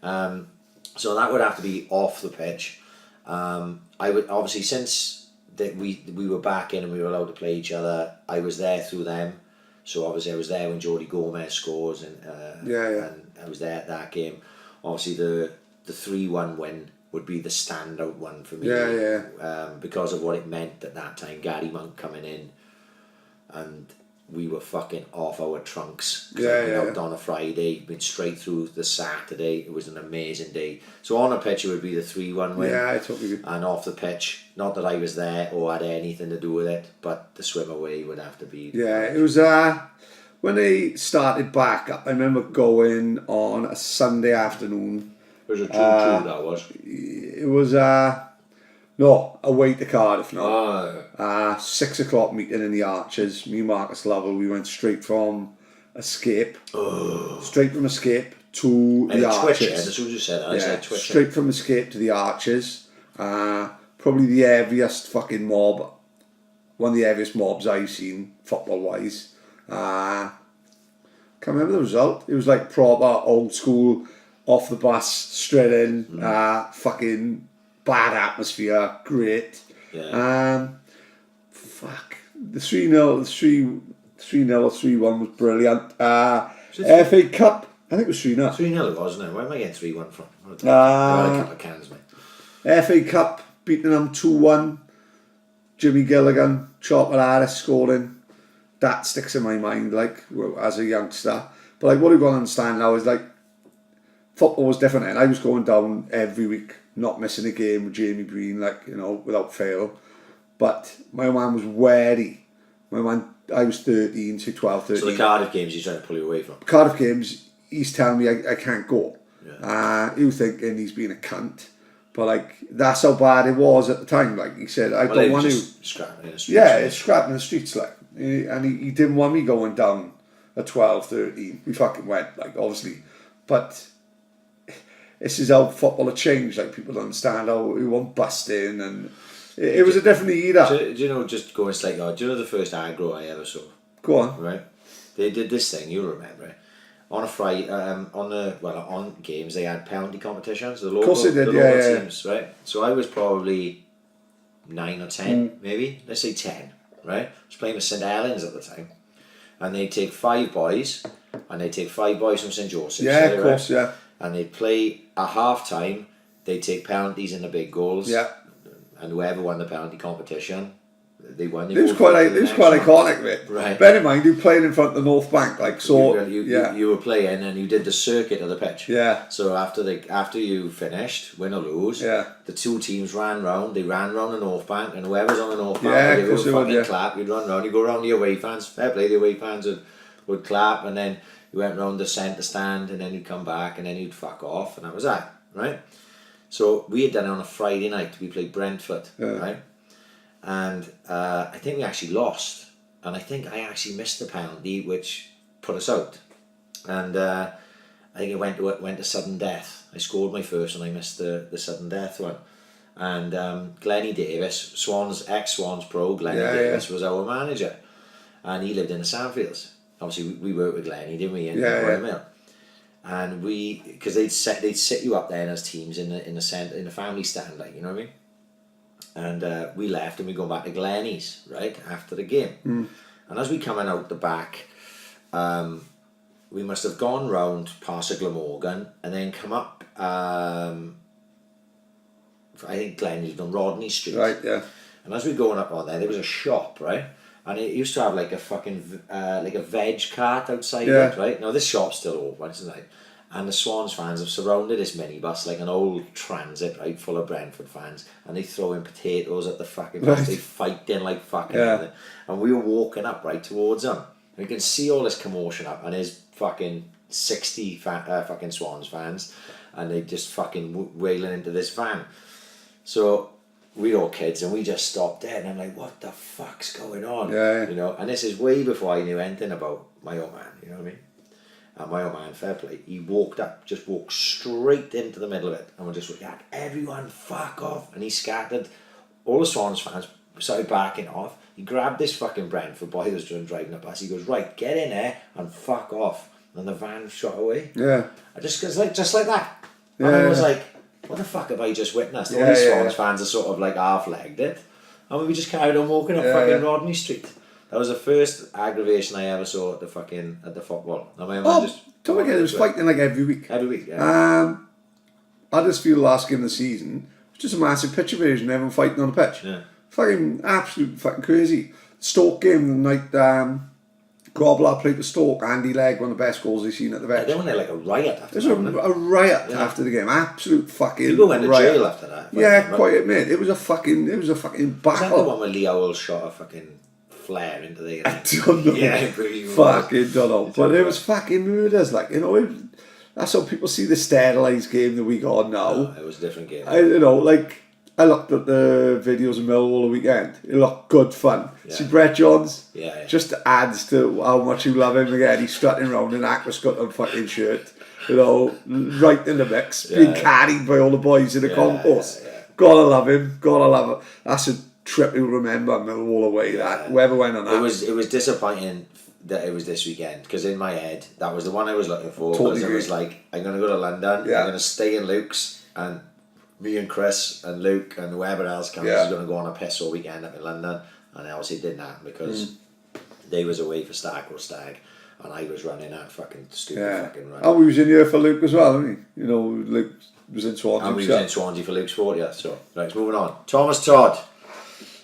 So that would have to be off the pitch. I would obviously, since that we were back in and we were allowed to play each other, I was there through them. So obviously I was there when Jody Gomez scores, and and I was there at that game. Obviously the 3-1 win would be the standout one for me. Because of what it meant at that time. Gary Monk coming in, and we were fucking off our trunks. Out on a Friday, been straight through the Saturday. It was an amazing day. So on a pitch it would be the 3-1 win. Yeah, I totally agree. And off the pitch, not that I was there or had anything to do with it, but the swim away would have to be. Yeah, it was when they started back up. I remember going on a Sunday afternoon. It was a 2-2 that was. It was no, away to Cardiff now. 6 o'clock meeting in the Arches. Me and Marcus Lovell, we went straight from Escape. Straight from Escape to the Arches. As soon as you said that, I said Twitch. Straight from Escape to the Arches. Probably the heaviest fucking mob. One of the heaviest mobs I've seen, football-wise. Can't remember the result. It was like proper old school, off the bus, straight in, fucking bad atmosphere, great. Yeah. Fuck. The 3-0, the 3-0 or 3-1 was brilliant. FA Cup, I think it was 3-0. 3-0 it was, wasn't it? Where am I getting 3-1 from? I had a couple of cans, mate. FA Cup, beating them 2-1. Jimmy Gilligan, Chopper Harris scoring. That sticks in my mind, like, as a youngster. But, like, what you've got to understand now is, like, football was different, and I was going down every week, not missing a game with Jamie Breen, like, you know, without fail. But my man was wary. I was 13, so 12, 13. So the Cardiff games he's trying to pull you away from? Cardiff games, he's telling me I can't go. Yeah. He was thinking he's being a cunt. But, like, that's how bad it was at the time. Like, he said, I don't want to... Scrapping in the streets. Yeah, it's scrapping in the streets, like. And he didn't want me going down at 12, 13. We fucking went, like, obviously. But this is how football had changed. Like, people don't understand how we weren't busting, and it was a different era. Do you know, just going slightly odd, do you know the first aggro I ever saw? Go on. Right? They did this thing, you'll remember it. On a Friday, on games, they had penalty competitions. The local, of course they did, the yeah, local yeah. teams, right? So I was probably 9 or 10, maybe. Let's say 10, right? I was playing with St Helens at the time. And they'd take 5 boys, and they'd take 5 boys from St Joseph's. Yeah, of course, yeah. And they'd play at half time, they'd take penalties in the big goals. Yeah. And whoever won the penalty competition, they won. It was quite iconic, mate. Right. Bear in mind, you played in front of the North Bank, like, so... You were playing and you did the circuit of the pitch. Yeah. So after you finished, win or lose, yeah. the two teams ran round. They ran round the North Bank, and whoever's on the North Bank, yeah, they would fucking would, clap. You'd run round. You go round the away fans. Fair play, the away fans would clap, and then you went round the centre stand, and then you'd come back, and then you'd fuck off, and that was that, right? So we had done it on a Friday night. We played Brentford, right? And I think we actually lost, and I think I actually missed the penalty, which put us out. And I think it went to sudden death. I scored my first, and I missed the sudden death one. And Glennie Davis, ex-Swans pro, Glennie Davis was our manager, and he lived in the Sandfields. Obviously, we worked with Glennie, didn't we? In Royal Mail. And because they'd sit you up there as teams in the centre, in the family stand, like, you know what I mean. And we left, and we go back to Glennie's, right, after the game. And as we coming out the back, we must have gone round past the Glamorgan and then come up, I think Glennie's on Rodney Street. Right, yeah. And as we going up on there was a shop, right? And it used to have like a fucking, like a veg cart outside it, right? Now this shop's still open, isn't it? And the Swans fans have surrounded this minibus like an old transit, right, full of Brentford fans, and they throw in potatoes at the fucking bus. They fighting like fucking everything. And we were walking up right towards them. And you can see all this commotion up, and there's fucking 60 fucking Swans fans, and they just fucking wailing into this van. So we're all kids, and we just stopped there, and I'm like, what the fuck's going on? Yeah. You know, and this is way before I knew anything about my old man, you know what I mean? And my old man, fair play, he walked straight into the middle of it, and we just went, everyone fuck off, and he scattered. All the Swans fans started backing off. He grabbed this fucking Brentford boy who was driving the bus. He goes, right, get in there and fuck off. And the van shot away. Yeah. I just like that. And I was like, what the fuck have I just witnessed? All these Swans fans are sort of like half-legged it. And we just carried on walking up fucking Rodney Street. That was the first aggravation I ever saw at the football. Don't forget, it was fighting like every week. Every week, yeah. I just feel the last game of the season was just a massive pitch invasion, everyone fighting on the pitch. Yeah. Fucking absolute fucking crazy. Stoke game the night Grobler played for Stoke, Andy Legg, one of the best goals they've seen at the bench. They went there like a riot after that. There was a riot after the game. Absolute fucking people went to jail after that. Yeah, quite admit. It was a fucking battle. Was that the one where Lee Howell shot a fucking flare into the... I don't know. Yeah, fucking don't know. But it was fucking murders, like, you know, that's how people see the sterilised game that we got now. No, it was a different game. I looked at the videos of Millwall the weekend. It looked good fun. Yeah. See Brett Johns? Yeah. Just adds to how much you love him again. He's strutting around in Aquascut and fucking shirt. You know, right in the mix. Being carried by all the boys in the concourse. Yeah. Gotta love him. That's a trip you'll remember, Millwall away. That whoever went on that. It was disappointing that it was this weekend, because in my head that was the one I was looking for. Totally Because it was like, I'm gonna go to London. Yeah. I'm gonna stay in Luke's, and me and Chris and Luke and whoever else comes Yeah. is gonna go on a piss all weekend up in London. And obviously it didn't happen because they was away for Starkrow Stag, and I was running that fucking stupid fucking run. And we was in here for Luke as well, wasn't he? You know, Luke was in Swansea. And we was in Swansea for Luke's 40th. So right, moving on. Thomas Todd.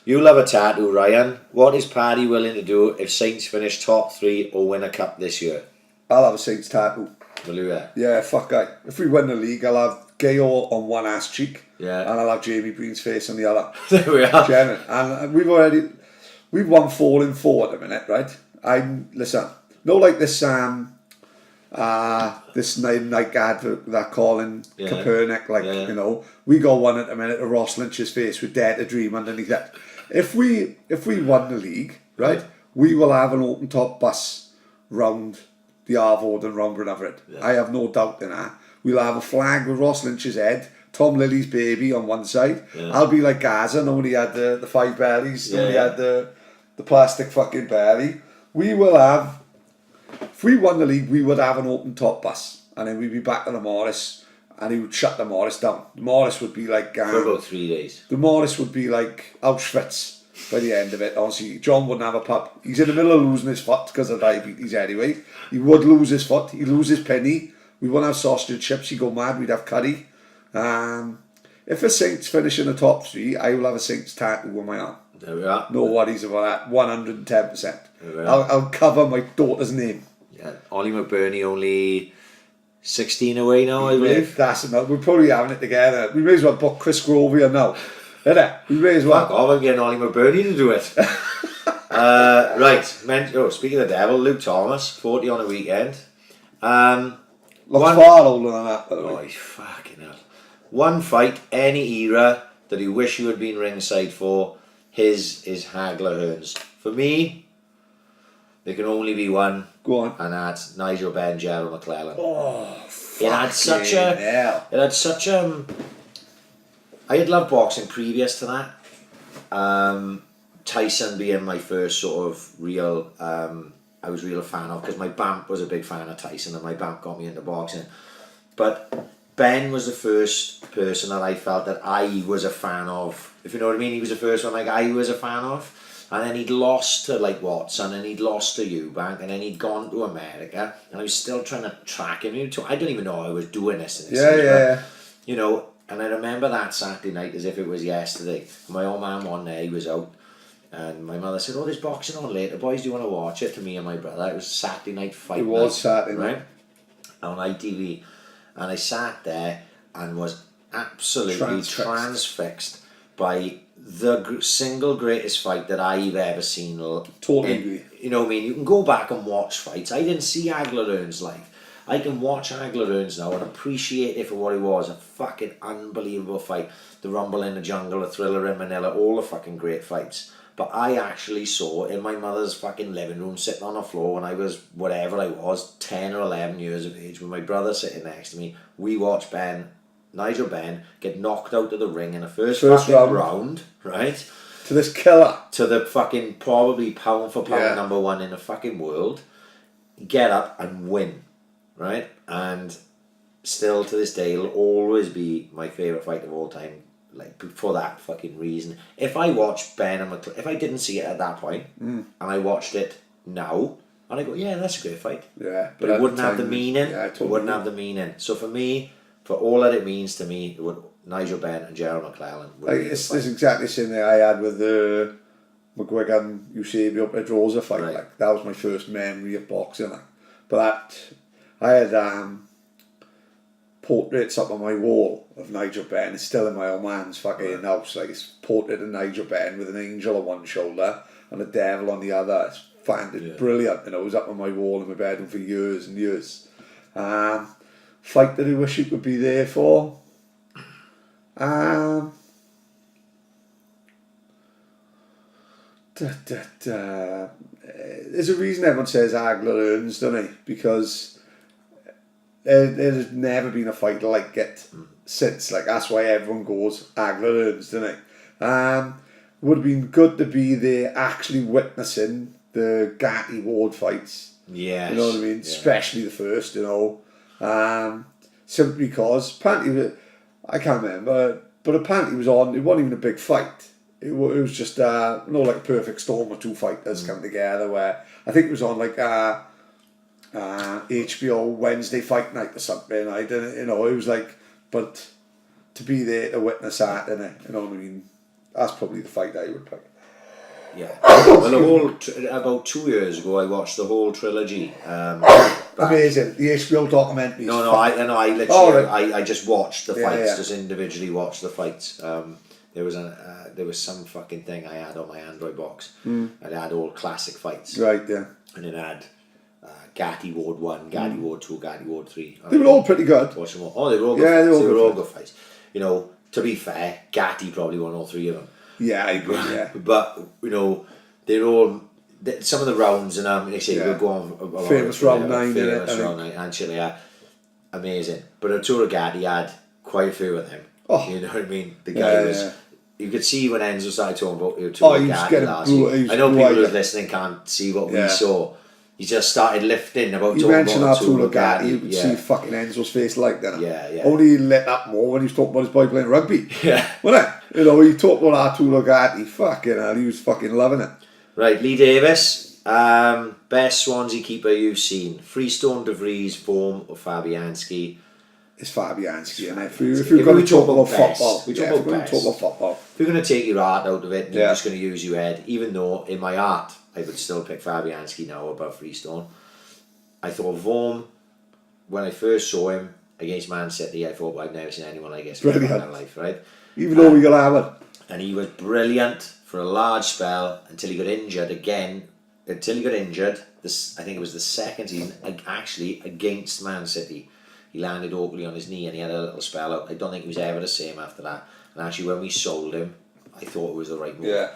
You love a tattoo, Ryan. What is Paddy willing to do if Saints finish top 3 or win a cup this year? I'll have a Saints tattoo. Will you? Yeah, fuck guy. If we win the league, I'll have Gayle on one ass cheek. Yeah. And I'll have Jamie Breen's face on the other. There we are. Genuine. And we've won 4 in 4 at the minute, right? Listen, no like this this Nike advert that calling Copernic, like, you know, we got one at the minute of Ross Lynch's face with Dare to Dream underneath it. If we won the league, right, we will have an open top bus round the Arvord and round Brynavrid. I have no doubt in that. We'll have a flag with Ross Lynch's head, Tom Lilly's baby on one side. I'll be like Gaza, no one he had the 5 bellies, no one he had the plastic fucking belly. We will have, if we won the league, we would have an open top bus, and then we'd be back to the Morris, and he would shut the Morris down. The Morris would be like for about 3 days. The Morris would be like Auschwitz by the end of it. Honestly, John wouldn't have a pub. He's in the middle of losing his foot because of diabetes anyway. He would lose his foot. He'd lose his penny. We wouldn't have sausage and chips. He'd go mad. We'd have curry. If the Saints finish in the top 3, I will have a Saints tattoo on my arm. There we are. No worries about that. 110%. I'll cover my daughter's name. Yeah, Ollie McBurney only 16 away now, I believe. That's enough. We're probably having it together. We may as well book Chris Grove here now. Innit? We may as well. Fuck off, I'm getting Ollie McBurney to do it. Right, speaking of the devil, Luke Thomas, 40 on a weekend. Looks far older than that, by the way. Oh, fucking hell. One fight, any era, that you wish you had been ringside for. His is Hagler Hearns. For me, there can only be one. Go on. And that's Nigel Benn, Gerald McClellan. Oh, it had such a. I had loved boxing previous to that. Tyson being my first sort of real. I was real a fan of, because my BAMP was a big fan of Tyson, and my BAMP got me into boxing. But Ben was the first person that I felt that I was a fan of. If you know what I mean, he was the first one like I was a fan of. And then he'd lost to like Watson, and he'd lost to Eubank, and then he'd gone to America, and I was still trying to track him. I don't even know I was doing this. Yeah. You know, and I remember that Saturday night as if it was yesterday. My old man one day, he was out, and my mother said, "Oh, there's boxing on later, boys. Do you want to watch it?" To me and my brother, it was Saturday night fight. It was Saturday night, right? On ITV, and I sat there and was absolutely transfixed by the single greatest fight that I've ever seen. Totally agree. You know what I mean? You can go back and watch fights. I didn't see Hagler Hearns live. I can watch Hagler Hearns now and appreciate it for what it was. A fucking unbelievable fight. The Rumble in the Jungle, the Thriller in Manila, all the fucking great fights. But I actually saw in my mother's fucking living room, sitting on the floor when I was whatever I was, 10 or 11 years of age, with my brother sitting next to me. We watched Nigel Benn get knocked out of the ring in the first fucking round, right? To this killer. To the fucking probably pound for pound number 1 in the fucking world. Get up and win, right? And still to this day, it'll always be my favourite fight of all time. Like, for that fucking reason. If I watched Ben and McClellan, if I didn't see it at that point, and I watched it now, and I go, yeah, that's a great fight. Yeah. But it wouldn't have the meaning. Yeah, it wouldn't have the meaning. So for me, for all that it means to me, it would Nigel Benn and Gerald McClellan. It's exactly the same thing I had with the McGuigan Eusebio Pedrosa fight. Right. Like, that was my first memory of boxing. Like. But I had portraits up on my wall of Nigel Benn. It's still in my old man's fucking house. Like, it's portrait of Nigel Benn with an angel on one shoulder and a devil on the other. It's brilliant. You know, it was up on my wall in my bedroom for years and years. Fight that I wish you could be there for. There's a reason everyone says Hagler Hearns, don't they? Because there's never been a fight like it since. Like, that's why everyone goes Hagler Hearns, don't they? Would have been good to be there actually witnessing the Gatty Ward fights. Yes. You know what I mean? Yeah. Especially the first, you know. Simply because apparently, I can't remember, but apparently it was on. It wasn't even a big fight. It was just like a perfect storm of two fighters come together. Where I think it was on like HBO Wednesday fight night or something. I didn't, you know, it was like, but to be there to witness that, innit? You know what I mean? That's probably the fight I would pick. Yeah. Well, the whole about 2 years ago, I watched the whole trilogy. Amazing. The HBO documentary. No, I literally, right. I just watched the fights, yeah. just individually watched the fights. There was some fucking thing I had on my Android box, and it had all classic fights. Right, yeah. And it had Gatty Ward 1, Gatty Ward 2, Gatty Ward 3. They were all pretty good. Watch them all. Oh, they were all good. Yeah, Fights. they were all good fights. You know, to be fair, Gatty probably won all 3 of them. Yeah, I agree, yeah. But, you know, they're all... Some of the rounds, and they say we'll go on... Famous round 9, Famous round 9, actually, amazing. But Arturo Gatti had quite a few of them. Oh. You know what I mean? The guy was... Yeah. You could see when Enzo started talking about Arturo Gatti last week. I know people who's listening can't see what we saw. He just started lifting about you talking mentioned about Arturo Gatti, you could see fucking Enzo's face like that. Yeah. Only he lit up more when he was talking about his boy playing rugby. Yeah. Wasn't it? You know, he talked about Arturo Gatti, fucking hell, he was fucking loving it. Right, Lee Davis, best Swansea keeper you've seen. Freestone, De Vries, Vorm or Fabianski? It's Fabianski, and if you're going to talk about football, if you're going to take your heart out of it and you're just going to use your head, even though in my heart I would still pick Fabianski now above Freestone. I thought Vorm, when I first saw him against Man City, I thought, well, I've never seen anyone like this in my life, right? Even though we got hammered. And he was brilliant for a large spell until he got injured again. Until he got injured, I think it was the second season, actually against Man City. He landed awkwardly on his knee and he had a little spell out. I don't think he was ever the same after that. And actually, when we sold him, I thought it was the right move. Yeah.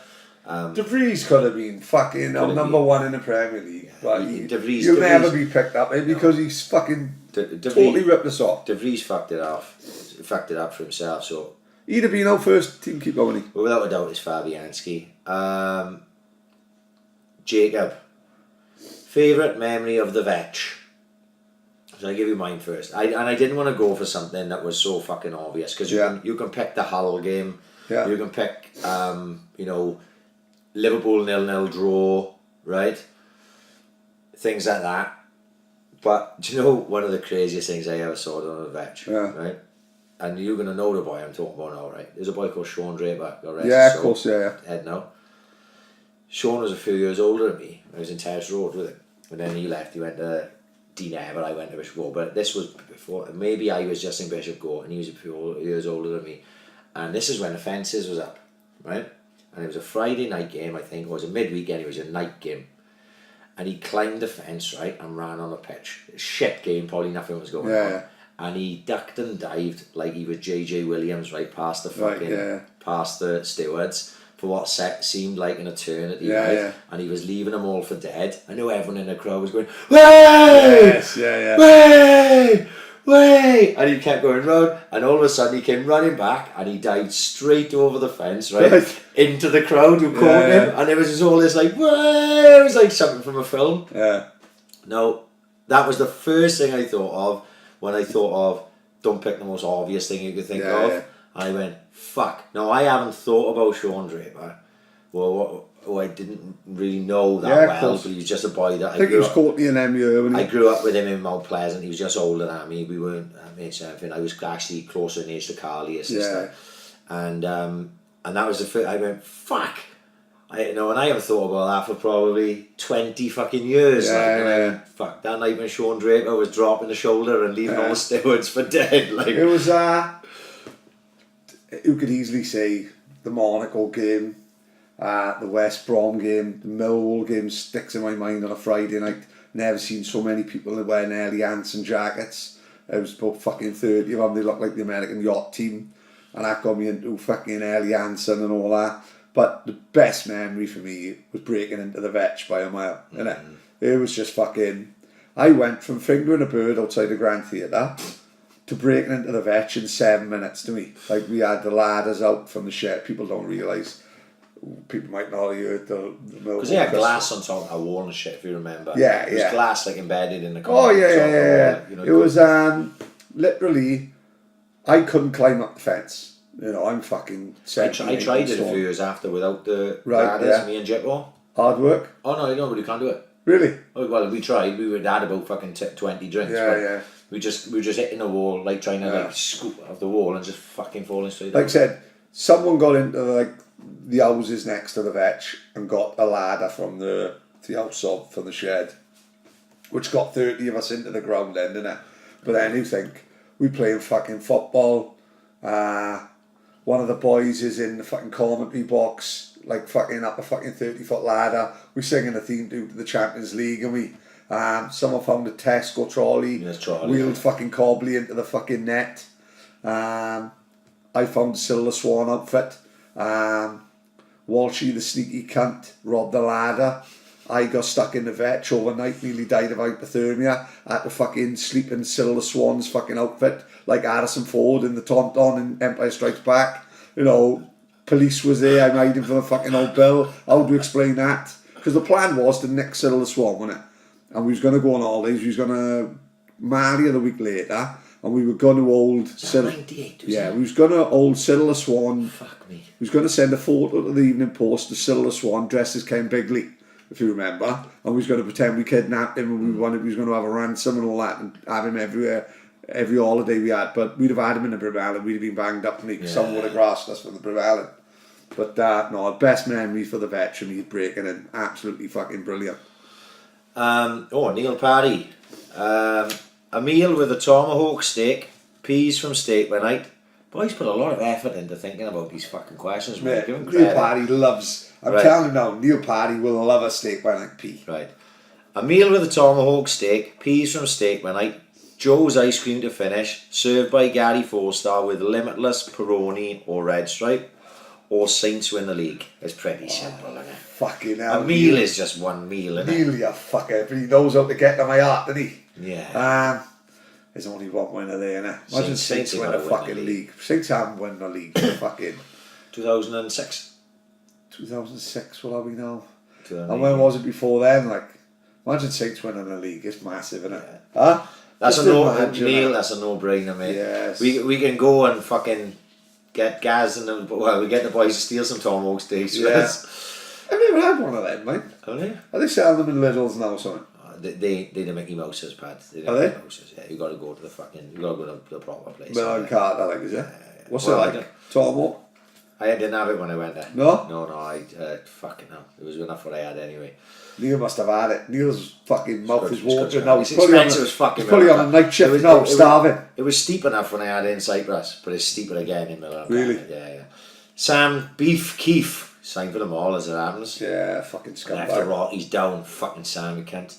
De Vries could have been fucking number one in the Premier League. But he'll never be picked up because he's fucking totally ripped us off. De Vries fucked it up for himself. So he'd have been our first team keeper, wouldn't he? Well, without a doubt, it's Fabianski. Jacob, favourite memory of the vetch? So I give you mine first. I didn't want to go for something that was so fucking obvious because you can pick the Hull game. Yeah. You can pick Liverpool 0-0 draw, right? Things like that. But do you know one of the craziest things I ever saw on a vetch? Yeah. Right? And you're gonna know the boy I'm talking about now, right? There's a boy called Sean Draper. Yeah, of course, yeah. Head now. Sean was a few years older than me. I was in Terrace Road with him. And then he left, he went to Dean Ever, I went to Bishop Gore, but this was before, maybe I was just in Bishop Gore and he was a few years older than me. And this is when the fences was up, right? And it was a Friday night game, I think, or it was a midweek game, it was a night game. And he climbed the fence, right, and ran on the pitch. Shit game, probably nothing was going on. Yeah. And he ducked and dived like he was JJ Williams, right, past the fucking, past the stewards. For what seemed like an eternity, right? Yeah. And he was leaving them all for dead. I know everyone in the crowd was going, "Way! Yes, yeah. Way! Way!" And he kept going round, and all of a sudden he came running back, and he dived straight over the fence, right, into the crowd who caught him, and it was just all this like, "Way!" It was like something from a film. Yeah. No, that was the first thing I thought of when I thought of don't pick the most obvious thing you could think of. Yeah. I went, fuck. No, I haven't thought about Sean Draper. Well, I didn't really know that well, but he was just a boy that I think he was caught in an MU. I grew up with him in Mount Pleasant. He was just older than me. We weren't mates or anything. I was actually closer in age to Carly, his sister. And that was the first. I went, fuck. And I haven't thought about that for probably 20 fucking years. Fuck, that night when Sean Draper was dropping the shoulder and leaving all the stewards for dead. Like it was you could easily say the Monaco game, the West Brom game, the Millwall game sticks in my mind on a Friday night. Never seen so many people wearing Ellie Hansen jackets. It was about fucking 30 of them. They looked like the American yacht team. And that got me into fucking Ellie Hansen and all that. But the best memory for me was breaking into the vetch by a mile. Mm-hmm. It was just fucking... I went from fingering a bird outside the Grand Theatre to breaking into the vetch in 7 minutes to me. Like, we had the ladders out from the shed. People don't realise. People might not have heard the Because they had glass on top of a wall and shit, if you remember. Yeah, it was glass like embedded in the Oh concrete yeah, top of the yeah. wall, you know. It was literally, I couldn't climb up the fence. You know, I'm fucking. I tried it a few years after without the Right, ladders. yeah. Me and Jippo. Hard work. Oh no, nobody can't do it. Really? Oh, well, we tried. We had about fucking 20 drinks. Yeah, but yeah. We were just hitting the wall, like trying to like scoop off the wall and just fucking falling straight. Like I down. said, someone got into like the houses next to the vetch and got a ladder from the house up from the shed, which got 30 of us into the ground then, didn't it? But then you think we playing fucking football. One of the boys is in the fucking commentary box, like fucking up a fucking 30-foot ladder. We singing a theme to the Champions League, and we someone found a Tesco trolley, wheeled fucking Cobley into the fucking net. I found a Silver Swan outfit. Walshy the sneaky cunt robbed the ladder. I got stuck in the vetch overnight, nearly died of hypothermia. I had to fucking sleep in Silver Swan's fucking outfit, like Harrison Ford in the Tauntaun in Empire Strikes Back. You know, police was there, I'm hiding from the fucking old bill. How do you explain that? Because the plan was to nick Silver Swan, wasn't it? And we was going to go on holidays, we was going to marry her the week later, and we were going to hold... we was going to hold Silver Swan. Fuck me. We was going to send a photo to the Evening Post of Silver Swan dressed as Ken Bigley, if you remember, and we was going to pretend we kidnapped him and we was going to have a ransom and all that and have him everywhere, every holiday we had, but we'd have had him in the Brevalen, we'd have been banged up and someone would have grasped us for the Brevalen. But no, best memory for the veteran, he's breaking in, absolutely fucking brilliant. Neil Paddy. A meal with a tomahawk steak, peas from steak by night. Boys put a lot of effort into thinking about these fucking questions, mate. Give him credit. Neil Paddy loves... I'm telling you now, Neil Paddy will love a steak by night pea. Right. A meal with a tomahawk steak, peas from steak by night, Joe's ice cream to finish, served by Gary 4-star with limitless Peroni or Red Stripe, or Saints win the league. It's pretty simple, isn't it? Fucking hell. A meal is just one meal, isn't it? Neil, you fucker, but he knows how to get to my heart, doesn't he? Yeah. There's only one winner there, innit? Imagine Saints win a fucking league. Saints haven't won the league for fucking... 2006. 2006, what are we now? And when was it before then? Like, imagine Saints winning the league. It's massive, isn't it? Yeah. Huh? That's Neil, that's a no-brainer, mate. Yes. We can go and fucking get Gaz and we get the boys to steal some tomahawk steaks. Yeah. I've never had one of them, mate. Haven't you? Are they selling them in Lidl's now or something? They the Mickey Mouses, Pad. Are they? Mickey Mouses, yeah. You got to go to the proper place. Well, on Carter, like, is it? What's Well, it like? Tomahawk? I didn't have it when I went there. No? No, I fucking hell. It was enough what I had anyway. Neil must have had it. Neil's fucking mouth is watering now. now. He's probably on a night shift now, starving. It was steep enough when I had it in Cyprus, but it's steeper again in Milan. Really? Yeah. Sam Beef Keefe. Signed for them all as it happens. Yeah, fucking scumbag. Left the Rockies down. Fucking Sam, you can't.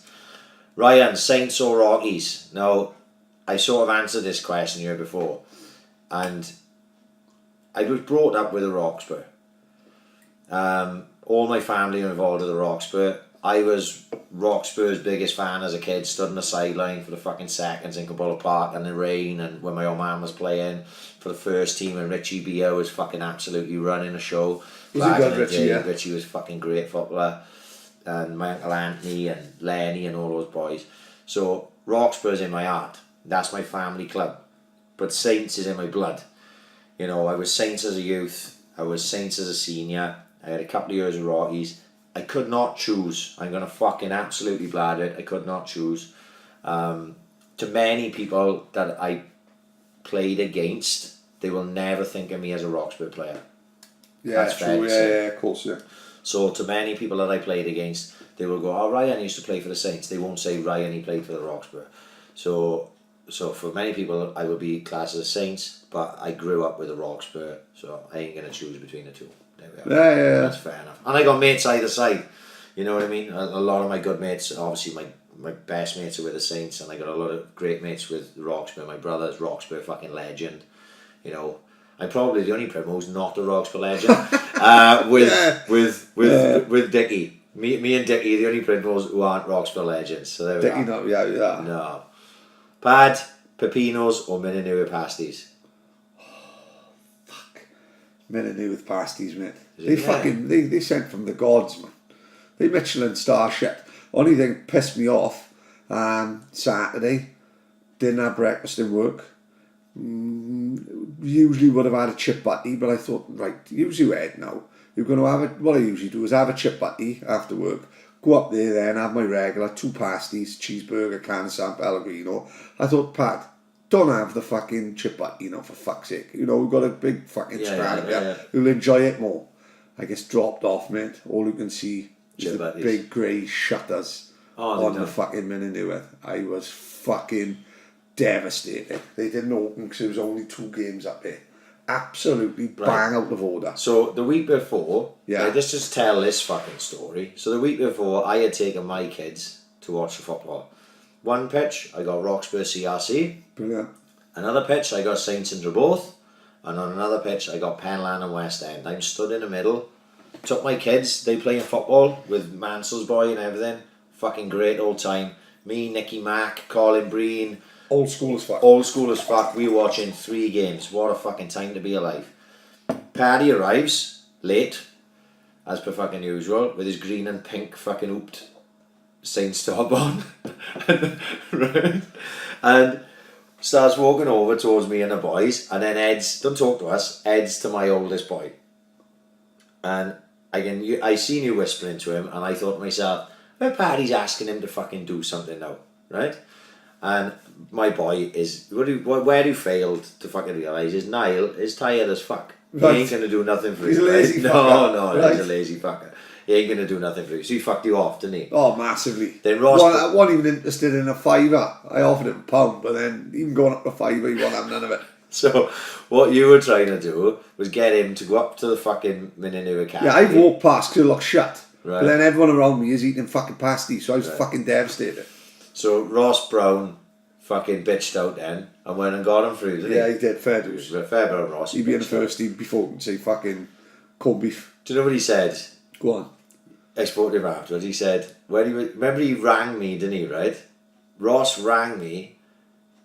Ryan, Saints or Rockies? Now, I sort of answered this question here before, and I was brought up with a Roxburgh. All my family are involved with the Roxburgh. I was Roxburgh's biggest fan as a kid, stood on the sideline for the fucking seconds in Cabula Park in the rain, and when my old man was playing for the first team and Richie Beer was fucking absolutely running the show. Was he good, Richie? Yeah. Richie was fucking great footballer. And my Uncle Anthony and Lenny and all those boys. So Roxburgh's in my heart. That's my family club. But Saints is in my blood. You know, I was Saints as a youth. I was Saints as a senior. I had a couple of years of Rockies. I could not choose. I'm going to fucking absolutely bladder it. I could not choose. To many people that I played against, they will never think of me as a Roxburgh player. Yeah, that's true. Yeah, of course, yeah. So to many people that I played against, they will go, oh, Ryan used to play for the Saints. They won't say Ryan, he played for the Roxburgh. So for many people, I would be classed as Saints, but I grew up with the Roxburgh, so I ain't going to choose between the two. There we are. Yeah. That's fair enough. And I got mates either side. You know what I mean? A lot of my good mates, obviously my best mates are with the Saints, and I got a lot of great mates with the Roxburgh. My brother's Roxburgh fucking legend. You know, I'm probably the only Primo who's not a Roxburgh legend. With Dickie. Me and Dickie are the only Primos who aren't Roxburgh legends. So there we Dickie are. not, yeah. No. Pad, Pepinos or Minanua pasties? Fuck. Men and new with pasties, mate. it They sent from the gods, man. They Michelin star shit. Only thing pissed me off, Saturday, didn't have breakfast in work. Usually would have had a chip butty, but I thought, right, use your head now. You're going to have it. What I usually do is have a chip butty after work, go up there then, have my regular 2 pasties, cheeseburger, can of San Pellegrino. I thought, Pat, don't have the fucking chip butty, you know, for fuck's sake. You know, we've got a big fucking scran here. You'll enjoy it more. I guess dropped off, mate. All you can see is the big grey shutters on the fucking Minute. I was fucking devastated. They didn't open because there was only 2 games up there. Absolutely bang out of order. So the week before, let's just tell this fucking story. So the week before, I had taken my kids to watch the football. One pitch, I got Roxburgh CRC. Brilliant. Another pitch, I got Saints and Draboth. And on another pitch, I got Penlan and West End. I'm stood in the middle. Took my kids, they playing football with Mansell's boy and everything. Fucking great old time. Me, Nicky Mack, Colin Breen. Old school as fuck. Old school as fuck. We were watching 3 games. What a fucking time to be alive. Paddy arrives late, as per fucking usual, with his green and pink fucking hooped Saints top on. Right? And starts walking over towards me and the boys, and then Ed's, don't talk to us, Ed's to my oldest boy. And again, I seen you whispering to him, and I thought to myself, well, Paddy's asking him to fucking do something now, right? And my boy is, where he failed to fucking realise is Niall is tired as fuck. Right. He ain't going to do nothing for you. He's a lazy right? fucker. No, right. He's a lazy fucker. He ain't going to do nothing for you. So he fucked you off, didn't he? Oh, massively. Then Ross... I wasn't even interested in a £5. I offered him £1, but then even going up to £5, he won't have none of it. So what you were trying to do was get him to go up to the fucking Minute Academy. Yeah, I've walked past because it looked shut. Right. But then everyone around me is eating fucking pasties, so I was fucking devastated. So Ross Brown fucking bitched out then and went and got him through, didn't he? Yeah, he did. Fair dues. Fair Brown Ross. He'd be in the first team before he can say fucking corned beef. Do you know what he said? Go on. I spoke to him afterwards. He said, remember he rang me, didn't he, right? Ross rang me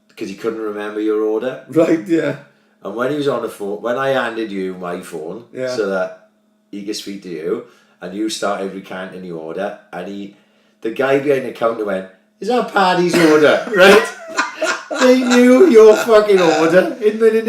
because he couldn't remember your order. Right, yeah. And when he was on the phone, when I handed you my phone so that he could speak to you, and you started recanting the order, and the guy behind the counter went, is that Paddy's order? Right? They knew your fucking order in Minute.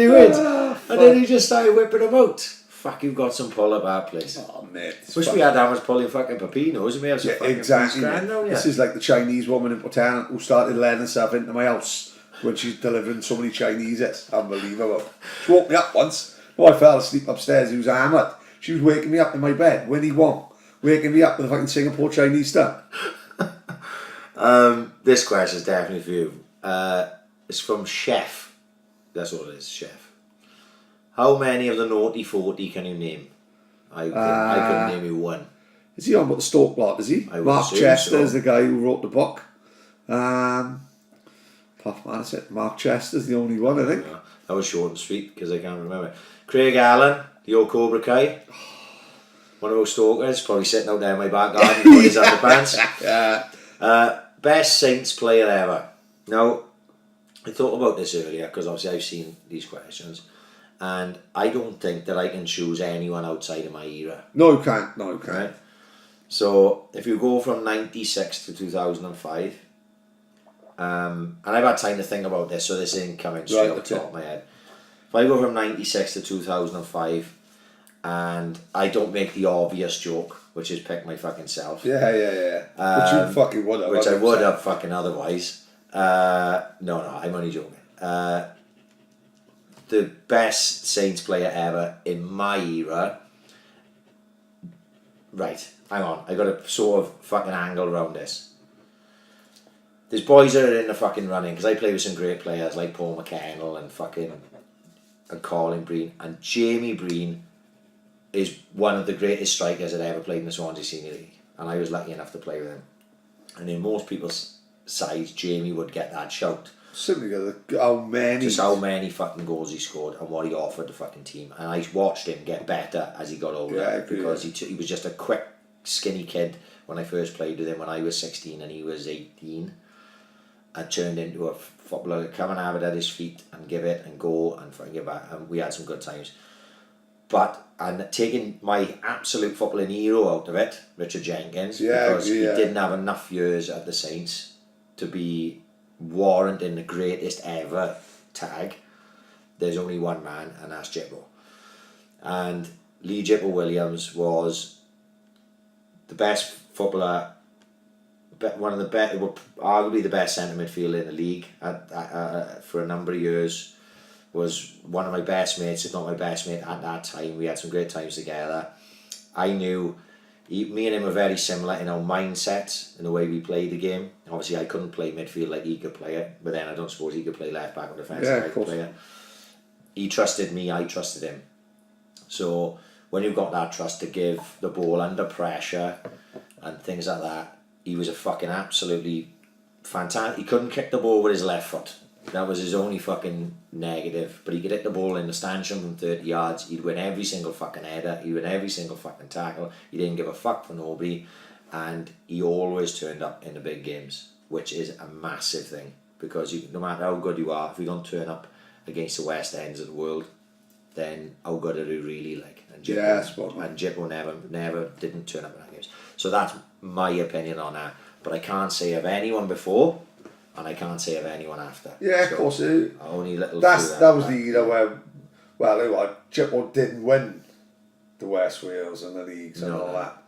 And then he just started whipping them out. Fuck, you've got some pull up our place. Oh, mate. Wish we had that much pull in fucking Pepinos, and we have some fucking exactly. Scran now, This is like the Chinese woman in Bhutan who started letting herself into my house when she's delivering so many Chinese. It's unbelievable. She woke me up once. Oh, I fell asleep upstairs. He was hammered. She was waking me up in my bed. Winnie Wong. Waking me up with a fucking Singapore Chinese stuff. This question is definitely for you. It's from Chef. That's all it is, Chef. How many of the naughty 40 can you name? I couldn't name you one. Is he on about the Stoke lot, is he? Mark Chester is the guy who wrote the book. Puff man, that's it. Mark Chester's the only one, I think. Yeah, that was short and sweet because I can't remember. Craig Allen, the old Cobra Kai. One of those stalkers, probably sitting out there in my back garden with his underpants. Best Saints player ever. Now, I thought about this earlier because obviously I've seen these questions, and I don't think that I can choose anyone outside of my era. No, you can't. No, you can't. Right? So, if you go from 96 to 2005, and I've had time to think about this, so this isn't coming straight off the top of my head. If I go from 96 to 2005, and I don't make the obvious joke, which is pick my fucking self. Yeah. Which you fucking would have. Which I would have fucking otherwise. No, I'm only joking. The best Saints player ever in my era. Right, hang on. I got a sort of fucking angle around this. There's boys that are in the fucking running, because I play with some great players like Paul McKennell and Colin Breen, and Jamie Breen is one of the greatest strikers that ever played in the Swansea Senior League, and I was lucky enough to play with him. And in most people's sides, Jamie would get that shout. Simply how many fucking goals he scored and what he offered the fucking team. And I watched him get better as he got older, because he was just a quick, skinny kid when I first played with him when I was 16 and he was 18. And turned into a footballer, come and have it at his feet and give it and go and fucking give back. And we had some good times. and taking my absolute footballing hero out of it, Richard Jenkins, Yeah, because he yeah. didn't have enough years at the Saints to be warranting the greatest ever tag. There's only one man, and that's Jippo. And Lee Jippo Williams was the best footballer, one of the best, arguably the best centre midfielder in the league for a number of years. Was one of my best mates, if not my best mate at that time. We had some great times together. I knew me and him were very similar in our mindsets and the way we played the game. Obviously, I couldn't play midfield like he could play it, but then I don't suppose he could play left back or defence like I could play it. He trusted me, I trusted him. So when you've got that trust to give the ball under pressure and things like that, he was a fucking absolutely fantastic. He couldn't kick the ball with his left foot. That was his only fucking negative. But he could hit the ball in the stanchion from 30 yards. He'd win every single fucking header. He'd win every single fucking tackle. He didn't give a fuck for nobody. And he always turned up in the big games, which is a massive thing. Because no matter how good you are, if you don't turn up against the West Ends of the world, then how good are you really like? And Jippo never didn't turn up in that games. So that's my opinion on that. But I can't say of anyone before, and I can't say of anyone after. Yeah, so of course. Only little. That was the era where, well, Jippo didn't win the West Wales and the leagues and all that.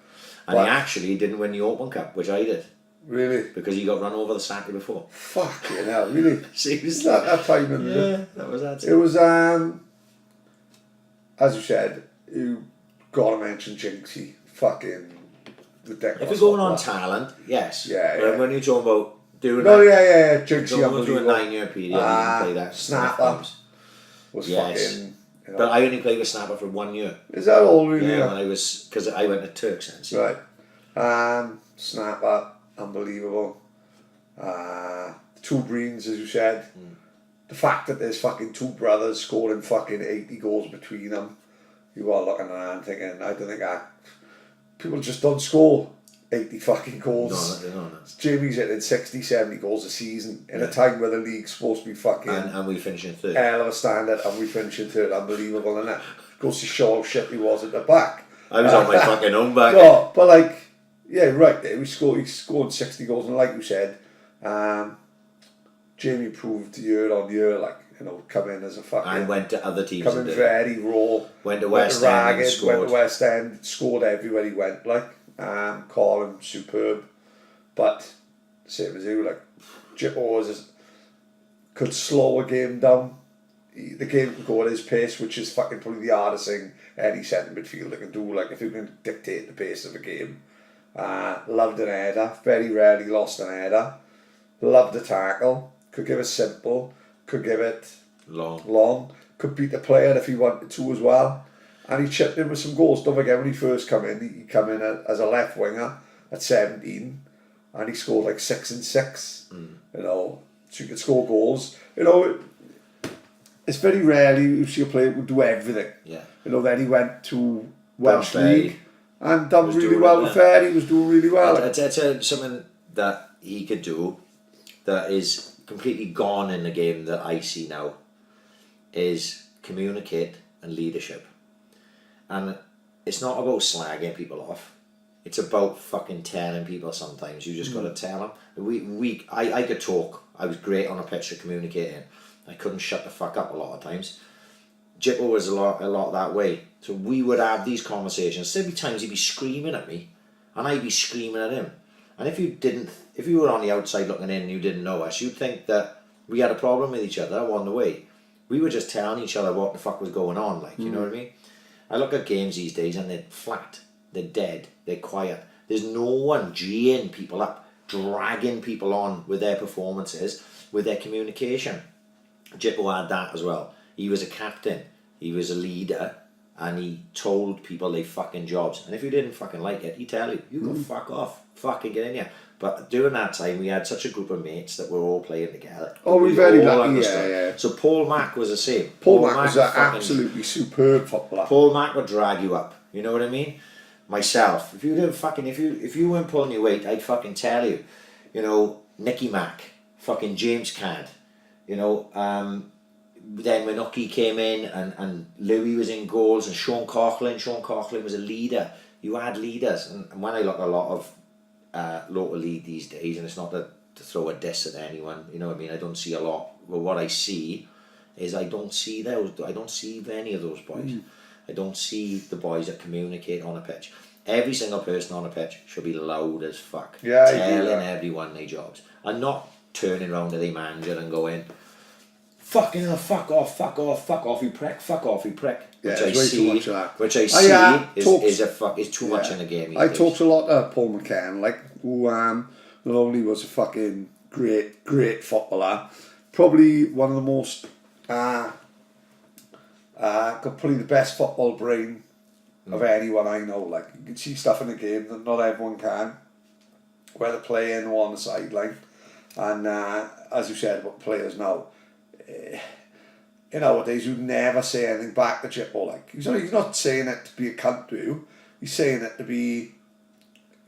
And he actually didn't win the Open Cup, which I did. Really? Because he got run over the Saturday before. Fucking hell, really? Seriously. That time. That was that. It was, as you said, you got to mention Jinxie. Fucking ridiculous. If you're going on talent, yes. Yeah, but yeah. when you're talking about doing Jinxie going through a 9-year period, you can play that. Snapper was yes. fucking... You know. But I only played with Snapper for 1 year. Is that all really? Yeah, when I was... Because I went to Turks then. See? Right. Snapper, unbelievable. Two Greens, as you said. The fact that there's fucking two brothers scoring fucking 80 goals between them. You are looking at that and thinking, I don't think people just don't score 80 fucking goals. No. Jamie's hitting 60, 70 goals a season in a time where the league's supposed to be fucking... And we finish in third. Hell of a standard, and we finish in third. Unbelievable, and that goes to show how shit he was at the back. I was on my fucking own back. No, but like, yeah, right there. He scored 60 goals, and like you said, Jamie proved year on year, like, you know, come in as a fucking... And went to other teams. Come in very raw. Went to West End and scored. Went to West End, scored everywhere he went, like. Call him superb. But, same as you, like, Jippo could slow a game down. The game can go at his pace, which is fucking probably the hardest thing any centre midfielder can do. Like, if you can dictate the pace of a game. Loved an header. Very rarely lost an header. Loved the tackle. Could give it simple. Could give it long. Could beat the player if he wanted to as well. And he chipped in with some goals. Don't forget, when he first come in, he come in as a left winger at 17, and he scored like 6 and 6. You know, so you could score goals. You know, it's very rarely you see a player who would do everything. Yeah. You know, then he went to Welsh League and done really well with He was doing really well. I'd say something that he could do that is completely gone in the game that I see now is communicate and leadership. And it's not about slagging people off. It's about fucking telling people sometimes. You just got to tell them. I could talk. I was great on a pitch at communicating. I couldn't shut the fuck up a lot of times. Jippo was a lot that way. So we would have these conversations. There'd be times he'd be screaming at me and I'd be screaming at him. And if you were on the outside looking in and you didn't know us, you'd think that we had a problem with each other on the way. We were just telling each other what the fuck was going on, like, you know what I mean? I look at games these days and they're flat, they're dead, they're quiet. There's no one geeing people up, dragging people on with their performances, with their communication. Jippo had that as well. He was a captain, he was a leader, and he told people they fucking jobs. And if you didn't fucking like it, he'd tell you, you go fuck off, fucking get in here. But during that time, we had such a group of mates that were all playing together. Oh, we very lucky, yeah. So Paul Mack was the same. Paul Mack was an absolutely superb footballer. Paul Mack would drag you up. You know what I mean? Myself, if you didn't fucking, if you weren't pulling your weight, I'd fucking tell you. You know, Nicky Mack, fucking James Cad. You know, then when Ucky came in and Louis was in goals and Sean Coughlin was a leader. You had leaders, and when I look at a lot of local league these days, and it's not to throw a diss at anyone, you know what I mean, I don't see a lot, but what I see is I don't see many of those boys. I don't see the boys that communicate on a pitch. Every single person on a pitch should be loud as fuck, telling everyone their jobs, and not turning around to their manager and going, fucking hell, fuck off, you prick, Yeah, which I see, too much of that. which I see is too much in the game. I talked a lot to Paul McCann, like, who not only was a fucking great footballer, probably one of the most got probably the best football brain of anyone I know. Like, you can see stuff in the game that not everyone can, whether playing or on the sideline. And as you said about players now, nowadays you'd never say anything back to Chippo. Like, he's not saying it to be a cunt to you, he's saying it to be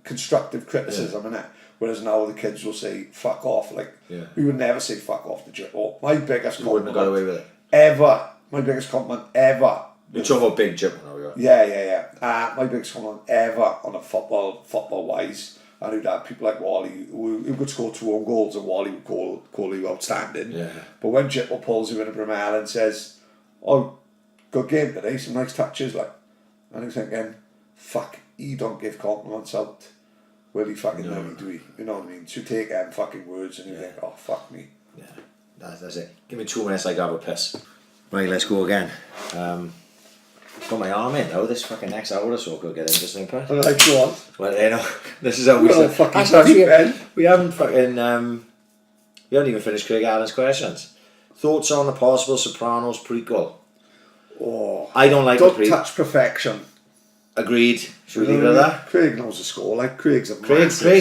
constructive criticism, innit? Whereas now the kids will say fuck off. Like, we would never say fuck off to Chippo. My biggest compliment wouldn't have got away with it ever. My biggest compliment ever. You're talking about big Chippo now, yeah. My biggest compliment ever on a football wise. And who'd have people like Wally who could score 2 own goals, and Wally would call you outstanding. Yeah. But when Chippo pulls you in a Bramall and says, "Oh, good game today, some nice touches," like, and he's thinking, "Fuck, he don't give compliments out. Will he fucking know me, do he?" You know what I mean? So take them fucking words and you think, "Oh, fuck me." Yeah, that's it. Give me 2 minutes, I grab a piss. Right, let's go again. Got my arm in now. This fucking next hour or so could get interesting, Pat. Alright, go on. Well, you know, this is how we Well, start. fucking We haven't fucking we haven't even finished Craig Allen's questions. Thoughts on the possible Sopranos prequel? Oh, I don't like don't the prequel. touch perfection. Agreed. Should we leave it at that? Craig knows the score. Like, Craig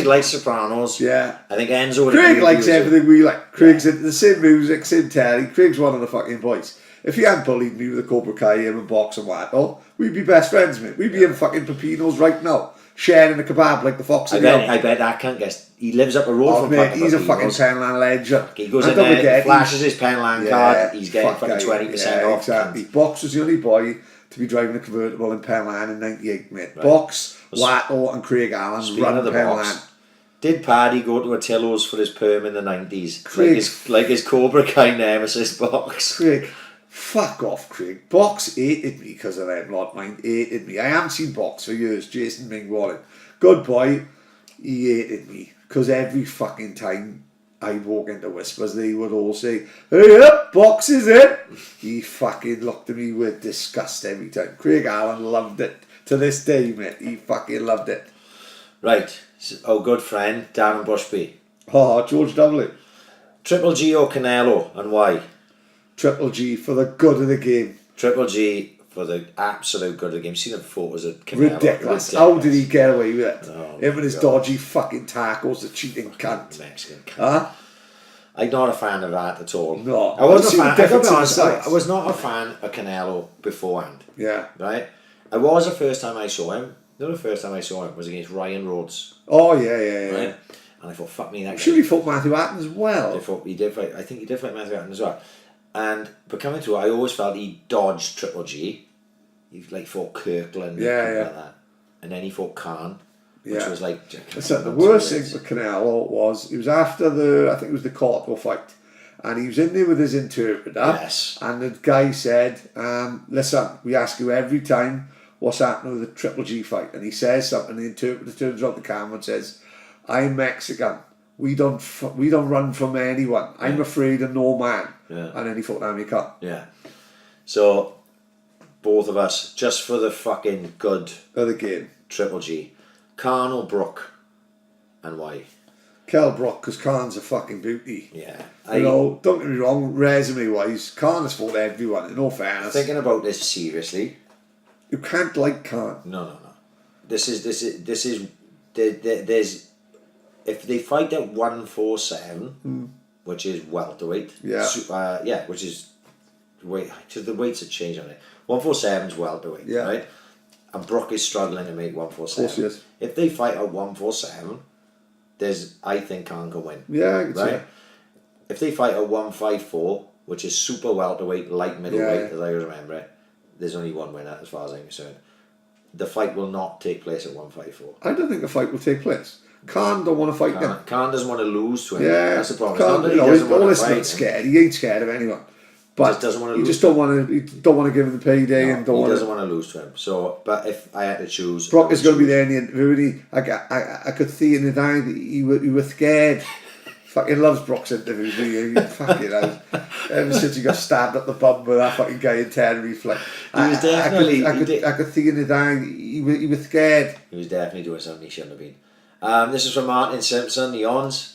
likes Sopranos. Yeah. I think Enzo would Craig agree likes with you. everything we like. Craig's into the same music, same telly. Craig's one of the fucking boys. If he hadn't bullied me with a Cobra Kai, him and Box and Wattle, we'd be best friends, mate. We'd be in fucking Pepino's right now, sharing a kebab like the Fox I and the bet that can't guess. He lives up a road from mate, he's a Pepino's. fucking Penland legend. He goes And in don't there, forget, flashes his Penland card, he's getting fucking 20% off. Exactly. Box was the only boy to be driving a convertible in Penland in '98, mate. Right. Box, Wattle and Craig Allen run the Penland. Box, did Paddy go to Attilo's for his perm in the 90s? Craig, like his Cobra Kai nemesis, Box? Craig, fuck off, Craig. Box hated me because of them lot, mine hated me. I haven't seen Box for years. Jason Ming-Wallen, good boy, he hated me because every fucking time I'd walk into Whispers, they would all say, "Hey up, Box is it?" He fucking looked at me with disgust every time. Craig Allen loved it to this day, mate. He fucking loved it. Right, our good friend Darren Bushby. Oh, George W. Triple G or Canelo, and why? Triple G for the good of the game. Triple G for the absolute good of the game. See the photos of Canelo. Ridiculous. How did he get away with it? Oh, him and his dodgy fucking tacos, the cheating cunt. Mexican cunt. Huh? I'm not a fan of that at all. No. I wasn't a fan. I gotta be I honest, I was not a fan of Canelo beforehand. Yeah. Right? I was the first time I saw him. The first time I saw him was against Ryan Rhodes. Oh, yeah. Right? And I thought, fuck me, that guy. Sure, he fought Matthew Hatton as well. He did fight. I think he did fight Matthew Hatton as well. But coming through, I always felt he dodged Triple G. He like fought Kirkland. Yeah. Like that. And then he fought Khan. Which was like... Listen, the worst thing for Canelo was, it was after I think it was the Cotto fight. And he was in there with his interpreter. Yes. And the guy said, listen, we ask you every time what's happening with the Triple G fight. And he says something, the interpreter turns around the camera and says, "I'm Mexican. We don't run from anyone. I'm afraid of no man." Yeah. And then he fought Naomi Cup. Yeah. So, both of us, just for the fucking good Of the game. Triple G. Khan or Brook, and why? Kell Brook, because Khan's a fucking beauty. Yeah. You know, don't get me wrong, resume wise, Khan has fought everyone, in all fairness. Thinking about this seriously. You can't like Khan. No. There's if they fight at 147, which is welterweight. Yeah. Which is the weights have changed on it. 147 is welterweight, Yeah. right? And Brook is struggling to make 147. Of course he is. If they fight at 147, I think Khan can win. Yeah, I can see right? it. If they fight at 154, which is super welterweight, light middleweight, Yeah. as I remember it, there's only one winner as far as I'm concerned. The fight will not take place at 154. I don't think the fight will take place. Khan don't want to fight him. Khan doesn't want to lose to him. Yeah, That's the problem. Khan, It's not that he you know, doesn't want to he's fight not him. scared. He ain't scared of anyone. But Just doesn't want to he lose just don't want to. He don't want to give him the payday and He don't doesn't want. want to lose to him. So, but if I had to choose, Brock is going to be there in the interview. And I could see in his eye that he was scared. Fucking loves Brock's interviews. He fucking has. Ever since he got stabbed up the bum with that fucking guy in Tenerife, like He was definitely. I could see in his eye he was scared. He was definitely doing something he shouldn't have been. This is from Martin Simpson. The Ons.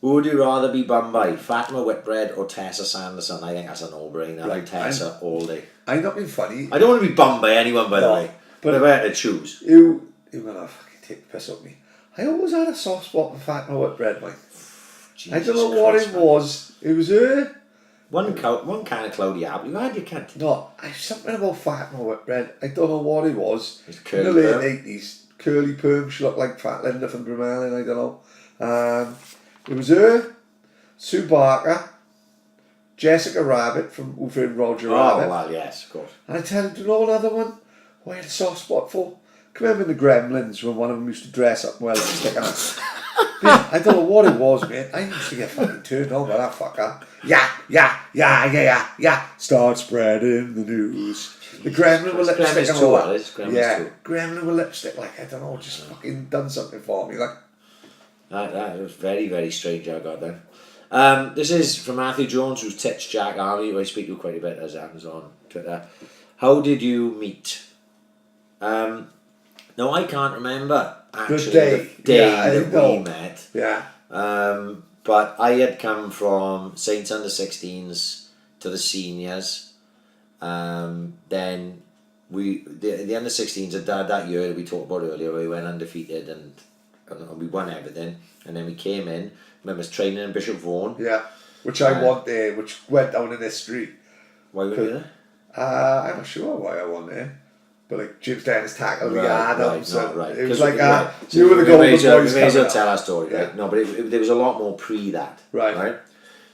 Who would you rather be bummed by, Fatima Whitbread or Tessa Sanderson? I think that's a no-brainer. Right, Tessa all day. I'm not being funny. I don't want to be bummed by anyone, by the way. But if I had to choose, You gonna fucking take the piss out of me. I always had a soft spot for Fatima Whitbread, mate. I don't know what it was. It was her. One kind of cloudy apple. You had your cunt. No, something about Fatima Whitbread. I don't know what it was. It's In curly the late perm. 80s, curly perm. She looked like Fat Linda from Brumalin. I don't know. It was her, Sue Barker, Jessica Rabbit from Who Framed Roger Rabbit. Oh, well, yes, of course. And I tell you, do you know another one? Who I had a soft spot for? Can you remember in the Gremlins when one of them used to dress up well and stick out? Yeah, I don't know what it was, mate. I used to get fucking turned on by that fucker. Yeah. Start spreading the news. The Gremlin with lipstick and all that. Gremlins Gremlin with lipstick, like, I don't know, just fucking done something for me. Like, That was very, very strange I got then. This is from Matthew Jones, who's Titch Jack Army, who I speak to quite a bit as happens on Twitter. How did you meet? No, I can't remember actually the day that we met. Yeah. But I had come from Saints under 16s to the seniors. Then the under 16s that year we talked about earlier, we went undefeated and we won everything. And then we came in. Remember us training in Bishop Vaughan. Yeah. Which I want there, which went down in history. Why were you there? I'm not sure why I won there. But like James Dennis tackled Lee Adams. Right. It was like So you were the golden boys. We may as well coming tell up. our story, Yeah. right? No, but there was a lot more pre that. Right.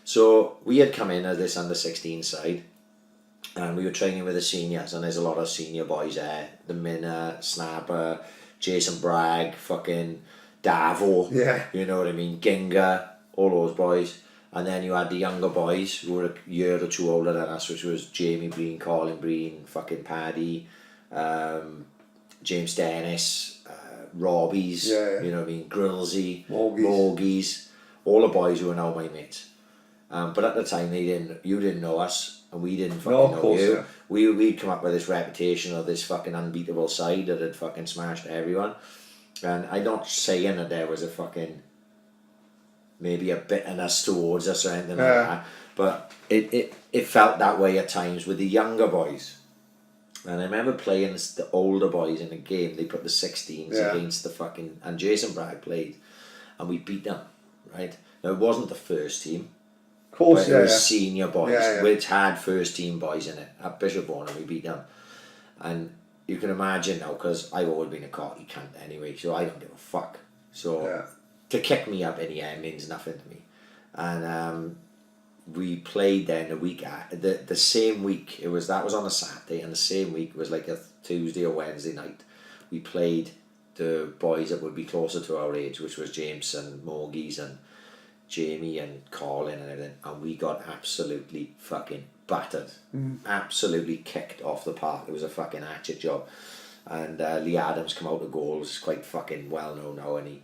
So we had come in as this under 16 side, and we were training with the seniors, and there's a lot of senior boys there. The Minner, Snapper, Jason Bragg, fucking Davo. Yeah. You know what I mean? Ginga, all those boys. And then you had the younger boys who were a year or two older than us, which was Jamie Breen, Colin Breen, fucking Paddy, James Dennis, Robbies, you know what I mean, Grillsy, Morgies, all the boys who are now my mates. But at the time you didn't know us and we didn't fucking know you. Yeah. We'd come up with this reputation of this fucking unbeatable side that had fucking smashed everyone. And I'm not saying that there was a fucking maybe a bitterness towards us or anything like that, but it felt that way at times with the younger boys. And I remember playing the older boys in a game. They put the 16s against the fucking, and Jason Bragg played, and we beat them. Right now, it wasn't the first team. Of course, but it was senior boys, which had first team boys in it at Bishop Vaughan, and we beat them. And you can imagine now, because I've always been a cocky cunt anyway, so I don't give a fuck. So to kick me up in the air means nothing to me. And we played then the week the same week. That was on a Saturday, and the same week was like a Tuesday or Wednesday night. We played the boys that would be closer to our age, which was James and Morgies and Jamie and Colin and everything, and we got absolutely fucking battered, absolutely kicked off the park. It was a fucking hatchet job, and Lee Adams come out of goals, is quite fucking well known now, and he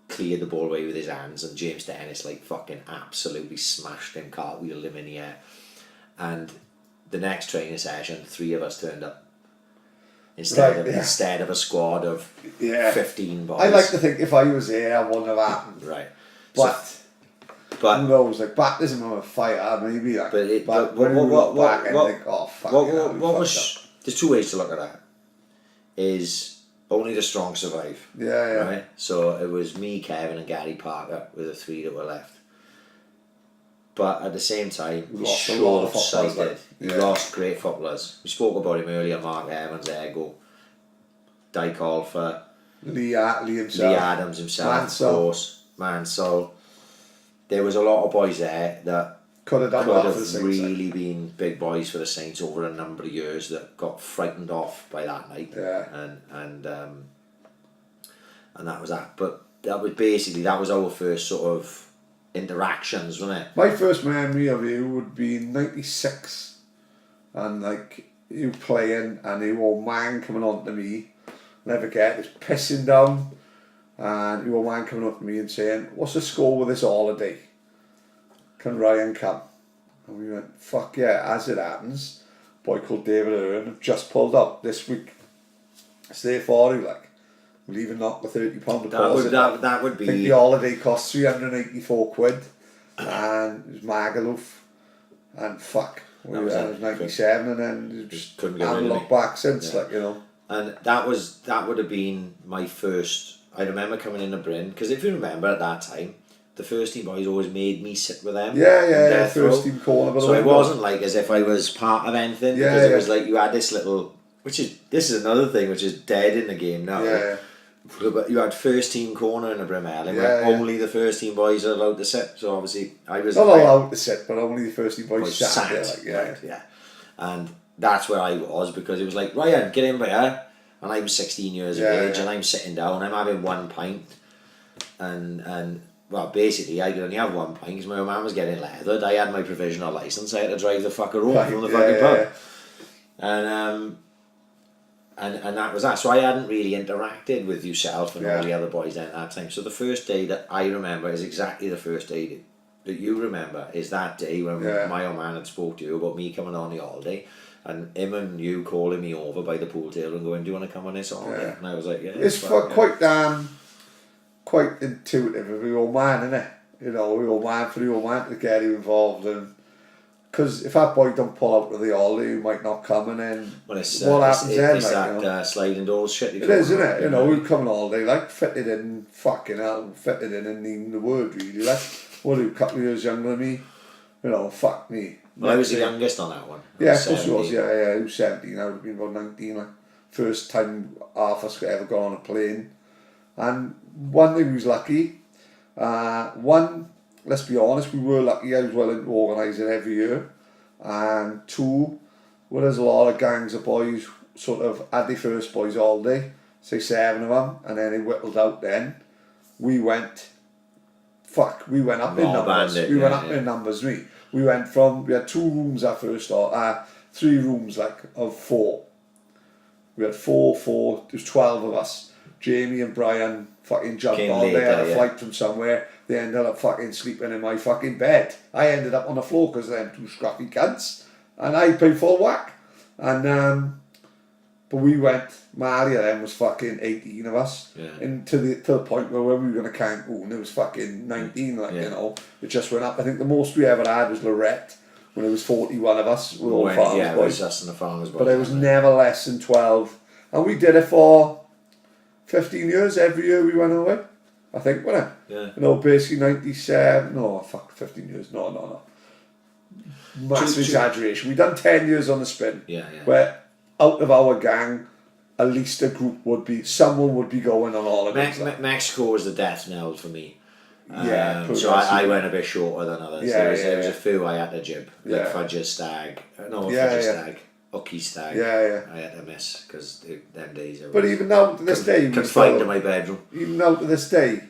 cleared the ball away with his hands, and James Dennis like fucking absolutely smashed him, cartwheeled him in the air. And the next training session, 3 of us turned up instead of a squad of 15 boys. I like to think if I was there, I wouldn't have happened. Right, But who knows? Like baptism of fire, maybe. Like, but when we look back and think, oh fuck. What was? There's 2 ways to look at that. Is only the strong survive. Yeah. Right. So it was me, Kevin, and Gary Parker were the 3 that were left. But at the same time, we short-sighted. We lost great footballers. We spoke about him earlier. Mark Evans, Ego, Dyke Alpha, Lee himself, Lee Adams himself, of course, Mansell. There was a lot of boys there that could have done could well for have the Saints. really been big boys for the Saints over a number of years that got frightened off by that night. Yeah. And that was that. But that was our first sort of interactions, wasn't it? My first memory of you would be in '96, and like you playing, and your old man coming on to me. Never forget, it's pissing down, and your old man coming up to me and saying, "What's the score with this holiday? Can Ryan come?" And we went, "Fuck yeah!" As it happens, a boy called David Earn just pulled up this week. It's there for you, like. We'll even knock the £30 deposit. That would be. I think the holiday cost £384, and it was Magaluf, and fuck, it was 97, and then just couldn't haven't looked back since, like, you know. And that would have been my first. I remember coming in the Bryn, because if you remember at that time, the first team boys always made me sit with them. Yeah, first team corner. So it wasn't like as if I was part of anything, because it was like you had this little, this is another thing which is dead in the game now. Yeah. But you had first team corner in the Brimell, where only the first team boys are allowed to sit. So obviously I was not allowed to sit, but only the first team boys sat there. Like, right, and that's where I was, because it was like, Ryan, get in by here, and I'm 16 years of age, and I'm sitting down, I'm having 1 pint, and well, basically I could only have 1 pint because my man was getting leathered. I had my provisional licence, I had to drive the fucker home from the fucking pub, and that was that. So I hadn't really interacted with yourself and all the other boys then at that time. So the first day that I remember is exactly the first day that you remember, is that day when my old man had spoke to you about me coming on the holiday, and him and you calling me over by the pool table and going, "Do you want to come on this holiday?" And I was like, "Yeah." It's quite intuitive of your old man, isn't it? You know, your old man, for your old man to get you involved, and because if that boy don't pull out of the holiday, you might not come, and then what happens then? It's like, that sliding doors shit. It is, isn't it? You know, we come on holiday, like, fitted in, fucking hell, fitted in even the word, really. Like, what are you, a couple of years younger than me? You know, fuck me. Well, I was the youngest on that one. Yeah, of course you was, yeah. He was 17, I would have been about 19, like, first time half us ever got on a plane. And one thing, we was lucky. Let's be honest, we were lucky. I was willing to organise it every year. And two, well, there's a lot of gangs of boys sort of had their first boys holiday, say 7 of them, and then they whittled out then. We went up in numbers. In numbers. We had 2 rooms at first, 3 rooms like of 4. We had 4, there's 12 of us. Jamie and Brian fucking jumped on. They had a flight from somewhere. They ended up fucking sleeping in my fucking bed. I ended up on the floor because them 2 scruffy cunts, and I paid full whack. And but we went. Maria then was fucking 18 of us, and to the point where when we were gonna Cancun, it was fucking 19. Like you know, it just went up. I think the most we ever had was Lorette when it was 41 of us. We were all farmers boys. It was us and the farmers boys. But it was never less than 12, and we did it for 15 years. Every year we went away, I think, wasn't it? Yeah. You know, basically 97. No, fuck, 15 years. No. Massive exaggeration. We done 10 years on the spin. Yeah. Where out of our gang, at least a group someone would be going on holidays. Mexico was the death knell for me. So I went a bit shorter than others. There was a few I had to jib, like Fudge's Stag. Stag. Ucky Stag. I had to miss because them days. But even now to this day, confined to my bedroom. Even now to this day,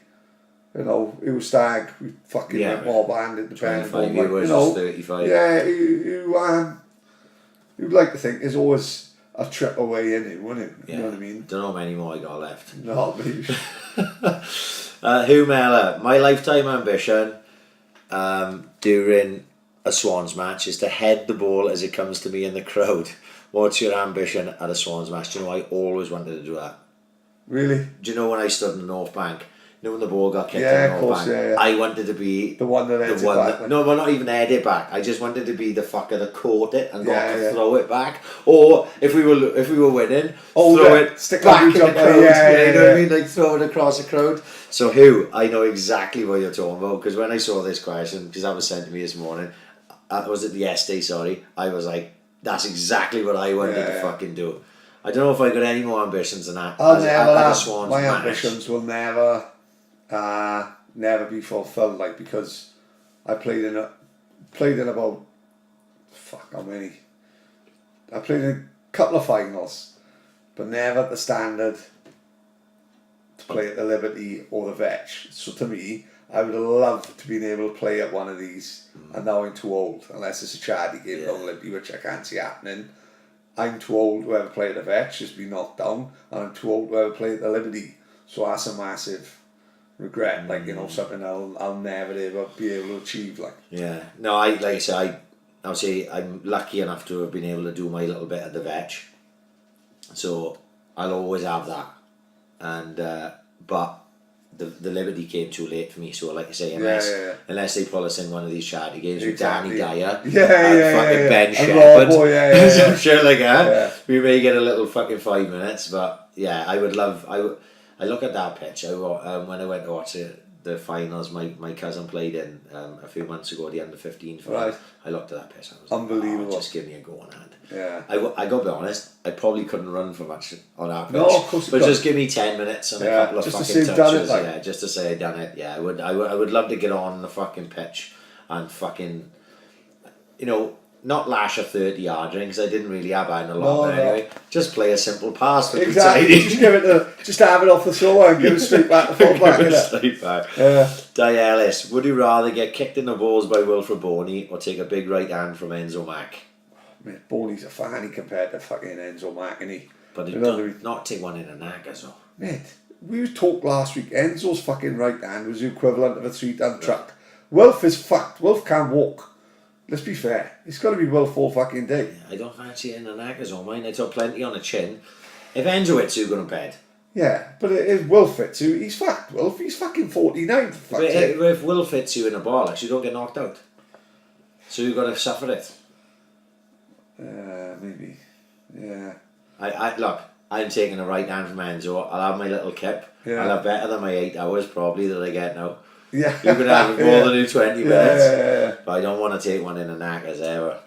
you know, it was Stag. We fucking went more band at the band. 25 years, you know, 35. Yeah, you'd like to think there's always a trip away in it, wouldn't it? Yeah. You know what I mean? Don't know how many more I got left. No, but Hugh Mellor, my lifetime ambition during a Swans match is to head the ball as it comes to me in the crowd. What's your ambition at a Swans match? Do you know, I always wanted to do that. Really? Do you know when I stood in the North Bank? You know when the ball got kicked in the North Bank? I wanted to be the one that headed back. No, well, not even head it back. I just wanted to be the fucker that caught it and got to throw it back. Or if we were winning, throw it stick back in the crowd. You know what I mean? Like throw it across the crowd. So Hugh, I know exactly what you're talking about, because when I saw this question, because that was sent to me this morning, was it the day? Sorry, I was like, that's exactly what I wanted to fucking do. I don't know if I got any more ambitions than that. My ambitions will never be fulfilled, like, because I played in played in about, fuck how many. I played in a couple of finals, but never at the standard to play at the Liberty or the Vetch. So to me, I would have loved to been able to play at one of these, and now I'm too old, unless it's a charity game down Liberty, which I can't see happening. I'm too old to ever play at the Vetch, just be knocked down, and I'm too old to ever play at the Liberty. So that's a massive regret, like, you know, something I'll never ever be able to achieve, like. Yeah, no, like I say, I would say I'm lucky enough to have been able to do my little bit at the Vetch, so I'll always have that, and but the Liberty came too late for me, so like I say, unless they pull us in one of these charity games with Danny Dyer and fucking Ben Shepherd, some shit like that, we may get a little fucking 5 minutes, but yeah, I would love, I look at that pitch, when I went to watch the finals my cousin played in a few months ago, the under-15 final, I looked at that pitch, I was unbelievable. Like, just give me a go on hand. Yeah. I gotta be honest, I probably couldn't run for much on that pitch. No, of course you but couldn't. just give me 10 minutes and a couple of fucking touches. Just to say I'd done it. Yeah, I would love to get on the fucking pitch and fucking, you know, not lash a 30-yard ring, because I didn't really have that in a lot, but anyway, just play a simple pass. Exactly, just have it off the throw and give it straight back to full back. Straight back. Di Ellis, would you rather get kicked in the balls by Wilfred Boney or take a big right hand from Enzo Mack? Mate, Boney's a fanny compared to fucking Enzo Mack, isn't he? But he doesn't not take one in the knack as well. Mate, we talked last week, Enzo's fucking right hand was the equivalent of a 3-ton truck. Wilf is fucked. Wilf can't walk. Let's be fair. It's got to be Wilf all fucking day. Yeah, I don't fancy it in the knack as well, mine. I took plenty on the chin. If Enzo hits you, go to bed. Yeah, but if Wilf hits you, he's fucked, Wilf. He's fucking 49. But if Wilf hits you in a bollocks, you don't get knocked out. So you've got to suffer it. Maybe. Yeah. Look, I'm taking a right hand from Enzo. I'll have my little kip. Yeah. I'll have better than my 8 hours probably that I get now. Yeah. You can have more than 20 minutes. Yeah. But I don't want to take one in the knack as ever.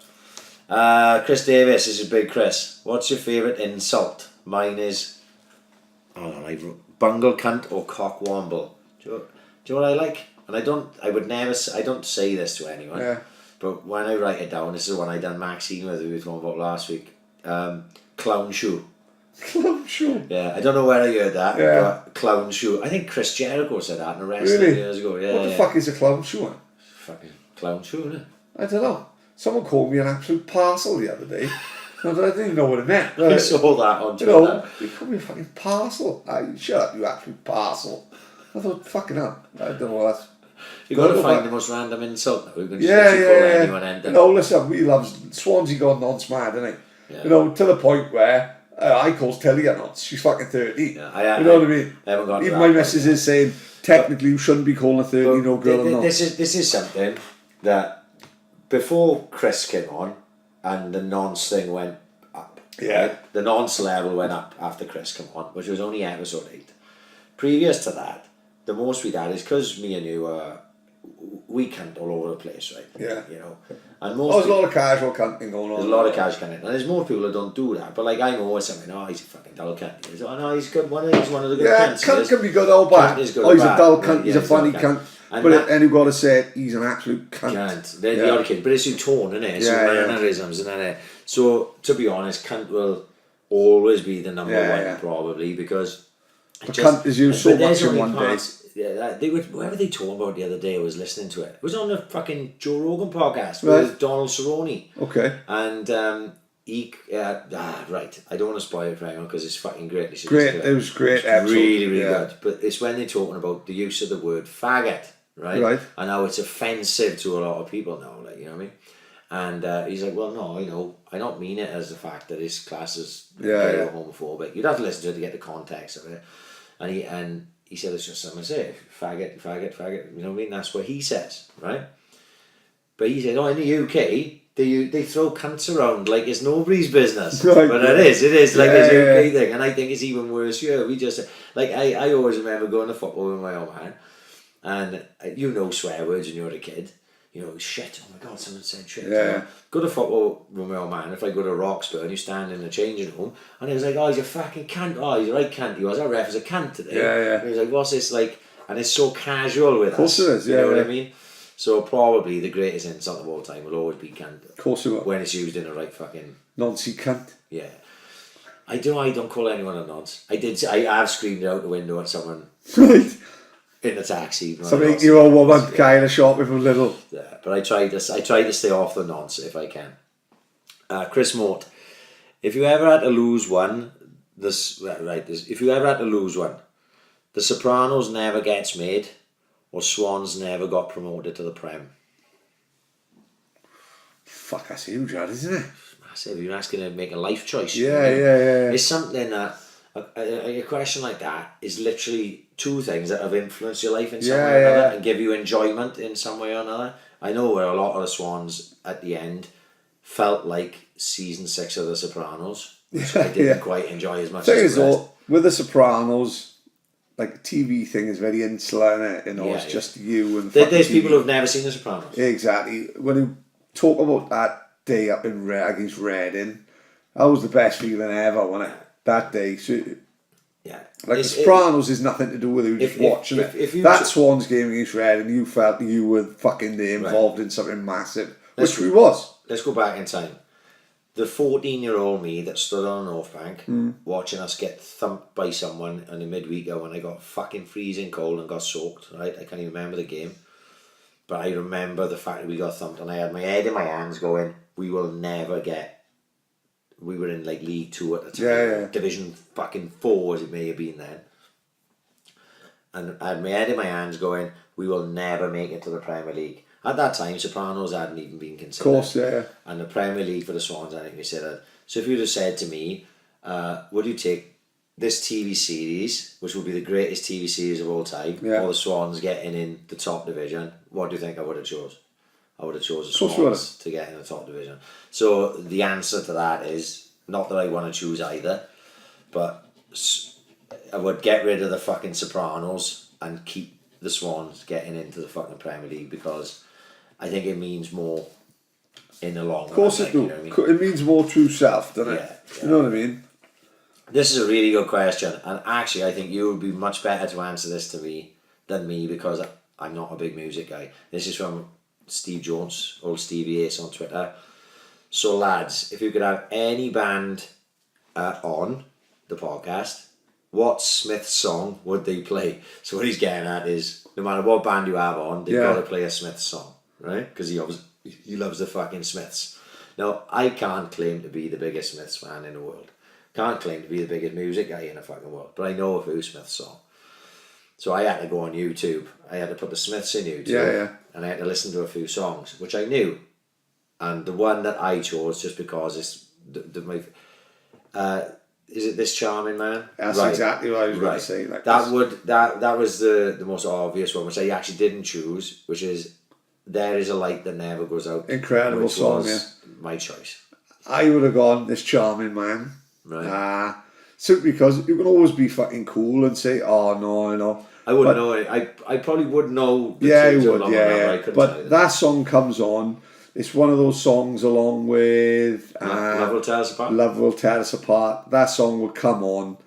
Chris Davis, this is Big Chris. What's your favourite insult? Mine is, I don't know, like bungle cunt or cockwomble. Do you know what I like? And I don't say this to anyone. Yeah. But when I write it down, this is one I done Maxine with, we were talking about last week. Clown shoe. Clown shoe? Yeah, I don't know where I heard that, Yeah. but clown shoe. I think Chris Jericho said that in a wrestling years ago. Yeah, what the fuck is a clown shoe? Fucking clown shoe, isn't it? I don't know. Someone called me an absolute parcel the other day. I didn't even know what it meant. I saw that on Twitter. You know, you called me a fucking parcel. Shut up, you absolute parcel. I thought, fucking hell. I don't know what that's. You've got to find the most random insult now. You can just Yeah. anyone enter. You know, listen, we love Swansea gone non-smart, didn't he? Yeah. You know, to the point where I calls Tilly a nonce. She's fucking 30. Yeah, you know what I mean? I haven't got even my missus is saying, technically you shouldn't be calling a 30-year-old girl a nonce. This is something that before Chris came on and the nonce thing went up. Yeah. Right? The nonce level went up after Chris came on, which was only episode 8. Previous to that, the most we'd had is because me and you we cunt all over the place, right? Yeah. You know, and most there's a lot of casual cunting going on. There's a lot of casual cunting, and there's more people that don't do that. But like I'm always saying, oh, he's a fucking dull cunt. He's, oh no, he's good. He's one of the good cunts. Cunt can be good or bad. He's a dull cunt. He's a funny cunt. But you've got to say he's an absolute cunt. They're the other kid, but it's your tone, isn't it? It's your mannerisms, isn't it? So to be honest, cunt will always be the number one probably because. Cunt is used so much in one day. Yeah, they would. Whoever they talked about the other day, I was listening to it. It was on the fucking Joe Rogan podcast with Donald Cerrone. Okay. And he, right. I don't want to spoil it for anyone because it's fucking great. It was great. It's really, really good. But it's when they're talking about the use of the word faggot, right? Right. And how it's offensive to a lot of people now. Like, you know what I mean? And he's like, well, no, you know, I don't mean it as the fact that his class is gay or homophobic. You'd have to listen to it to get the context of it. And he said it's just something to say, faggot, you know what I mean? That's what he says, right? But he said, in the UK, they throw cunts around like it's nobody's business. Right, but it is like a UK thing, and I think it's even worse here. We just, like, I always remember going to football with my old man, and you know swear words when you're a kid. You know, shit, oh my God, someone said shit. Yeah. You know, go to football with my old man, if I go to Roxburgh and you stand in the changing room, and he was like, oh, he's a fucking cunt. Oh, he's a right cunt. He was, our ref is a cunt today. Yeah. And he was like, what's this like? And it's so casual with us. Of course it is, You know what I mean? So probably the greatest insult of all time will always be cunt. Of course it will. When it's used in the right fucking... Noncy cunt. Yeah. I don't call anyone a nonce. I have screamed out the window at someone Right. in the taxi. So make you a woman kind of shop with a little. Yeah, but I try to stay off the nonce if I can. Chris Mort, if you ever had to lose one, if you ever had to lose one, The Sopranos never gets made, or Swans never got promoted to the Prem. Fuck, that's huge, that, isn't it? Massive. You're asking to make a life choice. Yeah. It's something that a question like that is literally two things that have influenced your life in some way or another and give you enjoyment in some way or another. I know where a lot of the Swans at the end felt like season 6 of The Sopranos, which I didn't quite enjoy as much as the rest. With The Sopranos, like the TV thing is very insular, innit? You know, it's just you and there's TV. people who've never seen The Sopranos. Exactly. When you talk about that day up in against Reading, that was the best feeling ever, wasn't it? That day. So, yeah. Like The Sopranos is nothing to do with you just watching it. That Swans game against Reading, you felt you were fucking there involved in something massive, which we was. Let's go back in time. The 14-year-old me that stood on the North Bank watching us get thumped by someone in the midweek when I got fucking freezing cold and got soaked, right? I can't even remember the game. But I remember the fact that we got thumped and I had my head in my hands going, we will never get... We were in like League 2 at the time. Division fucking 4 as it may have been then. And I had my head in my hands going, we will never make it to the Premier League. At that time, Sopranos hadn't even been considered. Of course, yeah. And the Premier League for the Swans hadn't been considered. So if you'd have said to me, would you take this TV series, which would be the greatest TV series of all time, or the Swans getting in the top division, what do you think I would have chose? I would have chosen the Swans to get in the top division. So the answer to that is, not that I want to choose either, but I would get rid of the fucking Sopranos and keep the Swans getting into the fucking Premier League because I think it means more in the long run. Of course it do. You know what I mean? It means more true self, doesn't it? Yeah. You know what I mean? This is a really good question, and actually I think you would be much better to answer this to me than me because I'm not a big music guy. This is from Steve Jones, old Stevie Ace on Twitter. So lads, if you could have any band on the podcast, what Smith song would they play? So what he's getting at is, no matter what band you have on, they've got to play a Smith song, right? Because he loves the fucking Smiths. Now, I can't claim to be the biggest Smiths fan in the world. Can't claim to be the biggest music guy in the fucking world. But I know a few Smiths song. So I had to go on YouTube. I had to put the Smiths in YouTube. And I had to listen to a few songs, which I knew. And the one that I chose, just because it's is it This Charming Man? That's exactly what I was going to say. Like that was the most obvious one, which I actually didn't choose, which is There Is a Light That Never Goes Out. Incredible song, my choice. I would have gone This Charming Man. Right. Simply because you can always be fucking cool and say, oh no. I wouldn't know it. I probably would know the you would, But that song comes on. It's one of those songs along with Love Will Tear Us Apart. Love Will Tear Us Apart. That song would come on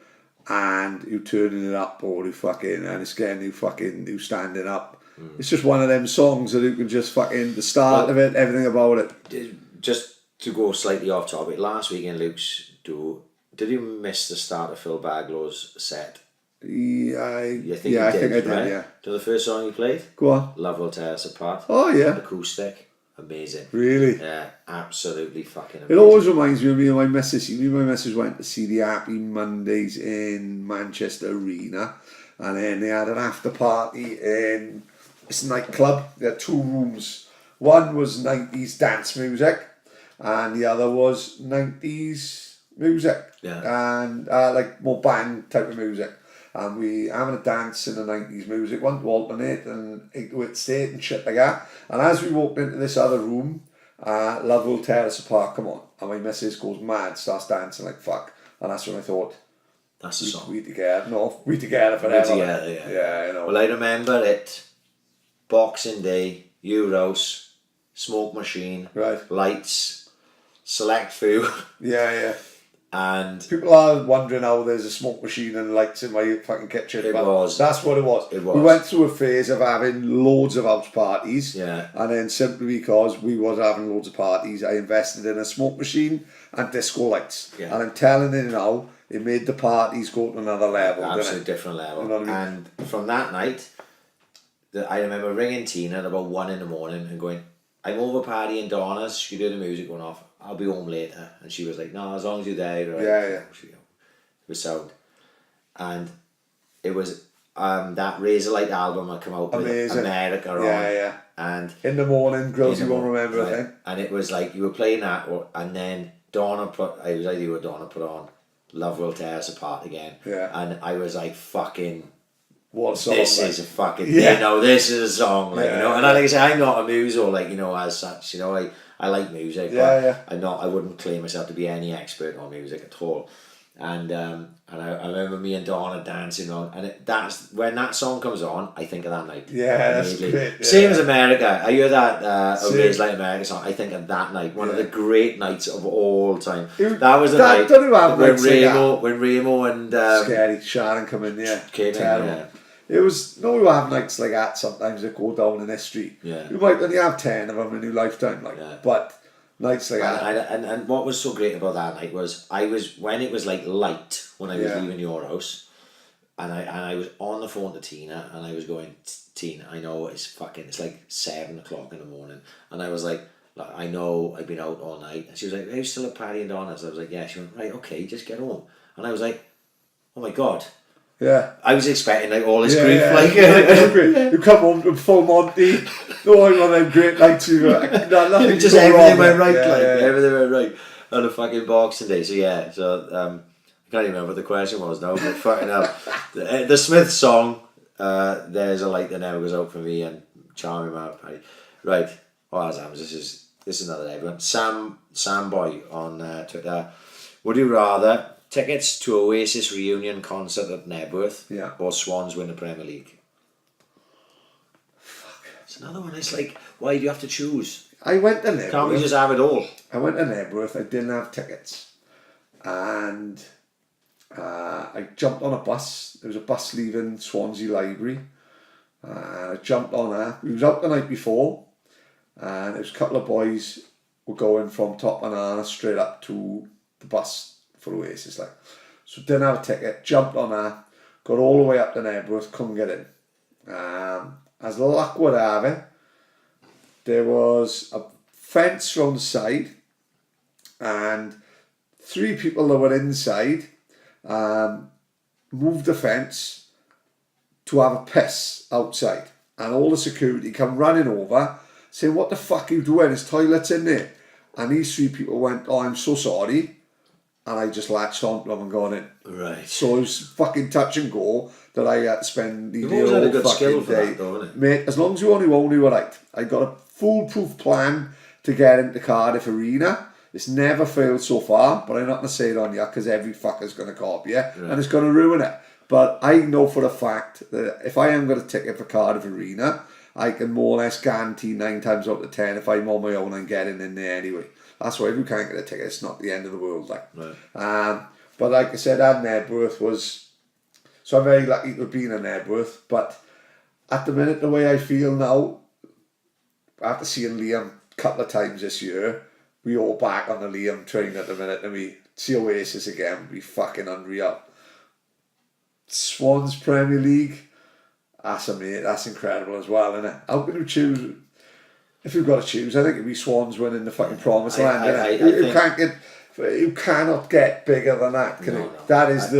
and you turning it up or you fucking and it's getting you standing up. It's just one of them songs that you can just fucking the start of it, everything about it. Just to go slightly off topic, last week in Luke's do, did you miss the start of Phil Baglow's set? Yeah, I think I did, right? yeah. Do you know the first song you played? Go on. Love Will Tear Us Apart. Oh yeah. Acoustic. Amazing. Really? Yeah, absolutely fucking amazing. It always reminds me of me and my missus. Me and my missus went to see the Happy Mondays in Manchester Arena and then they had an after party in this nightclub. They had 2 rooms. One was 90s dance music and the other was 90s music. Yeah. And like more band type of music. And we having a dance in the 90s music, one to alternate and 808 state and shit like that. And as we walked into this other room, Love Will Tear Us Apart, come on. And my missus goes mad, starts dancing like fuck. And that's when I thought, that's the song. We together, no, we together forever. We together, yeah. Yeah, you know. Well, I remember it, Boxing Day, Euros, Smoke Machine, right. Lights, Select Few. Yeah. And people are wondering how there's a smoke machine and lights in my fucking kitchen. It was. That's what it was. It was. We went through a phase of having loads of house parties. Yeah. And then simply because we was having loads of parties, I invested in a smoke machine and disco lights. Yeah. And I'm telling you now, it made the parties go to another level. Absolutely different level. You know what I mean? And from that night, I remember ringing Tina at about 1 in the morning and going, I'm over Paddy and Donna's, she could hear the music going off, I'll be home later. And she was like, no, as long as you're there, right? Yeah. It was sound. And it was that Razorlight album had come out with Amazing. America on. Yeah. And in the morning, girls you won't remember, right. I think. And it was like, you were playing that, and then Donna put on Love Will Tear Us Apart again. Yeah. And I was like, fucking... What a song, this like. is a fucking this is a song, like, Yeah, and like I say, I'm not a muso, like, as such, I like music, but I wouldn't claim myself to be any expert on music at all. And I remember me and Donna dancing on, and that's when that song comes on, I think of that night. Yeah, that's great. Yeah. Same as America. I hear that Raise Like America song, I think of that night, one of the great nights of all time. That was the night when Remo and Scary Sharon come in, came in. It was, we were having nights like that sometimes that go down in history. Yeah. You might only have 10 of them in your lifetime, but nights like that. And what was so great about that night was when it was like light when I was leaving your house, and I was on the phone to Tina and I was going, Tina, I know it's like 7 o'clock in the morning, and I was like, I know I've been out all night, and she was like, are you still at Paddy and Donna's? I was like, yeah. She went, right, okay, just get home. And I was like, oh my god. Yeah. I was expecting like all this grief, you come home to full Monty. No, I'm on them great nights. Nothing just everything went right, everything went right on a fucking Boxing Day. So I can't even remember what the question was now, but fucking hell, the Smiths song, "There's a Light That Never Goes Out for Me" and "Charming Man Paddy." Right, this is another day. Everyone, Sam Boy on Twitter. Would you rather tickets to Oasis reunion concert at Nebworth or Swans win the Premier League? Fuck. It's another one. It's like, why do you have to choose? I went to Nebworth. Can't we just have it all? I went to Nebworth. I didn't have tickets. And I jumped on a bus. There was a bus leaving Swansea Library. And I jumped on that. We was out the night before. And there was a couple of boys were going from Top Banana straight up to the bus for Oasis, so didn't have a ticket, jumped on that, got all the way up to Nebworth, couldn't get in. As luck would have it, there was a fence from the side, and 3 people that were inside moved the fence to have a piss outside, and all the security come running over, saying, what the fuck are you doing, there's toilets in there. And these 3 people went, oh, I'm so sorry. And I just latched onto them and gone in. Right. So it was fucking touch and go that I had to spend the You've always had a good skill for day. that, though, haven't you? Mate, as long as you only own, you were right. I got a foolproof plan to get into Cardiff Arena. It's never failed so far, but I'm not going to say it on you because every fucker's going to copy it and it's going to ruin it. But I know for a fact that if I am going to ticket for Cardiff Arena, I can more or less guarantee 9 times out of 10 if I'm on my own and getting in there anyway. That's why if you can't get a ticket, it's not the end of the world. Right. But like I said, Nebworth was... So I'm very lucky to have been in Nebworth. But at the minute, the way I feel now, after seeing Liam a couple of times this year, we all back on the Liam train at the minute, and we see Oasis again, would be fucking unreal. Swans Premier League, that's incredible as well, isn't it? How can you choose... If you've got to choose, I think it'd be Swans winning the fucking promised land. You cannot get bigger than that, can you? No. That is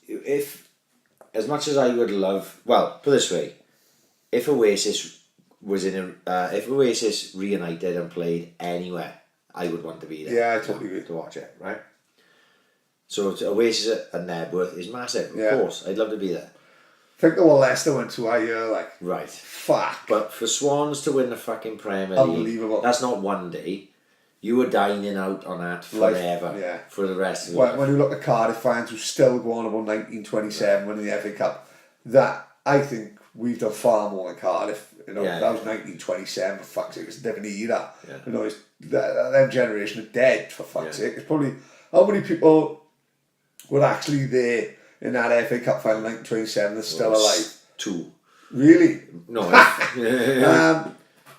if as much as I would love, well, put it this way, if Oasis reunited and played anywhere, I would want to be there. Yeah, I totally agree. To watch it, right? So Oasis at Nebworth is massive, of course. I'd love to be there. Think of what Leicester went to a year, right. Fuck. But for Swans to win the fucking Premier League, unbelievable. That's not one day. You were dining out on that forever, for the rest of your life. When you look at Cardiff fans who still go on about 1927 winning the FA Cup, that I think we've done far more than Cardiff. That was 1927. For fuck's sake, it's a different era. That generation are dead. For fuck's sake, it's probably How many people were actually there in that FA Cup final 1927 that's still alive? 2. Really? No.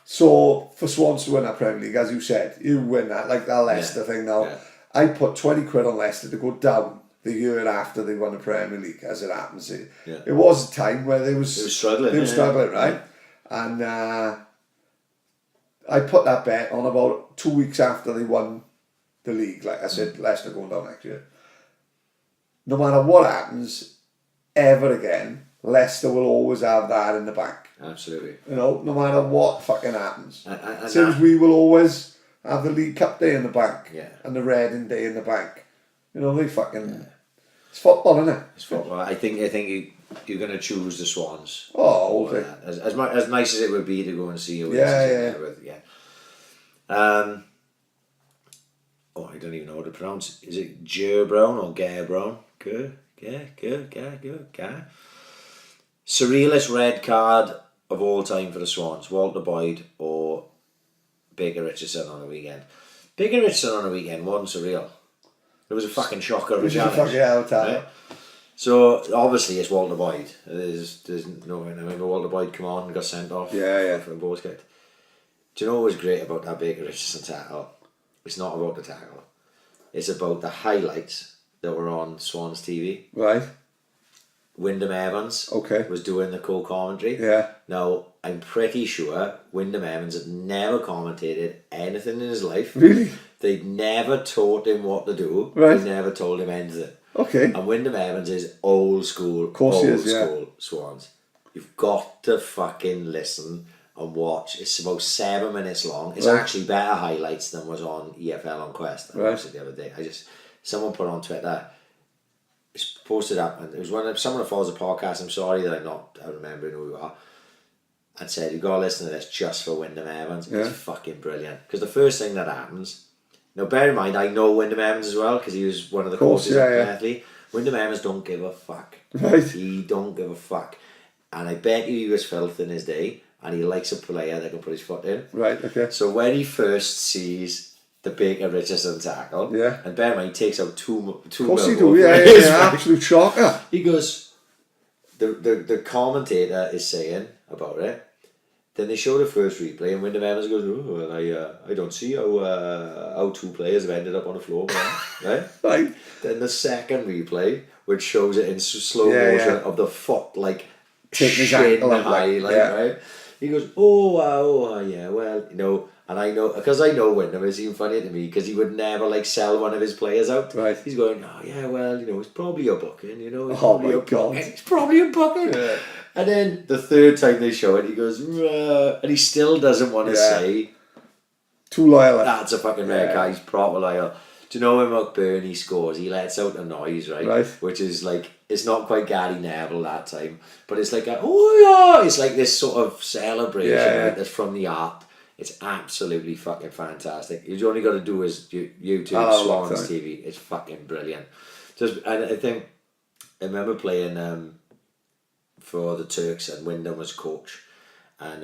So for Swans to win that Premier League, as you said, you win that, like that Leicester thing now. Yeah. I put 20 quid on Leicester to go down the year after they won the Premier League, as it happens. It was a time where they were struggling. They were struggling, right? And I put that bet on about 2 weeks after they won the league. Like I said, Leicester going down next year. No matter what happens, ever again, Leicester will always have that in the bank. Absolutely. You know, no matter what fucking happens. Since we will always have the League Cup day in the bank. Yeah. And the Reading day in the bank. You know, they fucking... It's football, isn't it? It's football. I think you're going to choose the Swans. Oh, okay. As nice as it would be to go and see you. Yeah. I don't even know how to pronounce it. Is it Ger Brown or Gare Brown? Gare. Surrealist red card of all time for the Swans. Walter Boyd or Baker Richardson on a weekend. Baker Richardson on a weekend wasn't surreal. It was a fucking shocker of a challenge. Right? So obviously it's Walter Boyd. There's no. I remember Walter Boyd come on and got sent off. For a balls kick. Do you know what was great about that Baker Richardson tackle? It's not about the tackle. It's about the highlights that were on Swans TV. Right. Wyndham Evans was doing the co-commentary. Yeah. Now, I'm pretty sure Wyndham Evans had never commentated anything in his life. Really? They'd never taught him what to do. Right. They never told him anything. Okay. And Wyndham Evans is old school, Swans. You've got to fucking listen and watch. It's about 7 minutes long. It's actually better highlights than was on EFL on Quest. I watched it the other day. Someone put on Twitter, it's posted up, and it was someone who follows the podcast. I'm sorry that I'm not remembering who you are. And said, you've got to listen to this just for Wyndham Evans. Yeah. It's fucking brilliant. Because the first thing that happens, now bear in mind, I know Wyndham Evans as well, because he was one of the coaches at Athlete. Wyndham Evans don't give a fuck. Right. He don't give a fuck. And I bet you he was filth in his day, and he likes a player that can put his foot in. Right, okay. So when he first sees the Baker Richardson tackle, and bear in mind, he takes out two of course he do, absolute shocker. He goes, the commentator is saying about it. Then they show the first replay, and Wyndham Evans goes, "Oh, well, I don't see how 2 players have ended up on the floor, right?" Right. Then the second replay, which shows it in slow motion of the foot, like taking his ankle high, right? He goes, well, you know, and I know, because I know Wyndham, it's even funny to me, because he would never, like, sell one of his players out. Right. He's going, well, you know, it's probably a booking, you know. It's probably a booking. Yeah. And then the third time they show it, he goes, and he still doesn't want to say, too loyal. That's a fucking red card, he's proper loyal. Do you know when McBurney scores, he lets out a noise, right? Which is like, it's not quite Gary Neville that time, but it's like it's like this sort of celebration that's from the art. It's absolutely fucking fantastic. You only got to do is YouTube Swans TV. It's fucking brilliant. I think I remember playing for the Turks, and Wyndham was coach, and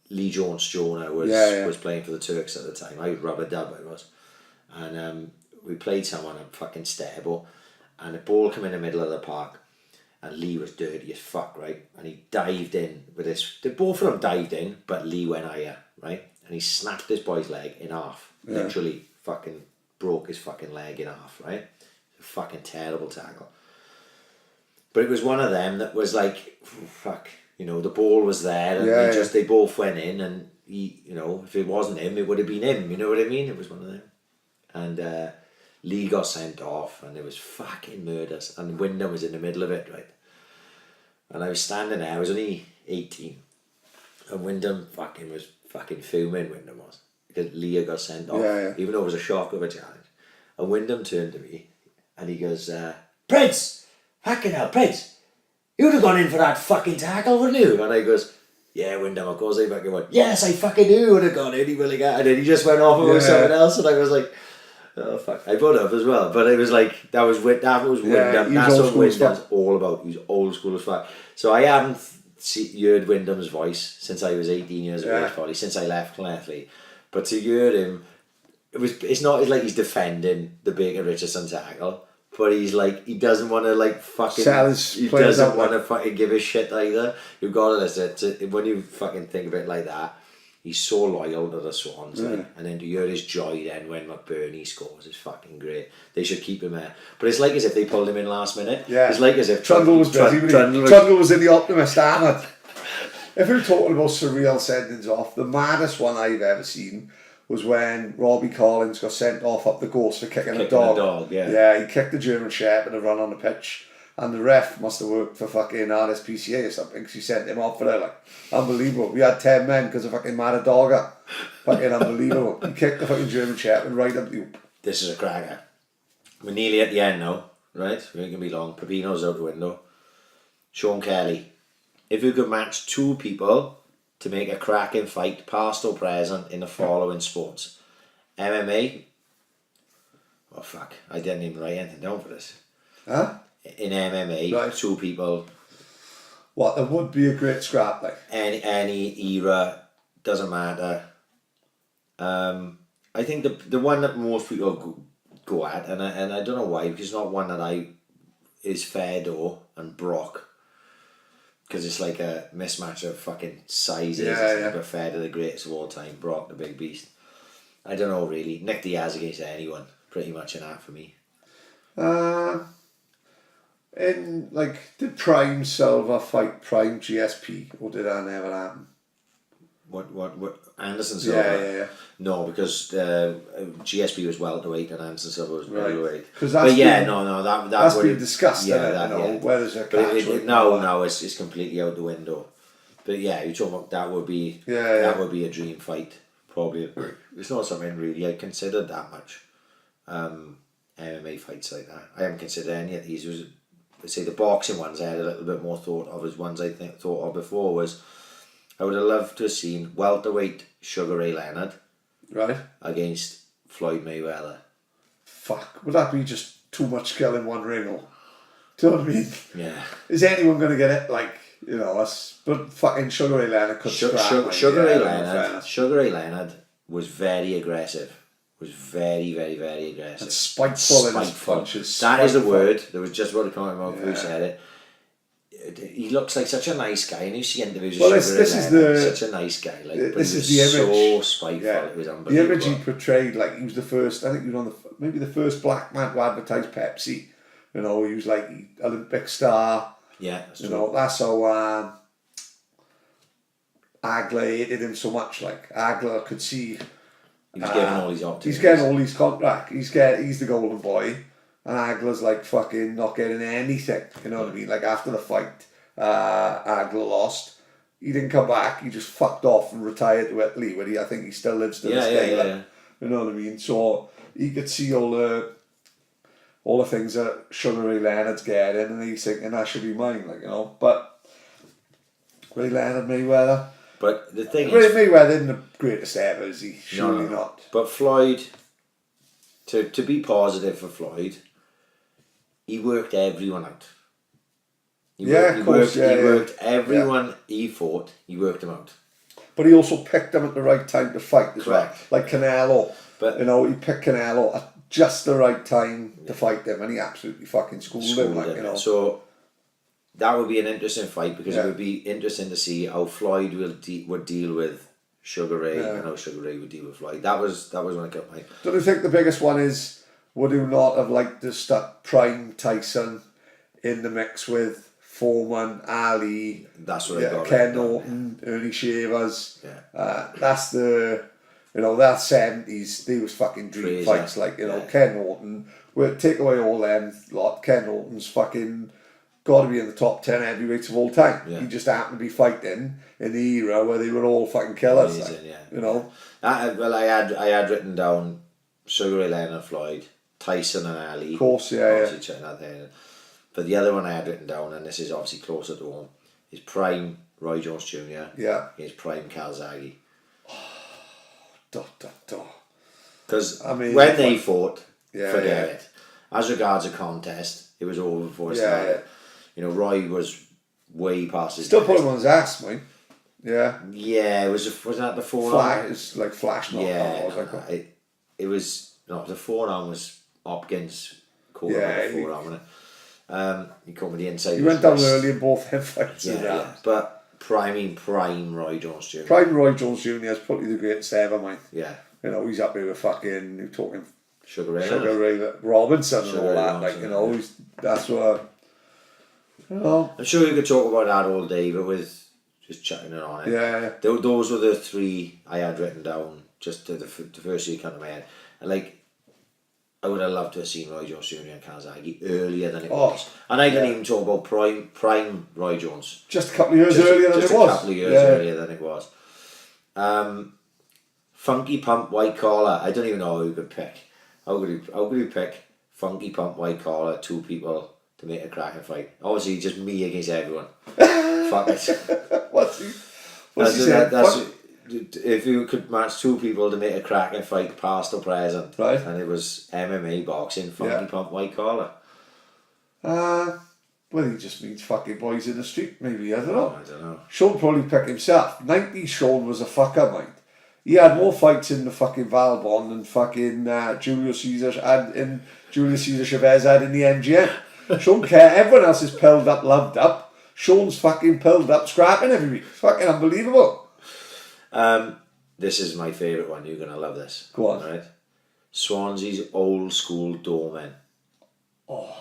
Lee Jones-Jonah was playing for the Turks at the time. I rubber dub I was. And we played someone at fucking Stable, and the ball came in the middle of the park, and Lee was dirty as fuck, right? And he dived in with both of them dived in, but Lee went higher, right? And he snapped this boy's leg in half. Literally fucking broke his fucking leg in half, right? A fucking terrible tackle. But it was one of them that was like, fuck, you know, the ball was there, and they both went in, and he, you know, if it wasn't him, it would have been him, you know what I mean? It was one of them. And Lee got sent off, and it was fucking murders, and Wyndham was in the middle of it, right? And I was standing there, I was only 18, and Wyndham was fucking fuming, Wyndham was, because Lee got sent off, even though it was a shock of a challenge. And Wyndham turned to me, and he goes, Prince, fucking hell, Prince, you'd have gone in for that fucking tackle, wouldn't you? And I goes, yeah, Wyndham, of course I fucking went, yes, I fucking knew he would have gone in, he really got. And then he just went off with someone else, and I was like, oh fuck, I put up as well, but it was like, that was Wyndham, that's what Wyndham's all about, he's old school as fuck. So I haven't heard Wyndham's voice since I was 18 years of age, probably, since I left Clanathley, but to hear him It's not like he's defending the Baker Richardson tackle, but he's like, he doesn't want to like fucking, he doesn't want to fucking give a shit either. You've got to listen, when you fucking think of it like that, he's so loyal to the Swans, like, and then to hear his joy then when McBurney scores is fucking great. They should keep him there. But it's like as if they pulled him in last minute. Yeah. It's like as if Trundle was busy. Trundle was in the Optimist, Ahmed. If we're talking about surreal sendings off, the maddest one I've ever seen was when Robbie Collins got sent off up the course for kicking a dog. Yeah, he kicked the German Shepherd and run on the pitch. And the ref must have worked for fucking RSPCA or something because he sent him off for it. Like, unbelievable. We had 10 men because of fucking Maradona. Fucking unbelievable. He kicked the fucking German Shepherd right up the hoop. This is a cracker. We're nearly at the end now, right? We ain't gonna be long. Pepino's out the window. Sean Kelly. If you could match two people to make a cracking fight, past or present, in the following sports: MMA. Oh fuck! I didn't even write anything down for this. Huh? In MMA, right. Two people. What, there would be a great scrap, like? Any era, doesn't matter. I think the one that most people go at, and I don't know why, because it's not one that is Fedor and Brock. Because it's like a mismatch of fucking sizes. Yeah. But Fedor, the greatest of all time, Brock, the big beast. I don't know really. Nick Diaz against anyone, pretty much in that for me. In like, did Prime Silver fight Prime GSP, or did that never happen? What Anderson Silver? Yeah. No, because GSP was welterweight and Anderson Silver was middleweight. That's been discussed. Where there's a catch. It's completely out the window. But yeah, you're talking about that would be would be a dream fight. Probably it's not something really I considered that much. MMA fights like that. I haven't considered any of these. Say the boxing ones I had a little bit more thought of as ones I thought of before was I would have loved to have seen welterweight Sugar Ray Leonard against Floyd Mayweather. Fuck, would that be just too much skill in one ring? Or, do you know what I mean? Yeah. Is anyone going to get it? Like, you know, but fucking Sugar Ray Leonard could Sugar Ray Leonard was very aggressive. Was very, very, very aggressive. And spiteful in his punches. That is a word. There was just about to come out of my mouth who said it. He looks like such a nice guy, and you see interviews with such a nice guy. Like, this is the image. So spiteful, it was unbelievable. The image he portrayed, like he was the first. I think he was on maybe the first black man to advertise Pepsi. You know, he was like Olympic star. Yeah, that's true. Know, that's how Agler hated him so much. Like Agler could see. He's getting all these opportunities. He's getting all these contracts. He's the golden boy, and Agler's like fucking not getting anything. You know what I mean? Like after the fight, Agler lost. He didn't come back. He just fucked off and retired to Italy, where I think he still lives to this day. Yeah. You know what I mean? So he could see all the things that Sugar Ray Leonard's getting, and he's thinking that should be mine. Like, you know, but Ray Leonard, Mayweather. But the thing is, Mayweather isn't the greatest ever, is he? Surely not. But Floyd, to be positive for Floyd, he worked everyone out. He worked everyone he fought, he worked them out. But he also picked them at the right time to fight as well. Like Canelo. But you know, he picked Canelo at just the right time to fight them, and he absolutely fucking schooled him. Like, you know. So that would be an interesting fight because it would be interesting to see how Floyd would deal with Sugar Ray and how Sugar Ray would deal with Floyd. That was when I got my. Don't you think the biggest one is would you not have liked to stuck Prime Tyson in the mix with Foreman, Ali? That's what I got. Ken Norton, Ernie Shavers. Yeah. That's the. You know, that 70s, they was fucking dream fights. Like, you know, Ken Norton. We'll take away all them lot. Ken Norton's fucking got to be in the top 10 heavyweights of all time. Yeah. He just happened to be fighting in the era where they were all fucking killers. Amazing, like, you know. I had written down Sugar Ray Leonard, Floyd, Tyson and Ali. Of course, obviously that there. But the other one I had written down, and this is obviously closer to home, is Prime Roy Jones Jr. Against Prime Calzaghe. Because when they fought, forget it. As regards a contest, it was over before it started. You know, Roy was way past his. Still put him on his ass, mate. Yeah. Yeah, was that before? It was like flash knock. Yeah, it was, no, the forearm was Hopkins, caught him Yeah, with the forearm, he caught me the inside. He went down early in both them fights. Yeah. But prime Roy Jones Jr. Prime Roy Jones Jr. is probably the greatest ever, mate. Yeah. You know, he's up there with fucking, you're talking Sugar Ray Robinson and Sugar all Ray that, Robinson, like, you know, that's what, you know. I'm sure you could talk about that all day, but with just chatting it on it. Yeah. Those were the three I had written down, just the first year come to my head. And like, I would have loved to have seen Roy Jones Jr. and Kazagi earlier than it was. And I didn't even talk about prime Roy Jones. Just a couple of years earlier than it was. Just a couple of years earlier than it was. Funky Pump White Collar, I don't even know who you could pick. How could you pick Funky Pump White Collar, two people to make a cracking fight? Obviously just me against everyone. Fuck it. What's he saying? If you could match two people to make a cracking fight, past or present, right, and it was MMA, boxing, Funky Pump White Collar. Well, he just means fucking boys in the street, maybe, I don't know. I don't know. Sean probably picked himself. 90 Sean was a fucker, mate. He had more fights in the fucking Valbon than fucking Julio Cesar Chavez had in the MGM. Sean care. Everyone else is pilled up, loved up. Sean's fucking pilled up, scrapping every week. Fucking unbelievable. This is my favourite one. You're going to love this. Go on. Right? Swansea's old school doormen. Oh.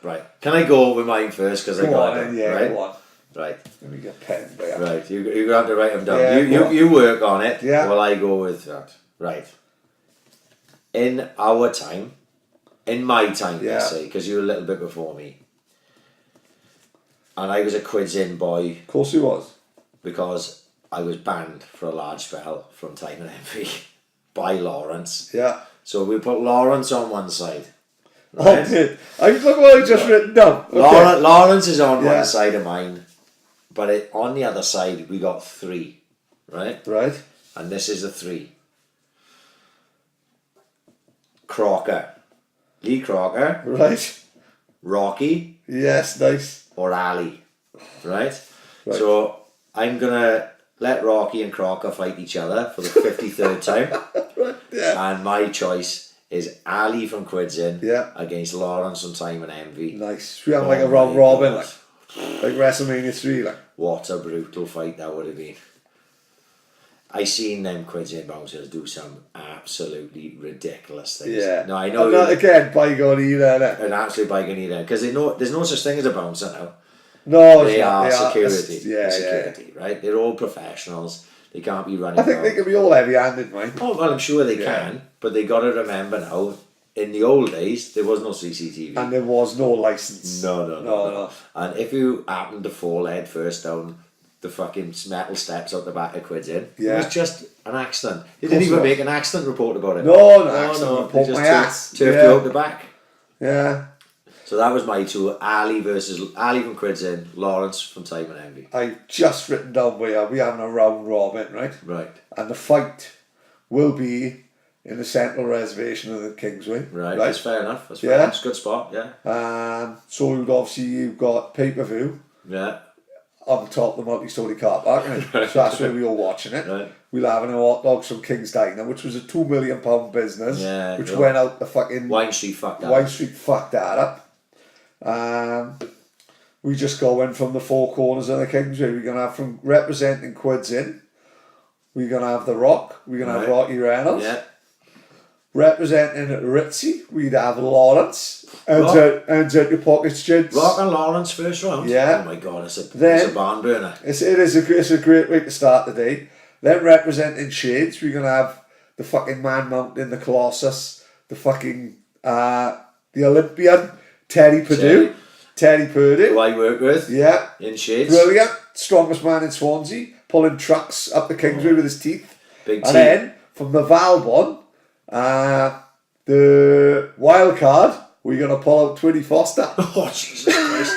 Right. Can I go with mine first? Because I got them. Yeah, right? Go on. Right. Let me get pen there. Right. You're going to have to write them down. Yeah, you work on it while I go with that. Right. In our time, in my time, let's say, because you were a little bit before me, and I was a quids in boy. Of course he was. Because I was banned for a large spell from Time and Envy by Lawrence. Yeah. So we put Lawrence on one side. Right? Okay. Look what I just written down. Okay. Lawrence is on one side of mine, but on the other side we got three, right? Right. And this is the three. Crocker. Lee Crocker. Right. Rocky. Yes, nice. Or Ali. Right? So I'm going to let Rocky and Crocker fight each other for the 53rd time. Right, yeah. And my choice is Ali from Quids In against Lawrence from Time and Envy. Nice. We have like a round robin, like WrestleMania 3. Like. What a brutal fight that would have been. I seen them Quids In bouncers do some absolutely ridiculous things. Yeah. No, I know. Not again, bygone either. An absolute bygone either. Because there's no such thing as a bouncer now. No, they are security. Yeah, right? They're all professionals. They can't be running. I think they can be all heavy-handed, mate. Oh well, I'm sure they can, but they got to remember now. In the old days, there was no CCTV, and there was no license. No. And if you happened to fall head first down the fucking metal steps out the back of Quids In, it was just an accident. They didn't even make an accident report about it. No, accident report. They just my ass. turfed you out the back. Yeah. So that was my two: Ali from Quids In, Lawrence from Time and Envy. I just written down we having a round robin, right? Right. And the fight will be in the central reservation of the Kingsway. Right. That's fair enough. That's fair enough. It's a good spot. Yeah. So you've got pay-per-view. Yeah. On the top of the multi-story car park, right? So that's where we were watching it. Right. We'll have our hot dogs from King's Diner, which was a £2 million business, which went out the fucking Wine Street fucked that up. We just go in from the four corners of the Kingsway. We're gonna have from representing Quids In. We're gonna have The Rock. We're gonna have Rocky Reynolds. Yeah. Representing Ritzy, we'd have Lawrence. And your pockets, gents. Rock and Lawrence first round. Yeah. Oh my god, it's a barn burner. It's a great way to start the day. Then representing Shades, we're gonna have the fucking Man Mountain, the Colossus, the fucking the Olympian, Teddy Purdue. Who I work with. Yeah. In Shades. Brilliant. Strongest man in Swansea, pulling trucks up the Kingsway with his teeth. Big teeth. And then from the Valbon, the wild card, we're gonna pull out Twitty Foster. Oh Jesus Christ!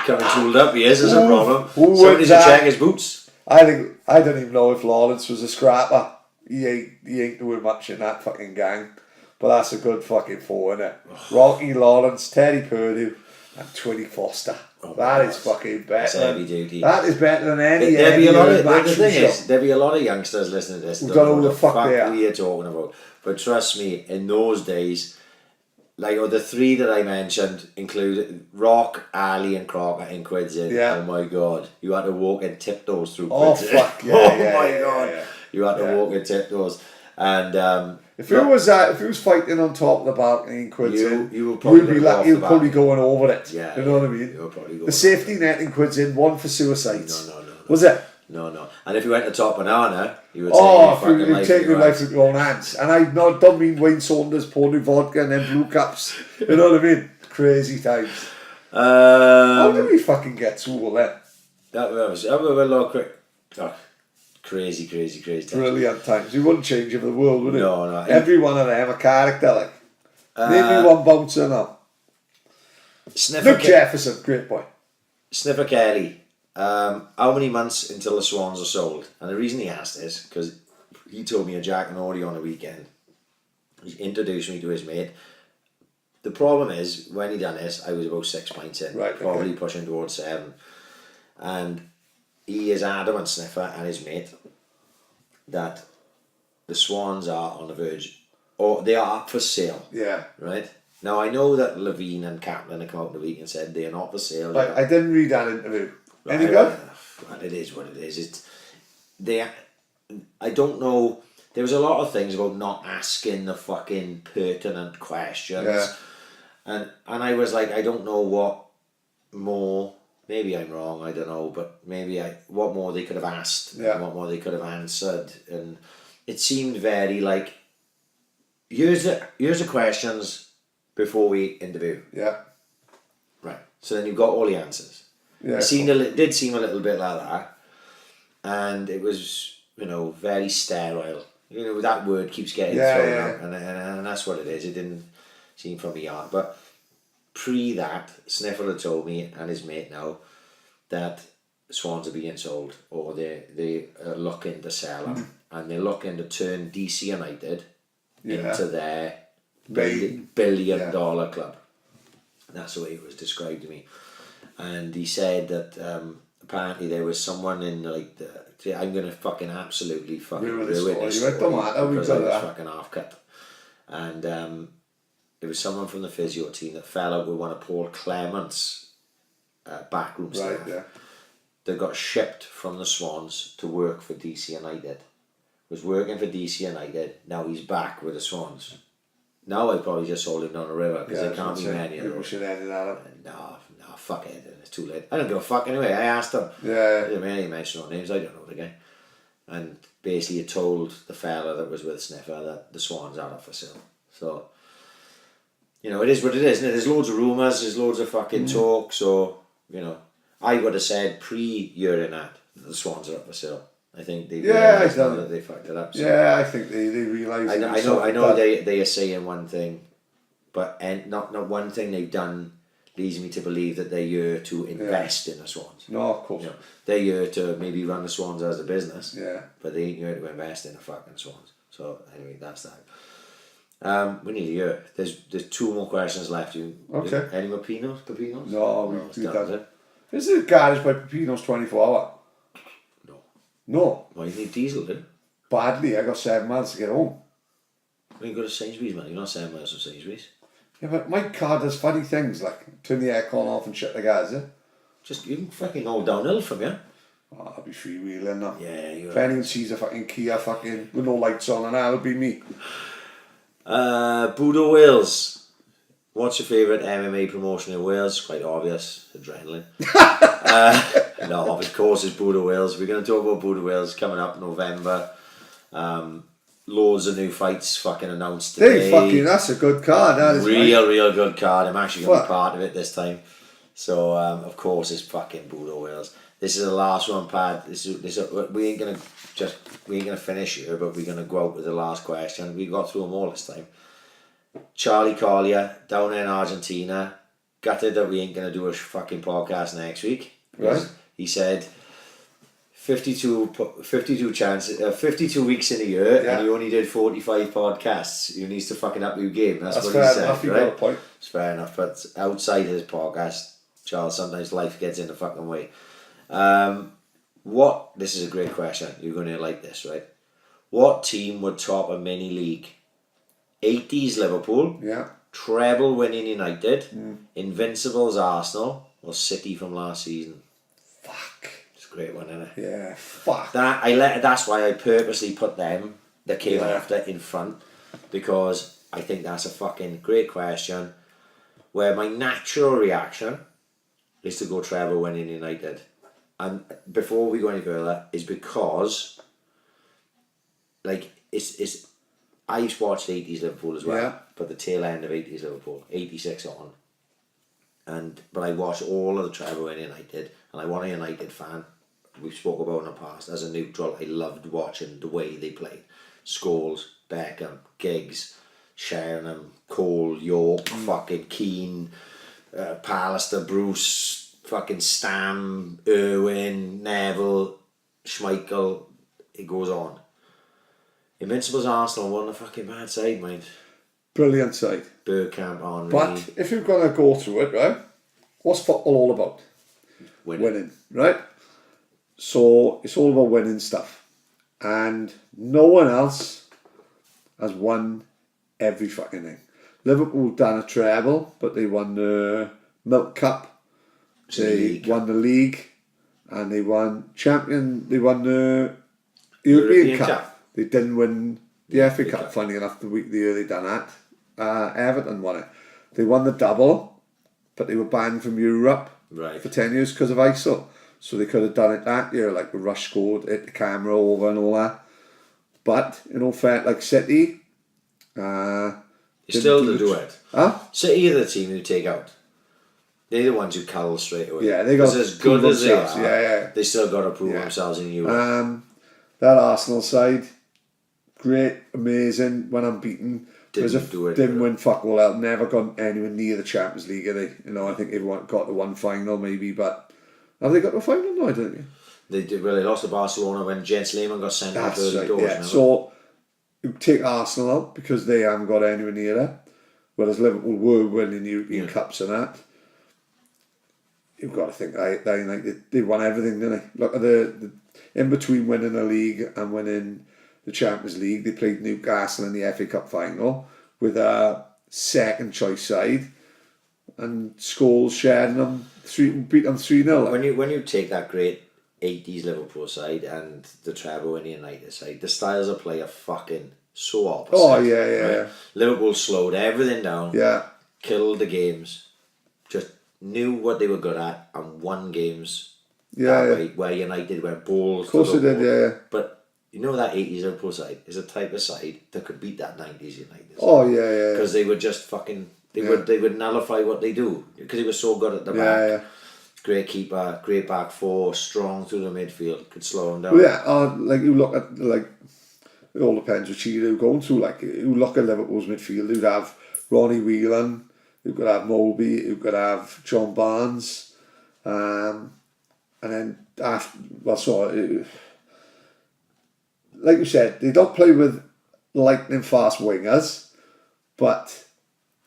Coming tooled up, he is a problem. Somebody should check his boots. I don't even know if Lawrence was a scrapper. He ain't doing much in that fucking gang. But that's a good fucking four, innit? Rocky, Lawrence, Teddy Purdue, And Twinny Foster. Oh, That my is God. fucking That's better. heavy duty. That is better than any There'd be a lot of, the action thing show. is, there'd be a lot of youngsters listening to this Who that don't know know who the the fuck fuck they are. we're talking about. But trust me, in those days, like the three that I mentioned included Rock, Ali and Crocker in Quids In. Yeah. Oh my God. You had to walk in tiptoes through Oh, Quids In. fuck, yeah, Oh yeah, my yeah, God. yeah. You had to Yeah. walk in tiptoes. And If it was fighting on top of the balcony in Quids In, you were probably you'd be gonna go like off you'd the probably balcony. going over it. Yeah, you know what I yeah, mean. you were probably going The safety net in Quids In, one for suicides. No. Was it? No. And if you went to Top Banana, you would Oh, take if you take your life into your own hands. And I don't mean Wayne Saunders pouring vodka and then blue cups. You know what I mean? Crazy times. How did we fucking get through all that? That was a lot quick. Oh, crazy times. Brilliant times. You wouldn't change it for the world, would it? No. Every one of them a character, like. Name me one bouncer now. Luke Jefferson, great boy. Sniffer Kelly. How many months until the Swans are sold? And the reason he asked this because he told me a Jack and Audie on a weekend. He introduced me to his mate. The problem is when he done this, I was about 6 pints in, Right, probably okay. pushing towards 7, and he is adamant, Sniffer and his mate, that the Swans are on the verge, or they are up for sale. Yeah. Right now, I know that Levine and Kaplan have come out in the week and said they are not for sale. I didn't read that interview. Any Right, good? well, it is what it is. I don't know. There was a lot of things about not asking the fucking pertinent questions, Yeah. and I was like, I don't know what more. Maybe I'm wrong. I don't know, but what more they could have asked, Yeah. and what more they could have answered, and it seemed very like, here's the questions before we interview. Yeah. Right. So then you've got all the answers. Yeah. It did seem a little bit like that, and it was very sterile. That word keeps getting thrown out, and that's what it is. It didn't seem from the art, but pre that, Sniffer had told me and his mate now that Swans are being sold, or they are looking to sell them, and they're looking to turn DC United into their billion dollar club. That's the way it was described to me. And he said that apparently there was someone in I'm gonna fucking absolutely fucking ruin this story because I was fucking half cut. And there was someone from the physio team that fell out with one of Paul Clement's backroom staff that got shipped from the Swans to work for DC United. Was working for DC United. Now he's back with the Swans. Now I probably just sold him down the river because there can't be many of those. Should edit that up. No, fuck it. It's too late. I don't give a fuck anyway. I asked him. Yeah. He mentioned no names. I don't know the guy. And basically he told the fella that was with Sniffer that the Swans are up for sale. So, it is what it is, isn't it? There's loads of rumours, there's loads of fucking talk, so, I would have said pre-year in that the Swans are up for sale. I think they realised now that they fucked it up. So. Yeah, I think they realised. I know they are saying one thing, but not one thing they've done leads me to believe that they're here to invest in the Swans. No, of course. They're here to maybe run the Swans as a business. Yeah. But they ain't here to invest in the fucking Swans. So anyway, that's that. We need a year. There's 2 more questions left. Okay. Any more Pepinos? No, it's done, is it? Is it garage by Pepino's 24 hour? No. Well, you need diesel, do you? Badly, I got 7 miles to get home. Well, you go to Sainsbury's, man. You're not 7 miles from Sainsbury's. Yeah, but my car does funny things like turn the aircon off and shut the gas, Just, you can fucking go downhill from here. Oh, I'll be freewheeling now. Yeah, if anyone sees a fucking Kia fucking with no lights on, and that'll be me. Budo Wales. What's your favourite MMA promotion in Wales? Quite obvious. Adrenaline. No, of course it's Budo Wales. We're going to talk about Budo Wales coming up November. Loads of new fights fucking announced today. That's a good card. That is real good card. I'm actually going to be part of it this time. So of course it's fucking Budo Wales. This is the last one, Pad. We ain't gonna finish here, but we're gonna go out with the last question. We got through them all this time. Charlie Collier down in Argentina. Gutted that we ain't gonna do a fucking podcast next week. Right. He said 52 chances, 52 weeks in a year, Yeah. and you only did 45 podcasts. You need to fucking up your game. That's what fair he said, enough, you right? got a point. It's fair enough, but outside his podcast, Charles, sometimes life gets in the fucking way. This is a great question. You're going to like this, right? What team would top a mini league? 80s Liverpool, Yeah. treble winning United, Invincibles Arsenal, or City from last season? Fuck. It's a great one, isn't it? Yeah. Fuck. That's why I purposely put them that came Yeah. after in front, because I think that's a fucking great question. Where my natural reaction is to go treble winning United, and before we go any further, is because like it's I've watched 80s Liverpool as well, Yeah. but the tail end of 80s Liverpool, 86 on, but I watched all of the treble winning United, and I want a United fan. We spoke about in the past. As a neutral, I loved watching the way they played. Scholes, Beckham, Giggs, Sheringham, Cole, York, fucking Keane, Pallister, Bruce, fucking Stam, Irwin, Neville, Schmeichel. It goes on. Invincibles Arsenal won a fucking bad side, mate. Brilliant side. Bergkamp, Henry. But if you're going to go through it, right, what's football all about? Winning, right? So it's all about winning stuff. And no one else has won every fucking thing. Liverpool done a treble, but they won the Milk Cup. They won the league, and they won the European Cup. They didn't win the FA Cup, funny enough, the year they done that. Everton won it. They won the double, but they were banned from Europe for 10 years because of AiC. So they could have done it that year, like the Rush scored, hit the camera over and all that. But, in all fair, like City... you still do it. Huh? City are the team who take out. They're the ones who cuddle straight away. Yeah, they got as good as they are, yeah. they still got to prove themselves in Europe. That Arsenal side, great, amazing, when I'm beaten. Didn't win fuck all out, never got anywhere near the Champions League, have they? You know, I think they've got the one final maybe, but have they got the final? No, I don't think. They did really lost to Barcelona when Jens Lehmann got sent out early doors. Yeah. So you take Arsenal out because they haven't got anywhere near it, whereas Liverpool were winning European Cups and that. You've got to think they won everything, didn't they? Look at the in between winning the league and winning the Champions League, they played Newcastle in the FA Cup final with a second choice side, and Scholes sharing them beat them 3-0. When you take that great 80s Liverpool side and the treble winning United side, the styles of play are fucking so opposite. Oh yeah. Right? Liverpool slowed everything down. Yeah. Killed the games. Just knew what they were good at and won games. Yeah. Where United went balls. Of course they did, yeah. But you know that 80s Liverpool side is a type of side that could beat that 90s United side. Oh yeah. Because they would just fucking they would nullify what they do because they were so good at the back. Yeah. Great keeper, great back four, strong through the midfield, could slow them down. Well, yeah, like you look at it all depends which year they're going through. Like you look at Liverpool's midfield, you'd have Ronnie Whelan, you could have Moulby, you could have John Barnes, and then after, like you said, they don't play with lightning fast wingers, but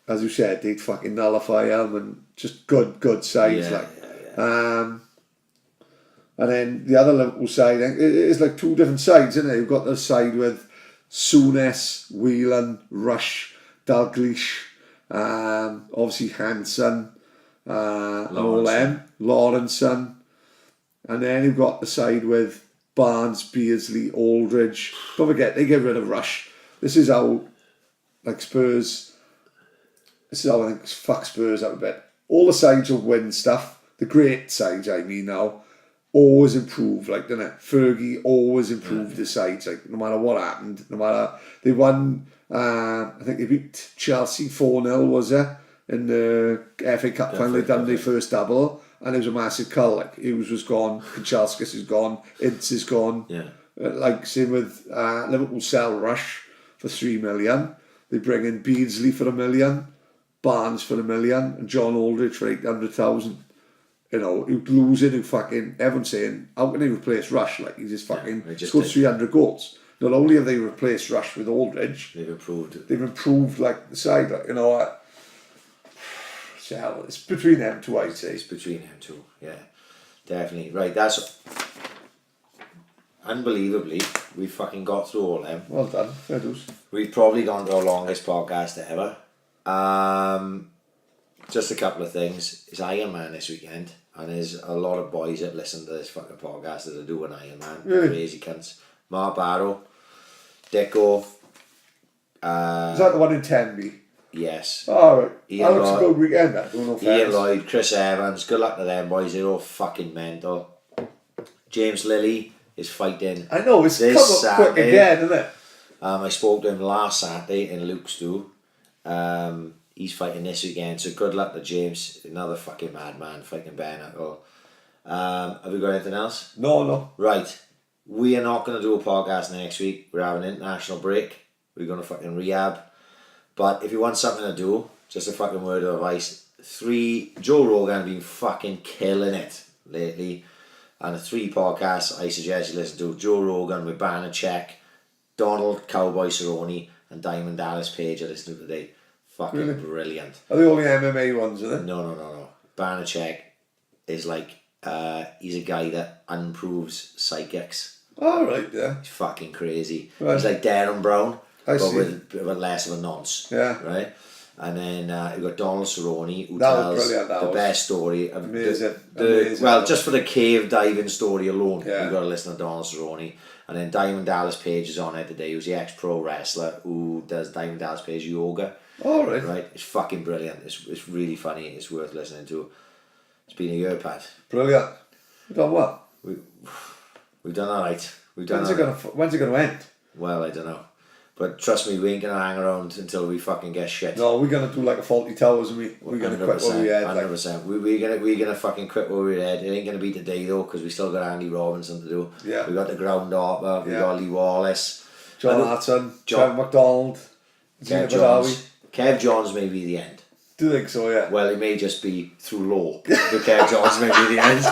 as you said, they'd fucking nullify them and just good sides and then the other Liverpool side, it's like two different sides, isn't it? You've got the side with Souness, Whelan, Rush, Dalglish, obviously Hansen, and all them, Lawrenson, and then you've got the side with Barnes, Beardsley, Aldridge. Don't forget, they get rid of Rush. This is how, like Spurs, this is how I think fuck Spurs out a bit. All the sides will win stuff. The great sides, I mean now, always improve, like, didn't it? Fergie always improved the sides, like, no matter what happened, no matter, they won, I think they beat Chelsea 4-0, was it? In the FA Cup final, they done their first double, and it was a massive cull, like, Hughes was gone, Kanchelskis is gone, Ince is gone, like, same with Liverpool sell Rush for 3 million, they bring in Beardsley for 1 million, Barnes for 1 million, and John Aldridge for 800,000. You know, who losing, who fucking, everyone's saying, how can they replace Rush? Like, he just fucking scored 300 goals. Not only have they replaced Rush with Aldridge, They've improved it. they've improved, like, the side, like, you know what? It's between them two, I'd say. It's between them two, yeah. Definitely. Right, that's... Unbelievably, we fucking got through all them. Well done, fair dues. We've probably gone to our longest podcast ever. Just a couple of things. It's Iron Man this weekend, and there's a lot of boys that listen to this fucking podcast that are doing Iron Man. Really? Crazy cunts. Mark Barrow, Dicko. Is that the one in Tenby? Yes. Alright. Ian That looks a Lloyd- good weekend, that. Doing no Ian fairness. Lloyd, Chris Evans. Good luck to them boys. They're all fucking mental. James Lilly is fighting. I know, it's This come up quick Saturday. again, isn't it? I spoke to him last Saturday in Luke's do. He's fighting this weekend, so good luck to James. Another fucking madman fighting bare knuckle. Have we got anything else? No. Right. We are not going to do a podcast next week. We're having an international break. We're going to fucking rehab. But if you want something to do, just a fucking word of advice. Joe Rogan has been fucking killing it lately. And the 3 podcasts I suggest you listen to: Joe Rogan with Banachek, Donald Cowboy Cerrone, and Diamond Dallas Page. I listened to today. Fucking Really? brilliant. Are they all the MMA ones, are they? No. Banachek is like, he's a guy that unproves psychics. Alright, yeah. He's fucking crazy. Right. He's like Darren Brown, I but see. with a bit of a less of a nonce. Yeah. Right? And then you've got Donald Cerrone, who That was tells brilliant, that the was. best story. Of Amazing. the well, just for the cave diving story alone, Yeah. you've got to listen to Donald Cerrone. And then Diamond Dallas Page is on it today, who's the ex-pro wrestler who does Diamond Dallas Page yoga. Alright. Right? It's fucking brilliant. It's really funny. It's worth listening to. It's been a year, Pat. Brilliant. You done well. We've done alright. When's it gonna end? Well, I don't know. But trust me, we ain't gonna hang around until we fucking get shit. No, we're gonna do like a Faulty Towers and we're gonna quit what we had. 100%. We're gonna fucking quit what we had. It ain't gonna be today though, because we still got Andy Robinson to do. Yeah. We got the ground hopper. We Yeah. got Lee Wallace. John And Hartson, John- Trevor McDonald, Zina Kev Badawi. Johns. Kev Johns may be the end. Do you think so, yeah? Well, it may just be through law. The Kev Johns may be the end.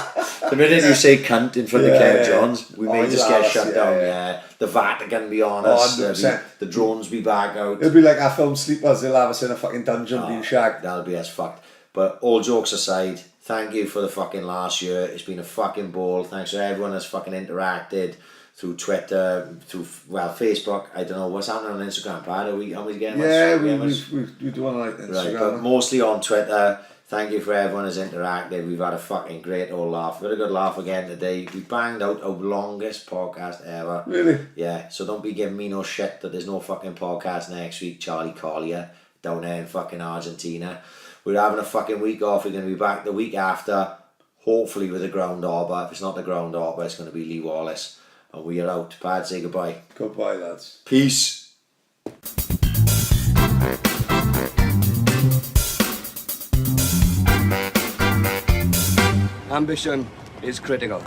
The minute you say cunt in front of Yeah, Kev yeah. Johns, we may Oh, just yeah, get shut yeah, down. yeah. Yeah. The Vatican be on Oh, us. 100%. The drones be back out. It'll be like our film Sleepers, they'll have us in a fucking dungeon being shagged. That'll be us fucked. But all jokes aside, thank you for the fucking last year. It's been a fucking ball. Thanks to everyone that's fucking interacted through Twitter, through Facebook. I don't know what's happening on Instagram, Pat. Are we getting Yeah, much? we do one like Right, Instagram. but mostly on Twitter. Thank you for everyone who's interacted. We've had a fucking great old laugh. We had a good laugh again today. We banged out our longest podcast ever. Really? Yeah, so don't be giving me no shit that there's no fucking podcast next week, Charlie Collier, down there in fucking Argentina. We're having a fucking week off. We're going to be back the week after, hopefully with the ground arbor. If it's not the ground arbor, it's going to be Lee Wallace. And we are out. Pat, say goodbye. Goodbye, lads. Peace. Ambition is critical.